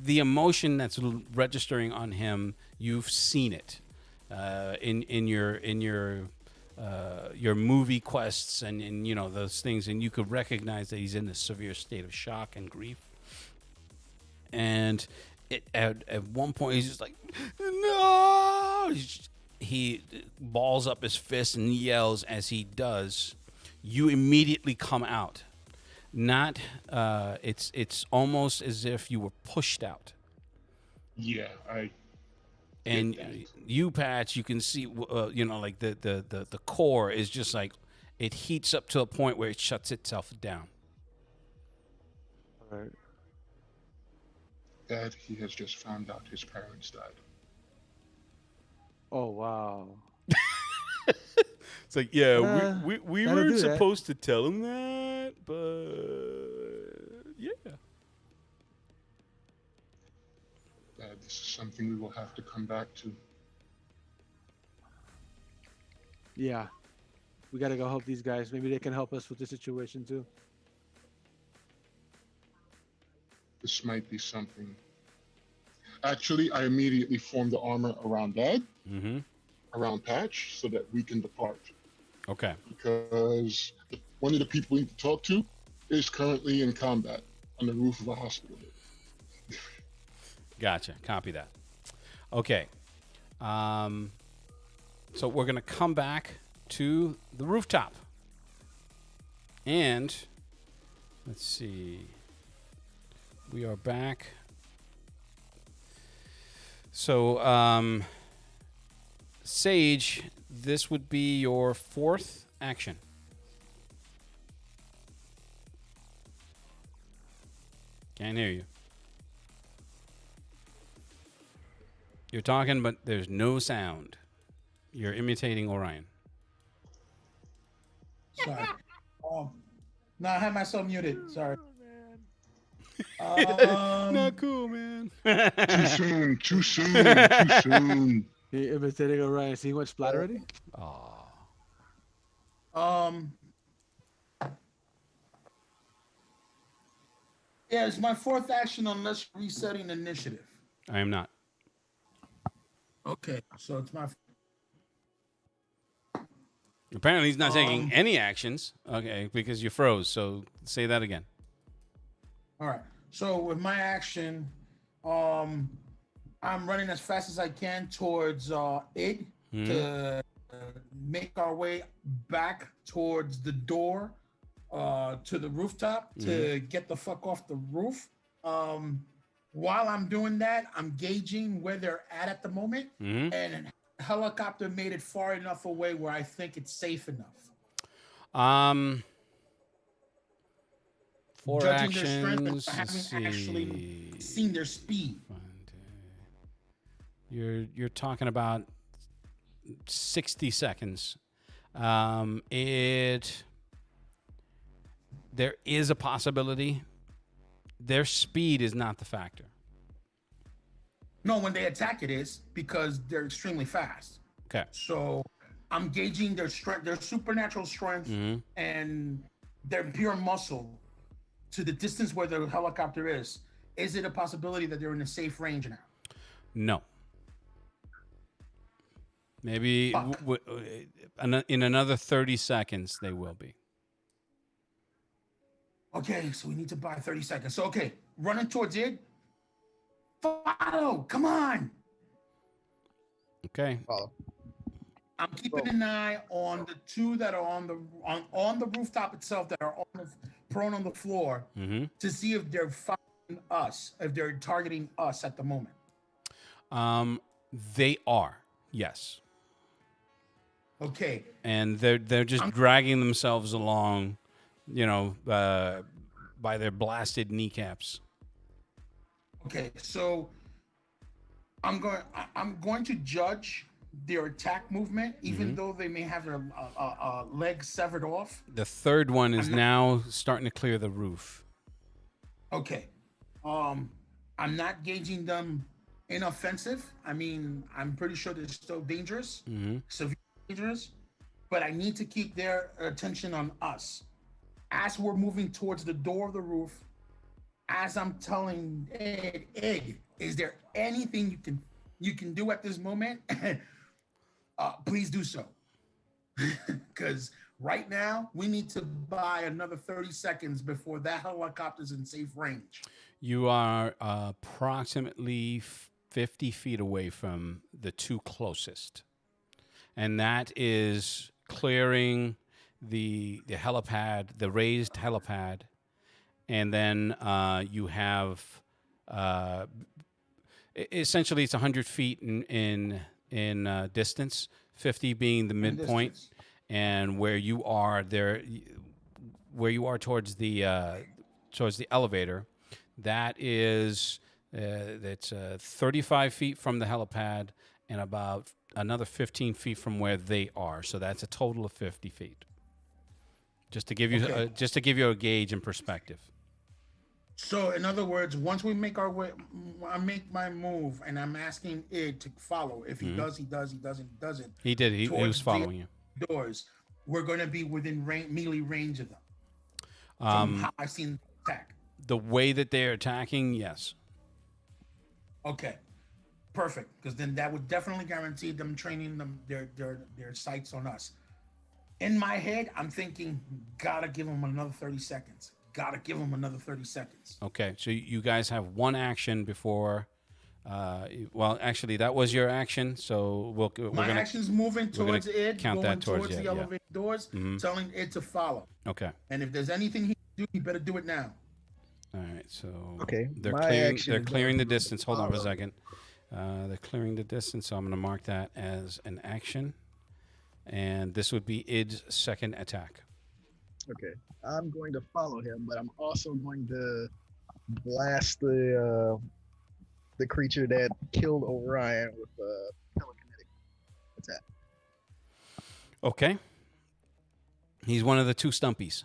Speaker 2: the emotion that's registering on him, you've seen it in your movie quests and you know those things, and you could recognize that he's in a severe state of shock and grief. And at one point he's just like, no. He balls up his fist and yells. As he does, you immediately come out. Not it's almost as if you were pushed out.
Speaker 4: Yeah,
Speaker 2: And you, Patch, you can see, like the core is just like, it heats up to a point where it shuts itself down.
Speaker 9: All right.
Speaker 4: Dad, he has just found out his parents died.
Speaker 9: Oh wow.
Speaker 2: It's like, yeah, we
Speaker 9: that'll
Speaker 2: weren't
Speaker 9: do that.
Speaker 2: supposed to tell him that, but yeah.
Speaker 4: Dad, this is something we will have to come back to.
Speaker 9: Yeah. We gotta go help these guys. Maybe they can help us with the situation too.
Speaker 4: This might be something. Actually, I immediately formed the armor around Dad, around Patch, so that we can depart.
Speaker 2: Okay.
Speaker 4: Because one of the people we need to talk to is currently in combat on the roof of a hospital.
Speaker 2: Gotcha. Copy that. Okay. So we're going to come back to the rooftop. And let's see. We are back. So, Sage, this would be your fourth action. Can't hear you. You're talking, but there's no sound. You're imitating Orion.
Speaker 3: Sorry. No, I had myself muted. Sorry.
Speaker 2: Not cool, man.
Speaker 4: Too soon, too soon, too soon.
Speaker 9: He imitating Orion. See what splat already?
Speaker 3: Yeah, it's my fourth action unless resetting initiative.
Speaker 2: I am not.
Speaker 3: Okay, so it's my.
Speaker 2: Apparently, he's not taking any actions. Okay, because you froze. So say that again.
Speaker 3: All right. So with my action, I'm running as fast as I can towards it to make our way back towards the door to the rooftop to get the fuck off the roof. While I'm doing that, I'm gauging where they're at the moment, and a helicopter made it far enough away where I think it's safe enough.
Speaker 2: Four
Speaker 3: Judging
Speaker 2: actions.
Speaker 3: their strength,
Speaker 2: Let's
Speaker 3: but having actually
Speaker 2: see.
Speaker 3: seen their speed.
Speaker 2: You're talking about 60 seconds. There is a possibility. Their speed is not the factor.
Speaker 3: No, when they attack, it is because they're extremely fast.
Speaker 2: Okay.
Speaker 3: So I'm gauging their strength, their supernatural strength, and their pure muscle to the distance where the helicopter is. Is it a possibility that they're in a safe range now?
Speaker 2: No. Maybe
Speaker 3: Fuck.
Speaker 2: in another 30 seconds they will be.
Speaker 3: Okay, so we need to buy 30 seconds. So, okay, running towards it. Follow, come on.
Speaker 2: Okay.
Speaker 1: Follow.
Speaker 3: I'm keeping an eye on the two that are on the rooftop itself that are prone on the floor to see if they're following us, if they're targeting us at the moment.
Speaker 2: They are. Yes.
Speaker 3: Okay.
Speaker 2: And they're just dragging themselves along, by their blasted kneecaps.
Speaker 3: Okay, so I'm going to judge their attack movement, even though they may have a leg severed off.
Speaker 2: The third one is now starting to clear the roof.
Speaker 3: Okay, I'm not gauging them inoffensive. I mean, I'm pretty sure they're still dangerous, severely dangerous, but I need to keep their attention on us. As we're moving towards the door of the roof, as I'm telling Ed, is there anything you can do at this moment? Please do so. Because right now, we need to buy another 30 seconds before that helicopter's in safe range.
Speaker 2: You are approximately 50 feet away from the two closest. And that is clearing the helipad, the raised helipad. And then you have, essentially it's 100 feet in distance, 50 being the midpoint. And where you are there, where you are towards the elevator, that is that's 35 feet from the helipad and about another 15 feet from where they are. So that's a total of 50 feet. Just to give you a gauge and perspective.
Speaker 3: So in other words, once we make our way, I make my move, and I'm asking Id to follow. If he does, he does. He doesn't, he doesn't.
Speaker 2: He did. He was following you.
Speaker 3: Doors. We're going to be within melee range of them. From how I've seen attack.
Speaker 2: The way that they're attacking, yes.
Speaker 3: Okay, perfect. Because then that would definitely guarantee them training them their sights on us. In my head, I'm thinking, gotta give them another 30 seconds. Gotta give them another 30 seconds.
Speaker 2: Okay, so you guys have one action before. Well, actually, that was your action. So
Speaker 3: my action's moving towards Ed,
Speaker 2: count
Speaker 3: going
Speaker 2: that towards
Speaker 3: the elevator doors, telling Ed to follow.
Speaker 2: Okay.
Speaker 3: And if there's anything he can do, he better do it now.
Speaker 2: All right. So
Speaker 1: Okay,
Speaker 2: they're
Speaker 1: my
Speaker 2: clearing.
Speaker 1: action
Speaker 2: They're
Speaker 1: is
Speaker 2: clearing the
Speaker 1: going to
Speaker 2: distance. Hold on for a
Speaker 1: follow.
Speaker 2: second. They're clearing the distance, so I'm going to mark that as an action. And this would be Id's second attack.
Speaker 1: Okay, I'm going to follow him, but I'm also going to blast the creature that killed Orion with a telekinetic attack.
Speaker 2: Okay. He's one of the two stumpies.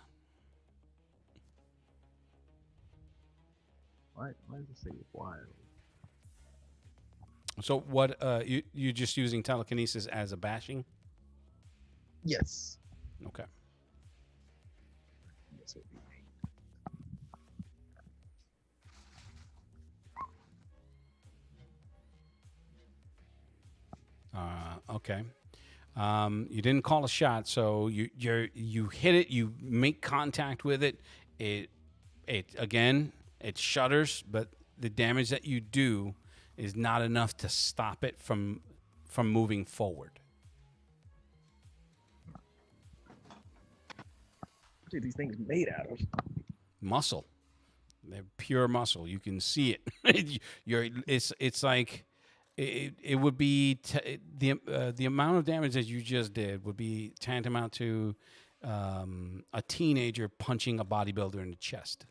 Speaker 1: Why does it say why?
Speaker 2: So what? You just using telekinesis as a bashing?
Speaker 1: Yes.
Speaker 2: Okay.
Speaker 1: Yes, it would be me.
Speaker 2: Okay. You didn't call a shot, so you hit it. You make contact with it. It again. It shudders, but the damage that you do is not enough to stop it from moving forward.
Speaker 1: What are these things made out of?
Speaker 2: Muscle. They're pure muscle. You can see it. It's like it would be the amount of damage that you just did would be tantamount to a teenager punching a bodybuilder in the chest.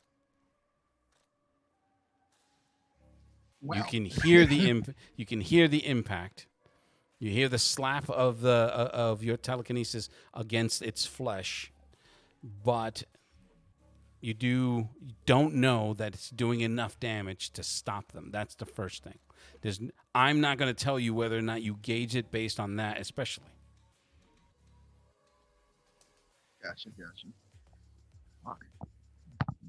Speaker 1: Wow.
Speaker 2: You can hear the you can hear the impact. You hear the slap of your telekinesis against its flesh, but you don't know that it's doing enough damage to stop them. That's the first thing. I'm not going to tell you whether or not you gauge it based on that, especially.
Speaker 1: Gotcha. Fuck. I'm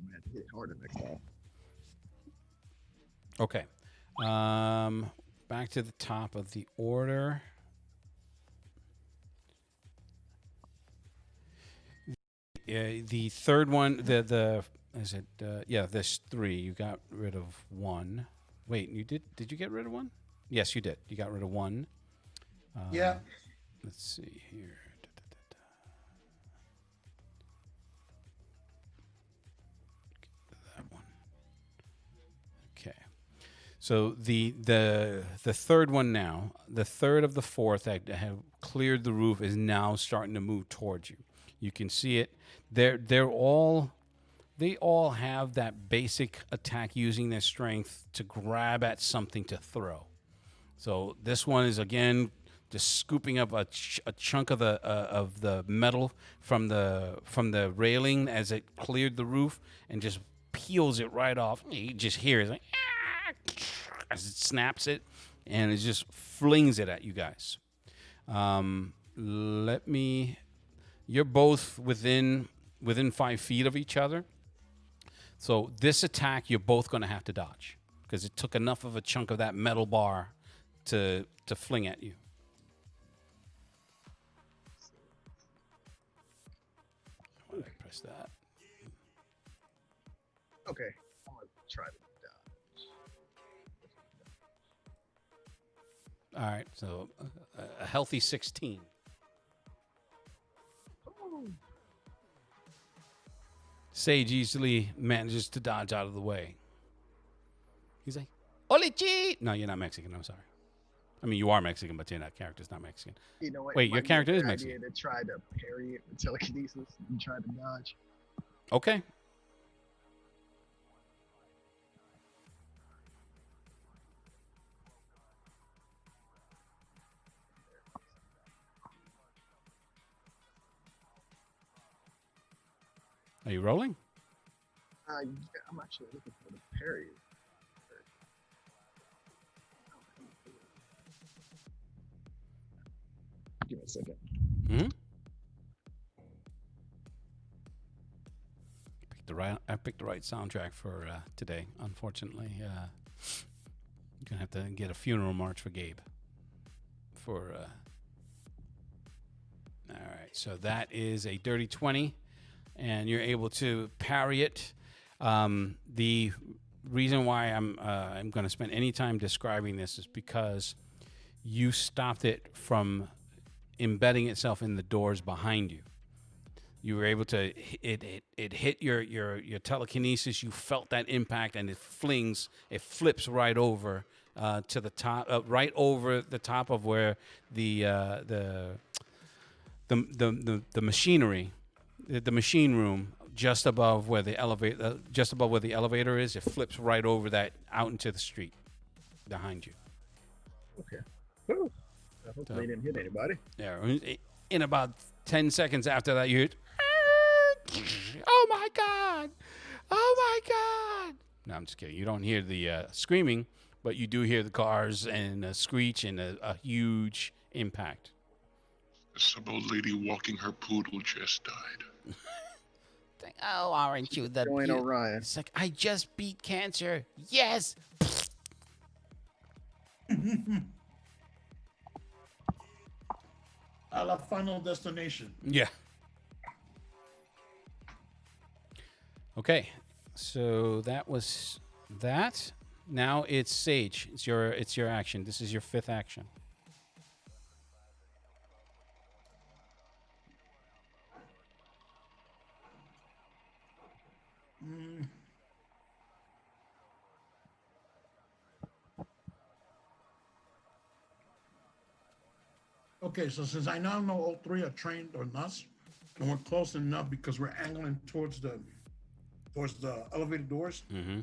Speaker 1: gonna have to hit it harder next time.
Speaker 2: Okay. Back to the top of the order. The third one, there's 3. You got rid of 1. Wait, you did you get rid of 1? Yes, you did. You got rid of 1.
Speaker 3: Yeah.
Speaker 2: Let's see here. That one. Okay. So the third one now, the third of the fourth that have cleared the roof is now starting to move towards you. You can see it. They all have that basic attack using their strength to grab at something to throw. So this one is again just scooping up a chunk of the metal from the railing as it cleared the roof and just peels it right off. You just hear it like, as it snaps it, and it just flings it at you guys. You're both within 5 feet of each other. So this attack, you're both going to have to dodge because it took enough of a chunk of that metal bar to fling at you. Why did I press that?
Speaker 1: Okay, I'm gonna try to dodge.
Speaker 2: All right, so a healthy 16. Sage easily manages to dodge out of the way. He's like, Olichi! No, you're not Mexican. I'm sorry. I mean, you are Mexican, but character's not Mexican.
Speaker 1: You know what?
Speaker 2: Wait,
Speaker 1: it
Speaker 2: your
Speaker 1: might be a
Speaker 2: character is
Speaker 1: good
Speaker 2: Mexican.
Speaker 1: idea to try to parry it with telekinesis and try to dodge.
Speaker 2: Okay. Are you rolling?
Speaker 1: Yeah, I'm actually looking for the parry. Give me a second.
Speaker 2: Mm-hmm. I picked the right soundtrack for today. Unfortunately, you're gonna have to get a funeral march for Gabe. All right, so that is a dirty 20, and you're able to parry it. The reason why I'm going to spend any time describing this is because you stopped it from embedding itself in the doors behind you. You were able to it hit your telekinesis. You felt that impact, and it flips right over to the top, right over the top of where the machinery, the machine room, just above where the elevator is. It flips right over that out into the street behind you.
Speaker 1: Okay. Whew. Hopefully it didn't hit anybody.
Speaker 2: Yeah. In about 10 seconds after that, you hear, oh my God! Oh my God! No, I'm just kidding. You don't hear the screaming, but you do hear the cars and a screech and a huge impact.
Speaker 4: Some old lady walking her poodle just died.
Speaker 2: Oh, aren't you the
Speaker 1: Join Orion.
Speaker 2: It's like, I just beat cancer. Yes.
Speaker 3: A la Final Destination.
Speaker 2: Yeah. Okay. So that was that. Now it's Sage. It's your action. This is your 5th action.
Speaker 3: Okay, so since I now know all 3 are trained on us, and we're close enough because we're angling towards the elevator doors,
Speaker 2: Mm-hmm.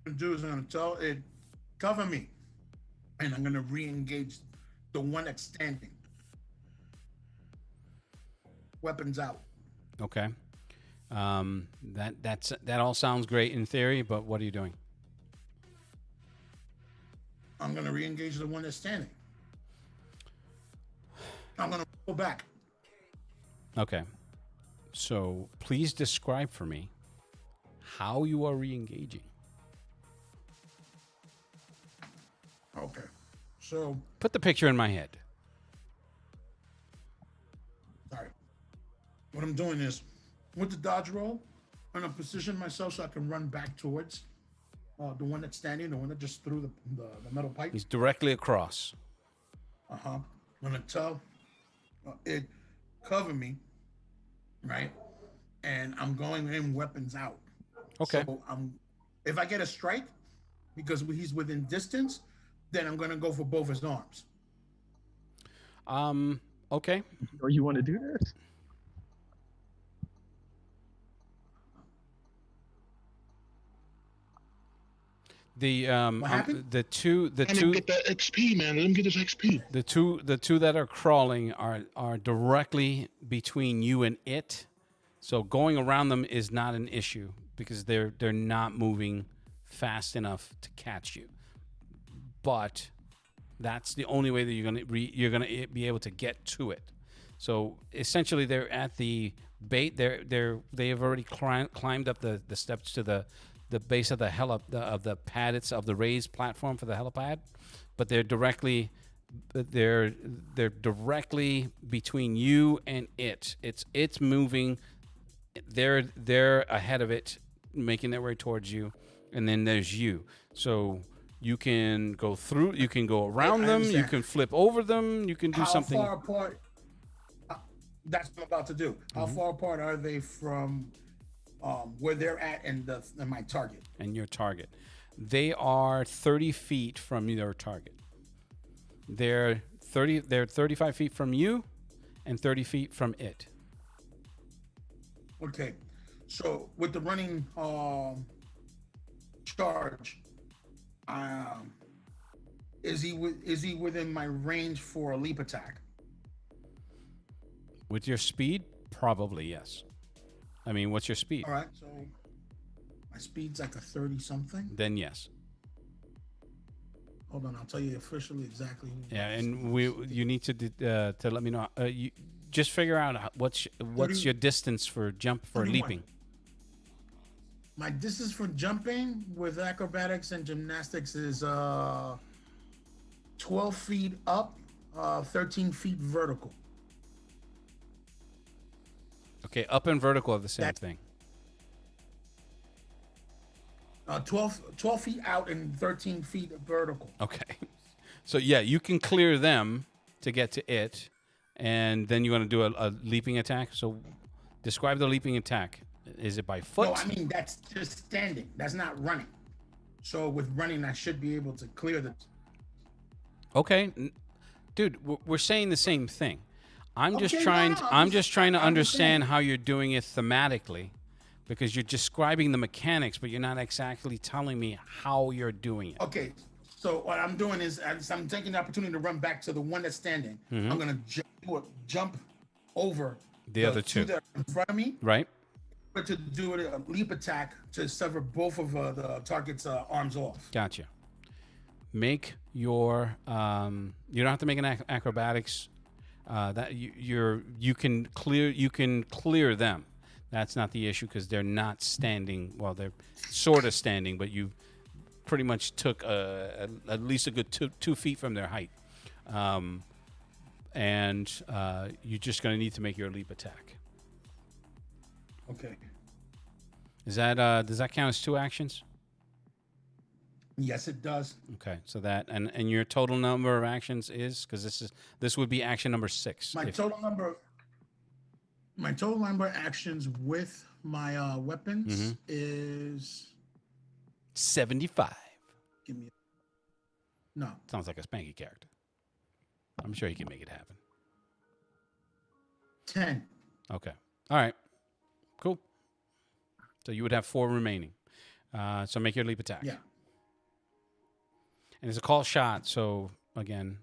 Speaker 3: what I'm gonna do is I'm gonna tell it, cover me, and I'm gonna re-engage the one that's standing. Weapons out.
Speaker 2: Okay. That all sounds great in theory, but what are you doing?
Speaker 3: I'm gonna re-engage the one that's standing. I'm gonna go back.
Speaker 2: Okay. So please describe for me how you are re-engaging.
Speaker 3: Okay. So,
Speaker 2: Put the picture in my head.
Speaker 3: sorry. What I'm doing is, with the dodge roll, I'm gonna position myself so I can run back towards the one that's standing, the one that just threw the metal pipe.
Speaker 2: He's directly across.
Speaker 3: I'm gonna tell it cover me, right? And I'm going in weapons out.
Speaker 2: Okay.
Speaker 3: So if I get a strike, because he's within distance, then I'm gonna go for both his arms.
Speaker 2: Okay.
Speaker 10: Or you want to do this?
Speaker 2: The
Speaker 3: happened?
Speaker 2: the two
Speaker 4: Trying to get that XP, man. Let him get his XP.
Speaker 2: the two that are crawling are directly between you and it. So going around them is not an issue because they're not moving fast enough to catch you. But that's the only way that you're gonna be able to get to it. So essentially, they're at the bait. They have already climbed up the steps to the base of the pad. It's of the raised platform for the helipad, but they're directly between you and it. It's moving. They're ahead of it, making their way towards you, and then there's you. So you can go through. You can go around
Speaker 3: I
Speaker 2: them. You
Speaker 3: understand.
Speaker 2: can flip over them. You can do
Speaker 3: How
Speaker 2: something.
Speaker 3: far apart? That's what I'm about to do. How far apart are they from where they're at and my target?
Speaker 2: And your target. They are 30 feet from your target. They're 35 feet from you and 30 feet from it.
Speaker 3: Okay, so with the running charge, is he within my range for a leap attack?
Speaker 2: With your speed, probably yes. I mean, what's your speed?
Speaker 3: All right, so my speed's like a 30 something.
Speaker 2: Then yes.
Speaker 3: Hold on, I'll tell you officially exactly.
Speaker 2: Yeah, and you need to let me know. You just figure out what's your distance for jump for
Speaker 3: 31.
Speaker 2: leaping.
Speaker 3: My distance for jumping with acrobatics and gymnastics is 12 feet up, 13 feet vertical.
Speaker 2: Okay, up and vertical are the same
Speaker 3: That-
Speaker 2: thing.
Speaker 3: 12 feet out and 13 feet vertical.
Speaker 2: Okay, so yeah, you can clear them to get to it, and then you're going to do a leaping attack. So describe the leaping attack. Is it by foot?
Speaker 3: No, I mean that's just standing. That's not running. So with running, I should be able to clear the.
Speaker 2: Okay, dude, we're saying the same thing. I'm just
Speaker 3: Okay,
Speaker 2: trying.
Speaker 3: no,
Speaker 2: I'm just trying to
Speaker 3: I'm just saying.
Speaker 2: understand how you're doing it thematically, because you're describing the mechanics, but you're not exactly telling me how you're doing it.
Speaker 3: Okay, so what I'm doing is I'm taking the opportunity to run back to the one that's standing. I'm gonna jump over
Speaker 2: The other two.
Speaker 3: that are in front of me,
Speaker 2: Right?
Speaker 3: but to do a leap attack to sever both of the target's arms off.
Speaker 2: Gotcha. Make your. You don't have to make an acrobatics. That you can clear them. That's not the issue because they're not standing. Well, they're sort of standing, but you pretty much took at least a good 2 feet from their height, and you're just going to need to make your leap attack.
Speaker 3: Okay.
Speaker 2: Is that does that count as 2 actions?
Speaker 3: Yes, it does.
Speaker 2: Okay, so that and your total number of actions is because this would be action number 6.
Speaker 3: My total number of actions with my weapons is
Speaker 2: 75.
Speaker 3: give me no
Speaker 2: Sounds like a Spanky character. I'm sure he can make it happen.
Speaker 3: 10.
Speaker 2: Okay. All right. Cool. So you would have 4 remaining. So make your leap attack.
Speaker 3: Yeah.
Speaker 2: And it's a call shot, so again,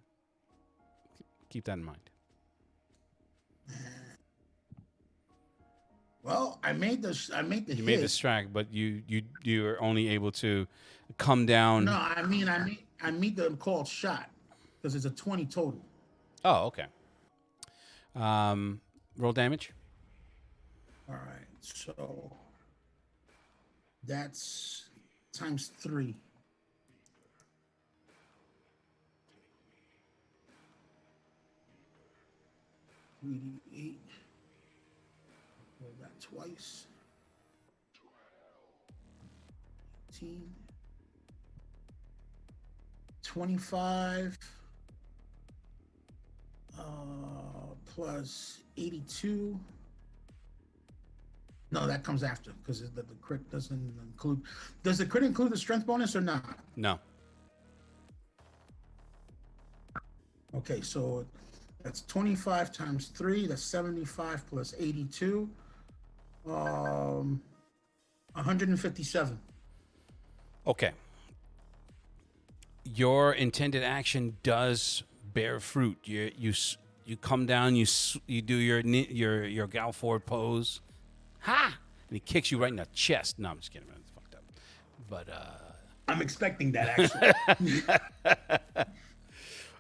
Speaker 2: keep that in mind.
Speaker 3: Well, I made the
Speaker 2: You
Speaker 3: hit.
Speaker 2: made the strike, but you're only able to come down.
Speaker 3: No, I mean I meet the called shot because it's a 20 total.
Speaker 2: Oh, okay. Roll damage.
Speaker 3: All right, so that's times 3. $3d8. Roll that twice. 18. 25 plus 82. No, that comes after because the crit doesn't include. Does the crit include the strength bonus or not?
Speaker 2: No.
Speaker 3: Okay, so that's 25 times 3. That's 75 plus 82. 157.
Speaker 2: Okay. Your intended action does bear fruit. You come down. You do your gal forward pose. Ha! And he kicks you right in the chest. No, I'm just kidding. It's fucked up. But
Speaker 3: I'm expecting that actually.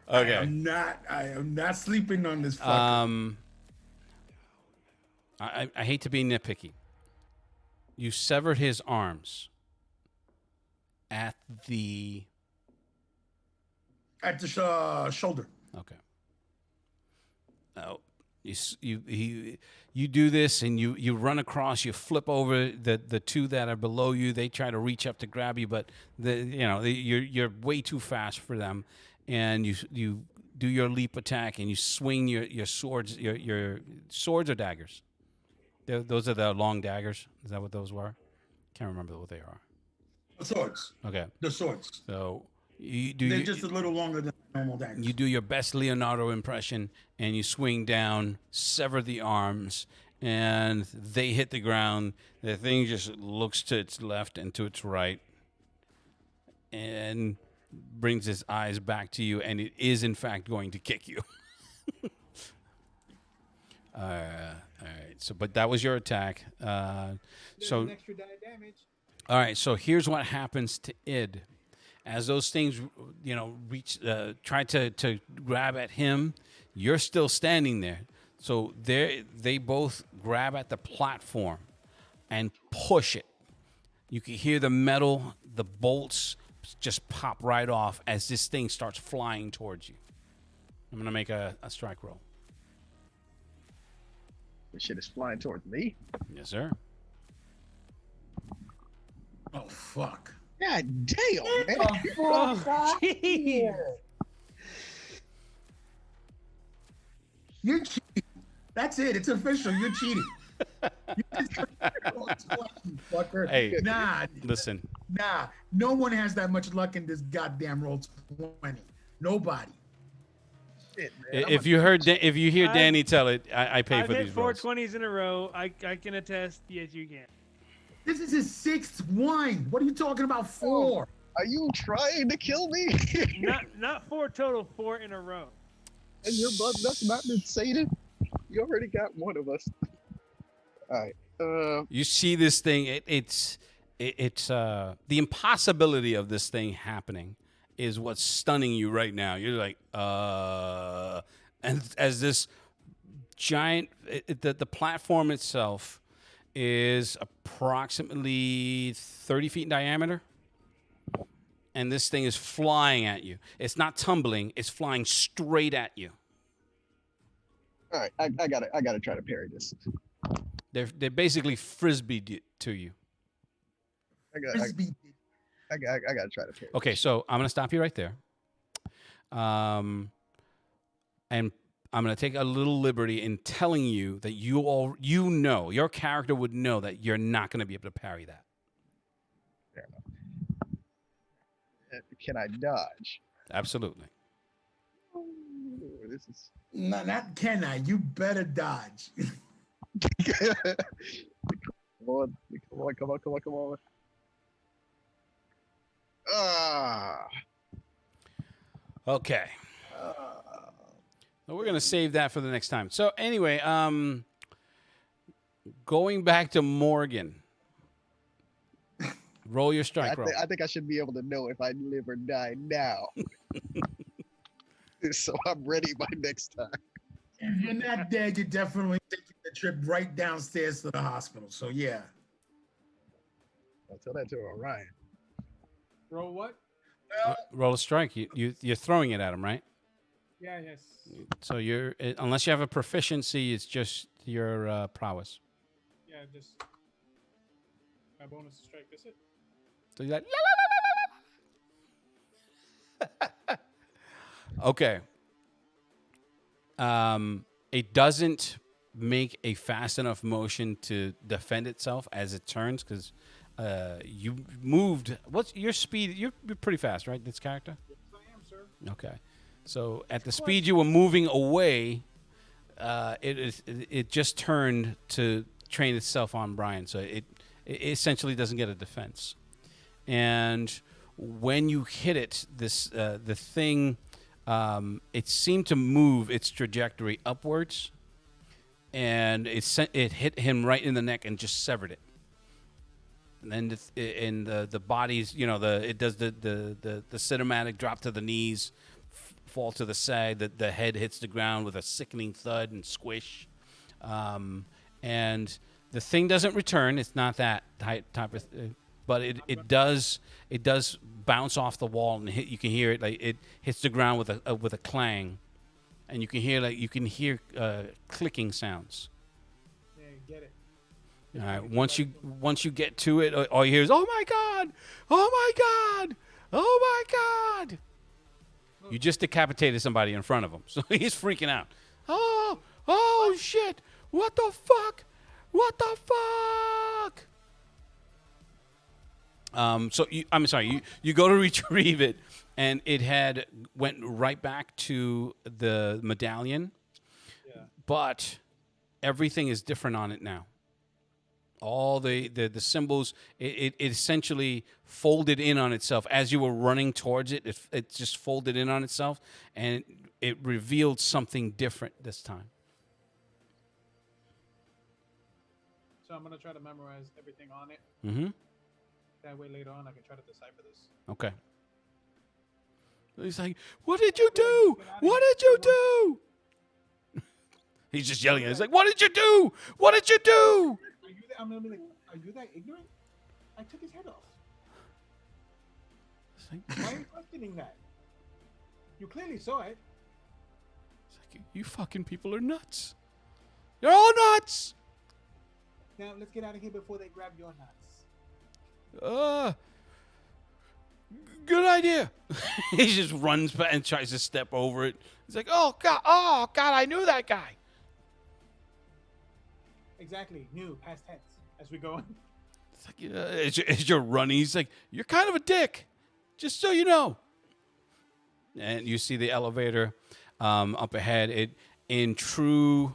Speaker 2: okay.
Speaker 3: I am not sleeping on this fucker.
Speaker 2: I hate to be nitpicky. You severed his arms at the
Speaker 3: shoulder.
Speaker 2: Okay. Oh, you do this and you run across. You flip over the two that are below you. They try to reach up to grab you, but you're way too fast for them. And you do your leap attack and you swing your swords. Your swords or daggers? Those are the long daggers. Is that what those were? Can't remember what they are.
Speaker 3: The swords.
Speaker 2: Okay.
Speaker 3: The swords.
Speaker 2: So
Speaker 3: they're just a little longer than normal daggers.
Speaker 2: You do your best Leonardo impression, and you swing down, sever the arms, and they hit the ground. The thing just looks to its left and to its right, and brings its eyes back to you, and it is in fact going to kick you. All right. So, but that was your attack. So
Speaker 6: an extra die damage.
Speaker 2: All right. So here's what happens to Id. As those things, reach, try to grab at him, you're still standing there. So they both grab at the platform and push it. You can hear the metal, the bolts just pop right off as this thing starts flying towards you. I'm going to make a strike roll.
Speaker 1: This shit is flying towards me.
Speaker 2: Yes, sir.
Speaker 3: Oh, fuck.
Speaker 1: God damn, man.
Speaker 5: Oh, jeez.
Speaker 3: You're cheating. That's it. It's official. You're cheating. Fucker.
Speaker 2: Hey,
Speaker 3: nah.
Speaker 2: listen.
Speaker 3: Nah. No one has that much luck in this goddamn roll 20. Nobody.
Speaker 1: Shit, man.
Speaker 2: If you hear Danny tell it, I pay
Speaker 5: I've
Speaker 2: for
Speaker 5: hit
Speaker 2: these
Speaker 5: four
Speaker 2: rolls.
Speaker 5: 20s in a row. I can attest. Yes, you can.
Speaker 3: This is his 6th one. What are you talking about? 4?
Speaker 1: Are you trying to kill me?
Speaker 5: Not 4 total. 4 in a row.
Speaker 1: And your blood that's not been sated? You already got one of us. All right.
Speaker 2: You see this thing? It's the impossibility of this thing happening is what's stunning you right now. You're like, and as this giant, the platform itself is approximately 30 feet in diameter, and this thing is flying at you. It's not tumbling; it's flying straight at you.
Speaker 1: All right. I gotta try to parry this.
Speaker 2: They're basically frisbeed to you.
Speaker 1: I gotta try to parry.
Speaker 2: Okay, so I'm gonna stop you right there. And I'm going to take a little liberty in telling you that your character would know that you're not going to be able to parry that.
Speaker 1: Fair enough. Can I dodge?
Speaker 2: Absolutely.
Speaker 1: Ooh, this is.
Speaker 3: No, not can I. You better dodge.
Speaker 1: Come on. Ah.
Speaker 2: Okay. So we're going to save that for the next time. So anyway, going back to Morgan. Roll your strike roll.
Speaker 1: I think I should be able to know if I live or die now. So I'm ready by next time.
Speaker 3: If you're not dead, you're definitely taking the trip right downstairs to the hospital. So yeah.
Speaker 1: I'll tell that to Orion.
Speaker 6: Roll what?
Speaker 2: Roll a strike. You're throwing it at him, right?
Speaker 6: Yeah, yes.
Speaker 2: So you're unless you have a proficiency, it's just your prowess.
Speaker 6: Yeah, just my bonus strike. That's it.
Speaker 2: So you're like, okay. It doesn't make a fast enough motion to defend itself as it turns because you moved. What's your speed? You're pretty fast, right? This character.
Speaker 6: Yes, I am, sir.
Speaker 2: Okay. So at the speed you were moving away, it just turned to train itself on Brian. So it essentially doesn't get a defense. And when you hit it, the thing, it seemed to move its trajectory upwards, and it hit him right in the neck and just severed it. And then the bodies, it does the cinematic drop to the knees, fall to the side. The head hits the ground with a sickening thud and squish, and the thing doesn't return. It's not that type of. But it does bounce off the wall and hit. You can hear it like it hits the ground with a clang, and you can hear clicking sounds.
Speaker 6: Yeah, get it.
Speaker 2: All right. Once you get to it, all you hear is "Oh my god! Oh my god! Oh my god!" You just decapitated somebody in front of him, so he's freaking out. Oh shit! What the fuck? What the fuck? So I'm sorry. You go to retrieve it, and it went right back to the medallion.
Speaker 6: Yeah.
Speaker 2: But everything is different on it now. All the symbols, it essentially folded in on itself as you were running towards it. It just folded in on itself, and it revealed something different this time.
Speaker 6: So I'm gonna try to memorize everything on it.
Speaker 2: Mm-hmm.
Speaker 6: That way, later on, I can try to decipher this.
Speaker 2: Okay. He's like, "What did you do? What did you do?" He's just yelling at it. He's like, "What did you do? What did you do?"
Speaker 6: I'm gonna be like, are you that ignorant? I took his head off.
Speaker 2: It's like,
Speaker 6: Why are you questioning that? You clearly saw it.
Speaker 2: you fucking people are nuts. You're all nuts.
Speaker 6: Now let's get out of here before they grab your nuts.
Speaker 2: Good idea. He just runs back and tries to step over it. He's like, oh god, I knew that guy.
Speaker 6: Exactly. New past tense as we go on.
Speaker 2: It's like, as you're running, he's like, you're kind of a dick, just so you know. And you see the elevator up ahead. It in true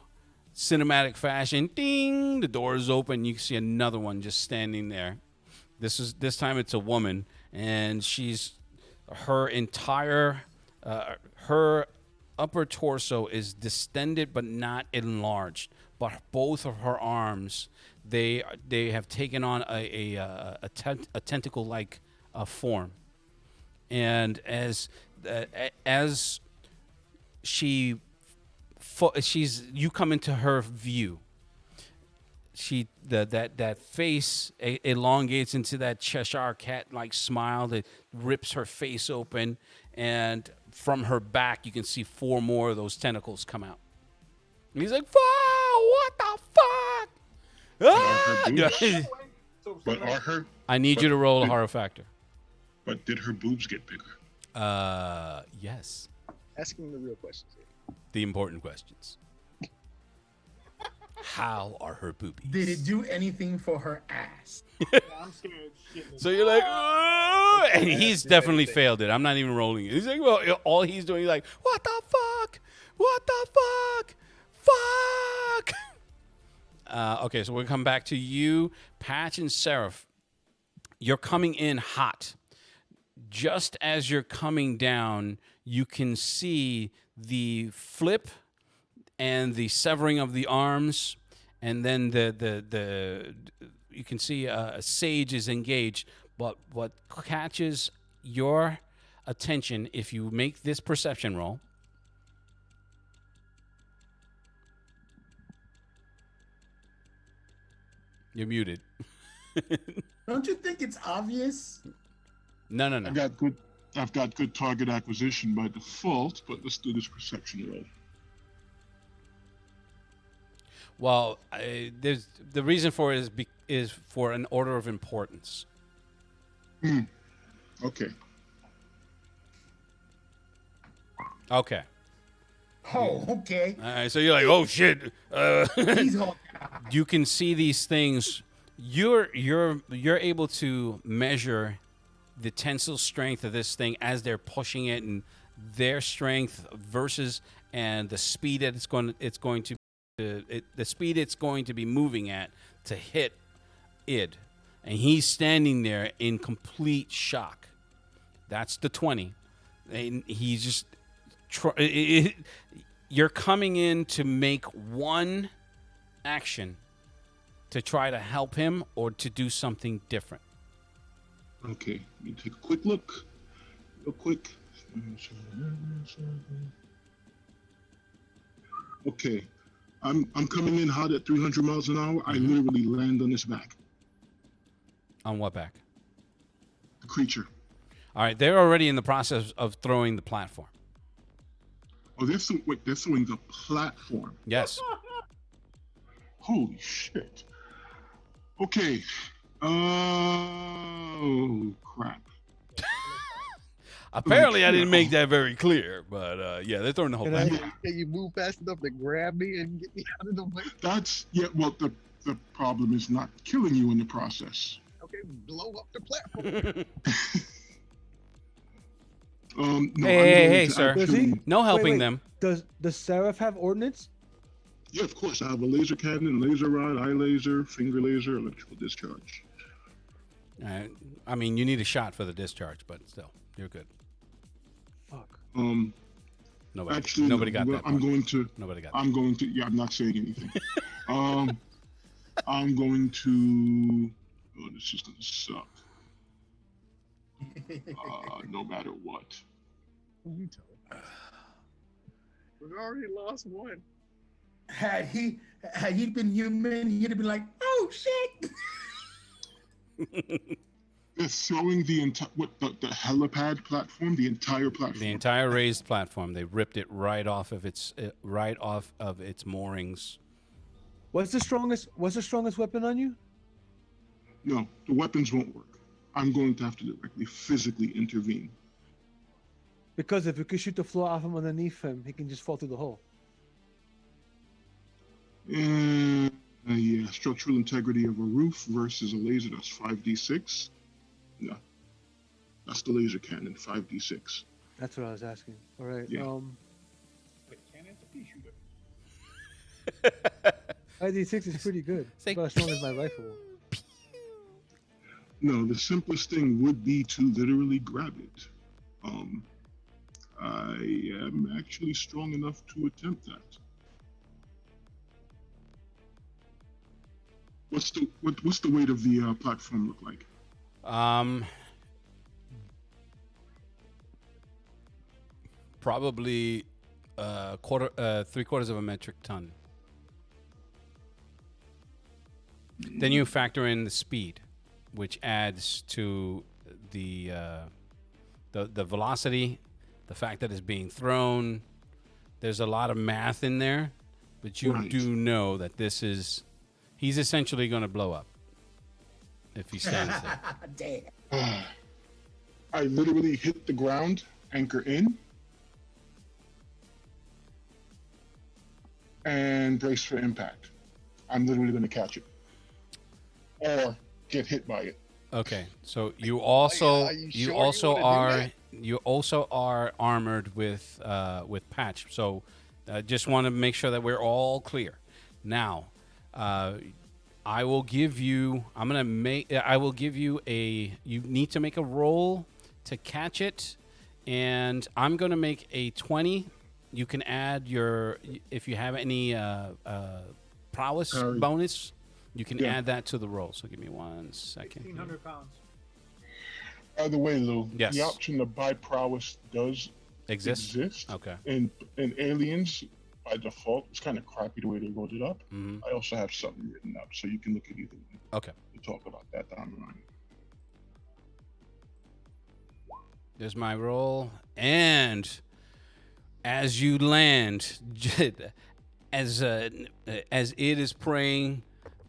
Speaker 2: cinematic fashion. Ding! The door is open. You see another one just standing there. This time it's a woman, and her entire her upper torso is distended but not enlarged. But both of her arms, they have taken on a tentacle-like form, and as she's you come into her view, that face elongates into that Cheshire cat-like smile that rips her face open, and from her back you can see 4 more of those tentacles come out. And he's like, what the fuck?
Speaker 4: But are her?
Speaker 2: I need you to roll a horror factor.
Speaker 4: But did her boobs get bigger?
Speaker 2: Yes.
Speaker 1: Asking the real questions here.
Speaker 2: The important questions. How are her boobies?
Speaker 3: Did it do anything for her ass?
Speaker 6: Yeah, I'm scared. Shit.
Speaker 2: So you're like, oh! And he's definitely failed it. I'm not even rolling it. He's like, well, all he's doing is like, what the fuck? What the fuck? Fuck! Okay, so we'll come back to you, Patch and Seraph. You're coming in hot. Just as you're coming down, you can see the flip and the severing of the arms, and then the you can see Sage is engaged, But what catches your attention if you make this perception roll? You're muted.
Speaker 3: Don't you think it's obvious?
Speaker 2: No.
Speaker 4: I've got good target acquisition by default, but let's do this perception roll.
Speaker 2: Well, there's the reason for it is for an order of importance.
Speaker 4: Okay.
Speaker 2: Okay.
Speaker 3: Oh, okay.
Speaker 2: All right. So you're like, oh shit.
Speaker 3: He's all
Speaker 2: You can see these things. You're able to measure the tensile strength of this thing as they're pushing it, and their strength versus and the speed that it's going to the speed it's going to be moving at to hit id, and he's standing there in complete shock. That's the 20, and he's just you're coming in to make one action to try to help him or to do something different.
Speaker 4: Okay, let me take a quick look. Real quick. Okay. I'm coming in hot at 300 miles an hour. I literally land on his back.
Speaker 2: On what back?
Speaker 4: The creature.
Speaker 2: All right, they're already in the process of throwing the platform.
Speaker 4: Oh, they're throwing the platform.
Speaker 2: Yes.
Speaker 4: Holy shit. Okay. Oh, crap.
Speaker 2: Apparently, I didn't make that very clear, but yeah, they're throwing the whole
Speaker 9: Can
Speaker 2: platform.
Speaker 1: Can you move fast enough to grab me and get me out of the way?
Speaker 4: Well, the problem is not killing you in the process.
Speaker 1: Okay, blow up the platform.
Speaker 4: No,
Speaker 2: Hey, sir.
Speaker 9: Does he?
Speaker 2: No helping
Speaker 9: wait.
Speaker 2: them.
Speaker 9: Does Seraph have ordnance?
Speaker 4: Yeah, of course. I have a laser cannon, laser rod, eye laser, finger laser, electrical discharge.
Speaker 2: I mean, you need a shot for the discharge, but still, you're good.
Speaker 9: Fuck.
Speaker 2: Nobody,
Speaker 4: Actually,
Speaker 2: nobody
Speaker 4: no,
Speaker 2: got
Speaker 4: well,
Speaker 2: that.
Speaker 4: I'm
Speaker 2: part.
Speaker 4: going to.
Speaker 2: Nobody got.
Speaker 4: I'm going to. Yeah, I'm not saying anything. I'm going to. Oh, this is gonna suck. No matter what.
Speaker 1: You tell him. We've already lost one.
Speaker 3: Had he been human, he'd have been like, "Oh shit!"
Speaker 4: They're throwing the entire the helipad platform, the entire platform.
Speaker 2: The entire raised platform. They ripped it right off of its moorings.
Speaker 9: What's the strongest weapon on you?
Speaker 4: No, the weapons won't work. I'm going to have to directly physically intervene.
Speaker 9: Because if we could shoot the floor off him underneath him, he can just fall through the hole.
Speaker 4: Yeah, structural integrity of a roof versus a laser. That's 5d6. No, that's the laser cannon. 5d6.
Speaker 9: That's what I was asking. All right.
Speaker 4: Yeah.
Speaker 6: Wait, cannon's a pea shooter.
Speaker 9: 5d6 is pretty good.
Speaker 2: It's like
Speaker 9: About as strong as my rifle.
Speaker 4: No, the simplest thing would be to literally grab it. I am actually strong enough to attempt that. What's the weight of the platform look like?
Speaker 2: Probably 3/4 of a metric ton. Then you factor in the speed, which adds to the velocity, the fact that it's being thrown. There's a lot of math in there, but you
Speaker 4: Right.
Speaker 2: do know that he's essentially going to blow up if he stands there.
Speaker 3: Damn.
Speaker 4: I literally hit the ground, anchor in, and brace for impact. I'm literally going to catch it. Or get hit by it.
Speaker 2: Okay, so you also
Speaker 1: are you
Speaker 2: you
Speaker 1: sure you
Speaker 2: also
Speaker 1: wanna do
Speaker 2: are
Speaker 1: that?
Speaker 2: you also are armored with patch. So just want to make sure that we're all clear. Now, I will give you. I will give you a. You need to make a roll to catch it, and I'm going to make a 20. You can add your if you have any prowess
Speaker 4: Parry.
Speaker 2: bonus. You can
Speaker 4: Yeah.
Speaker 2: add that to the roll. So give me 1 second.
Speaker 6: 1,600 pounds.
Speaker 4: By the way, Lou,
Speaker 2: Yes.
Speaker 4: the option to buy prowess does exist.
Speaker 2: Okay.
Speaker 4: And Aliens, by default, it's kind of crappy the way they wrote it up.
Speaker 2: Hmm.
Speaker 4: I also have something written up, so you can look at either one.
Speaker 2: Okay.
Speaker 4: We'll talk about that down the line.
Speaker 2: There's my roll, and as you land, as it is praying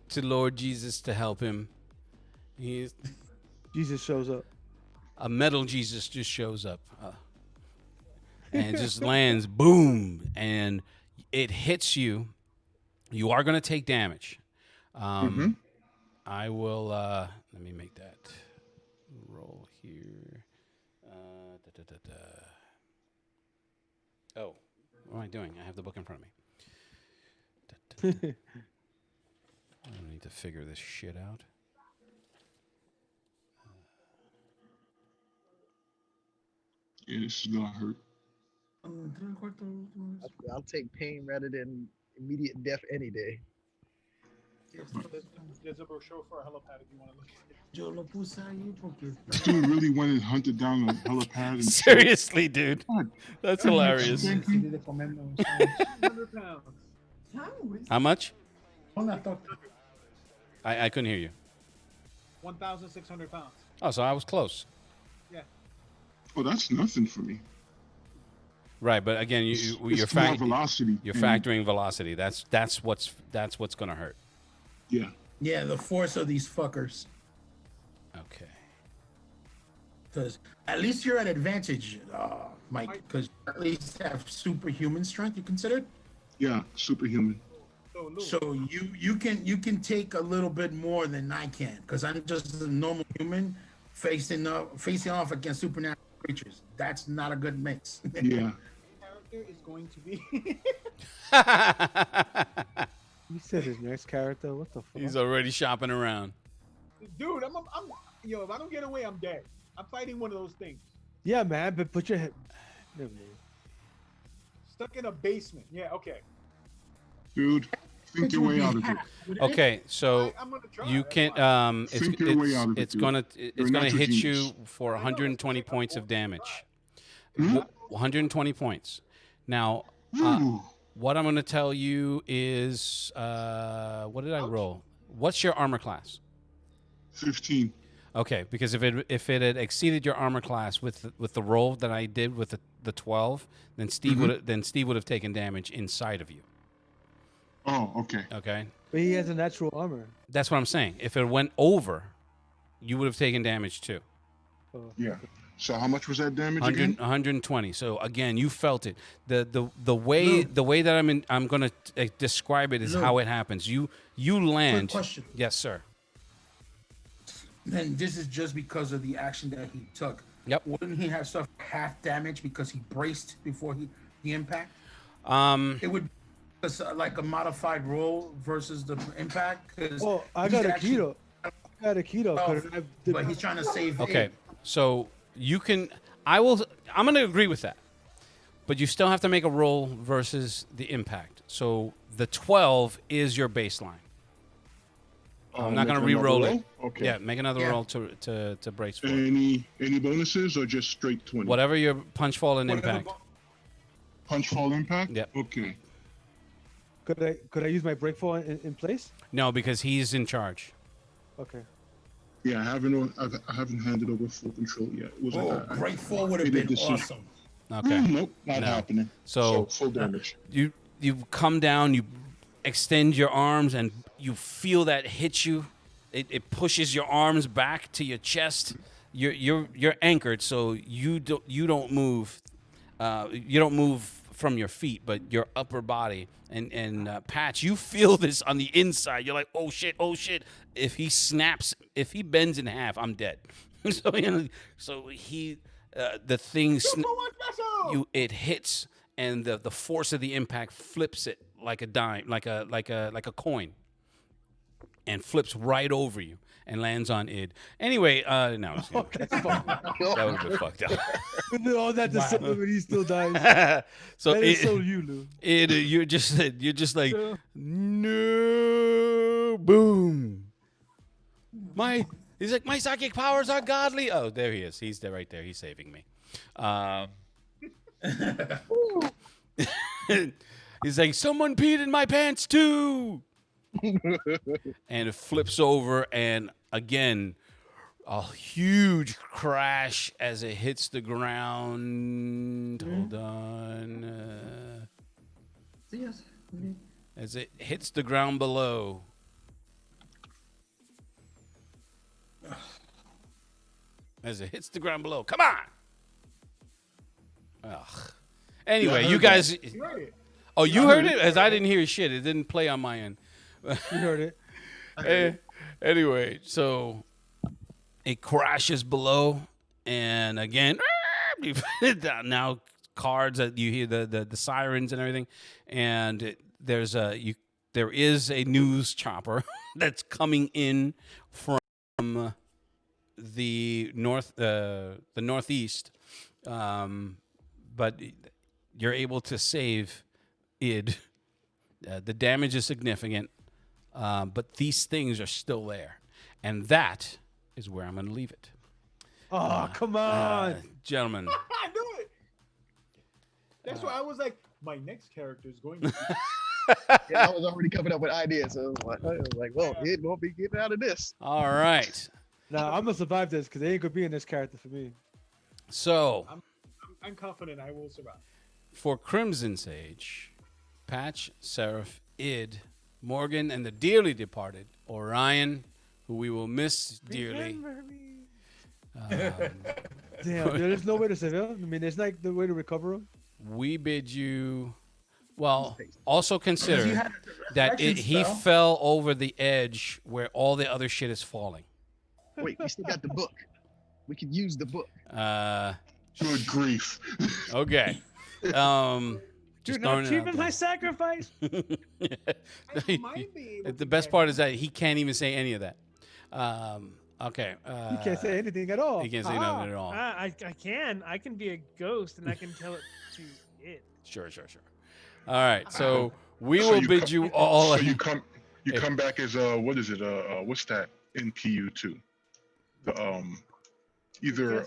Speaker 2: to Lord Jesus to help him,
Speaker 9: Jesus shows up.
Speaker 2: a metal Jesus just shows up and just lands, boom, and it hits you. You are going to take damage. I will. Let me make that roll here. Oh, what am I doing? I have the book in front of me. I need to figure this shit out.
Speaker 4: Yeah, this is gonna hurt.
Speaker 1: I'll take pain rather than immediate death any day.
Speaker 6: There's a brochure for a helipad if you want to look at it.
Speaker 3: Yo lo puse ahí porque
Speaker 4: This dude really went and hunted down a helipad. And
Speaker 2: Seriously, dude.
Speaker 4: God,
Speaker 2: That's hilarious.
Speaker 4: thank you.
Speaker 3: de comernos.
Speaker 6: 100 pounds.
Speaker 2: How much?
Speaker 3: Una torta.
Speaker 2: I couldn't hear you.
Speaker 6: 1,600 pounds.
Speaker 2: Oh, so I was close.
Speaker 6: Yeah.
Speaker 4: Oh, that's nothing for me.
Speaker 2: Right, but again,
Speaker 4: It's
Speaker 2: you're
Speaker 4: more velocity.
Speaker 2: you're
Speaker 4: and-
Speaker 2: factoring velocity. That's what's going to hurt.
Speaker 4: Yeah.
Speaker 3: Yeah, the force of these fuckers.
Speaker 2: Okay.
Speaker 3: Because at least you're at advantage, Mike. Because you at least have superhuman strength. You considered?
Speaker 4: Yeah, superhuman.
Speaker 6: So, Lou,
Speaker 3: So you can take a little bit more than I can. Because I'm just a normal human facing off against supernatural creatures. That's not a good mix.
Speaker 4: Yeah.
Speaker 6: character is going to be.
Speaker 9: You said his next character. What the fuck?
Speaker 2: He's already shopping around.
Speaker 6: Dude, yo, if I don't get away, I'm dead. I'm fighting one of those things.
Speaker 9: Yeah, man, but put your head. Never mind.
Speaker 6: Stuck in a basement. Yeah, okay.
Speaker 4: Dude, think your way out of it.
Speaker 2: Okay, so
Speaker 6: I'm gonna try.
Speaker 2: you
Speaker 6: that's
Speaker 2: can
Speaker 6: fine.
Speaker 4: Think your way out of it,
Speaker 2: it's
Speaker 4: dude.
Speaker 2: gonna
Speaker 4: You're
Speaker 2: it's
Speaker 4: a
Speaker 2: gonna
Speaker 4: natural
Speaker 2: hit
Speaker 4: genius.
Speaker 2: you for 120 points of damage.
Speaker 4: Hmm?
Speaker 2: 120 points. Now,
Speaker 4: Ooh.
Speaker 2: what I'm gonna tell you is, what did I roll? What's your armor class?
Speaker 4: 15.
Speaker 2: Okay, because if it had exceeded your armor class with the roll that I did with the 12, then Steve would have taken damage inside of you.
Speaker 4: Oh, okay.
Speaker 2: Okay,
Speaker 9: But he has a natural armor.
Speaker 2: that's what I'm saying. If it went over, you would have taken damage too.
Speaker 9: Oh.
Speaker 4: Yeah. So how much was that damage
Speaker 2: 100,
Speaker 4: again?
Speaker 2: 120. So again, you felt it. The way that I'm gonna describe it is
Speaker 3: Lou.
Speaker 2: how it happens. You land.
Speaker 3: question.
Speaker 2: Yes, sir.
Speaker 3: Then this is just because of the action that he took.
Speaker 2: Yep.
Speaker 3: Wouldn't he have suffered half damage because he braced before the impact? It would like a modified roll versus the impact.
Speaker 9: Oh, I got a keto. I got a keto.
Speaker 3: But he's trying to save.
Speaker 2: Okay.
Speaker 3: it.
Speaker 2: So you can. I'm gonna agree with that. But you still have to make a roll versus the impact. So the 12 is your baseline. I'm not gonna
Speaker 4: make another
Speaker 2: re-roll it.
Speaker 4: roll? Okay.
Speaker 2: Yeah, make another
Speaker 3: Yeah.
Speaker 2: roll to brace for it.
Speaker 4: Any bonuses or just straight 20?
Speaker 2: Whatever your punch, fall, and
Speaker 3: Whatever
Speaker 2: impact.
Speaker 4: Punch, fall, impact?
Speaker 2: Yep.
Speaker 4: Okay.
Speaker 9: Could I use my break fall in place?
Speaker 2: No, because he's in charge.
Speaker 9: Okay.
Speaker 4: Yeah, I haven't handed over full control yet. It was
Speaker 3: Break four would have
Speaker 4: made a
Speaker 3: been
Speaker 4: decision.
Speaker 3: awesome.
Speaker 2: Okay.
Speaker 4: Nope, not
Speaker 2: No.
Speaker 4: happening.
Speaker 2: So-
Speaker 4: Full damage.
Speaker 2: You come down, you extend your arms, and you feel that hit you. It pushes your arms back to your chest. You're anchored, so you don't move. You don't move from your feet, but your upper body. And Patch, you feel this on the inside. You're like, oh shit. If he bends in half, I'm dead. So the thing it hits, and the force of the impact flips it like a dime, like a coin, and flips right over you and lands on Id. Anyway, no, it's gonna- that would have been fucked up.
Speaker 9: All that to say, but he still dies.
Speaker 2: So
Speaker 9: That is so you, Lou.
Speaker 2: you're just like, no, boom. He's like, my psychic powers are godly. Oh, there he is. He's there, right there. He's saving me. He's like, someone peed in my pants too. And it flips over, and again, a huge crash as it hits the ground. Hold on.
Speaker 10: Yes.
Speaker 2: As it hits the ground below. As it hits the ground below. Come on. Ugh. Anyway, you guys.
Speaker 6: You heard it.
Speaker 2: Oh, you heard it? As I didn't hear shit. It didn't play on my end.
Speaker 9: You heard it.
Speaker 2: Anyway, so it crashes below, and again, now cards that you hear the sirens and everything, and there is a news chopper that's coming in from the northeast, but you're able to save Id. The damage is significant, but these things are still there, and that is where I'm going to leave it.
Speaker 9: Oh, come on.
Speaker 2: Gentlemen.
Speaker 6: I knew it. That's why I was like, my next character is going to be
Speaker 1: Yeah, I was already coming up with ideas. So I was like, well, it won't be getting out of this.
Speaker 2: All right.
Speaker 9: Now I'm gonna survive this because they ain't gonna be in this character for me.
Speaker 2: So
Speaker 6: I'm confident I will survive.
Speaker 2: for Crimson Sage, Patch, Seraph, Id, Morgan, and the dearly departed Orion, who we will miss dearly.
Speaker 5: Remember me.
Speaker 9: Damn, there's no way to save him. I mean, there's not the way to recover him.
Speaker 2: We bid you. Well, also consider
Speaker 10: Because you had a
Speaker 2: that
Speaker 10: resurrection
Speaker 2: he
Speaker 10: spell.
Speaker 2: fell over the edge where all the other shit is falling.
Speaker 1: Wait, we still got the book. We could use the book.
Speaker 4: Good grief.
Speaker 2: Okay.
Speaker 5: Do
Speaker 2: Just
Speaker 5: not
Speaker 2: throwing it out
Speaker 5: cheapen my
Speaker 2: there.
Speaker 5: sacrifice.
Speaker 6: I might be able
Speaker 2: The
Speaker 6: to
Speaker 2: best
Speaker 6: get-
Speaker 2: part is that he can't even say any of that. Okay.
Speaker 9: He can't say anything at all.
Speaker 2: He can't say
Speaker 9: Ah.
Speaker 2: nothing at all.
Speaker 5: I can. I can be a ghost and I can tell it to it.
Speaker 2: Sure. All right. So we
Speaker 4: So
Speaker 2: will
Speaker 4: you
Speaker 2: bid
Speaker 4: come-
Speaker 2: you all.
Speaker 4: So you come back as what is it? What's that? NPU2. The either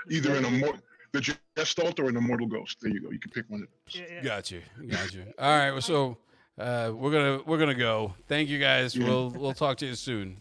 Speaker 4: either an immortal, the Gestalt or an immortal ghost. There you go. You can pick one of those.
Speaker 5: Yeah.
Speaker 2: Got you. All right. So we're gonna go. Thank you guys.
Speaker 4: Yeah.
Speaker 2: We'll talk to you soon.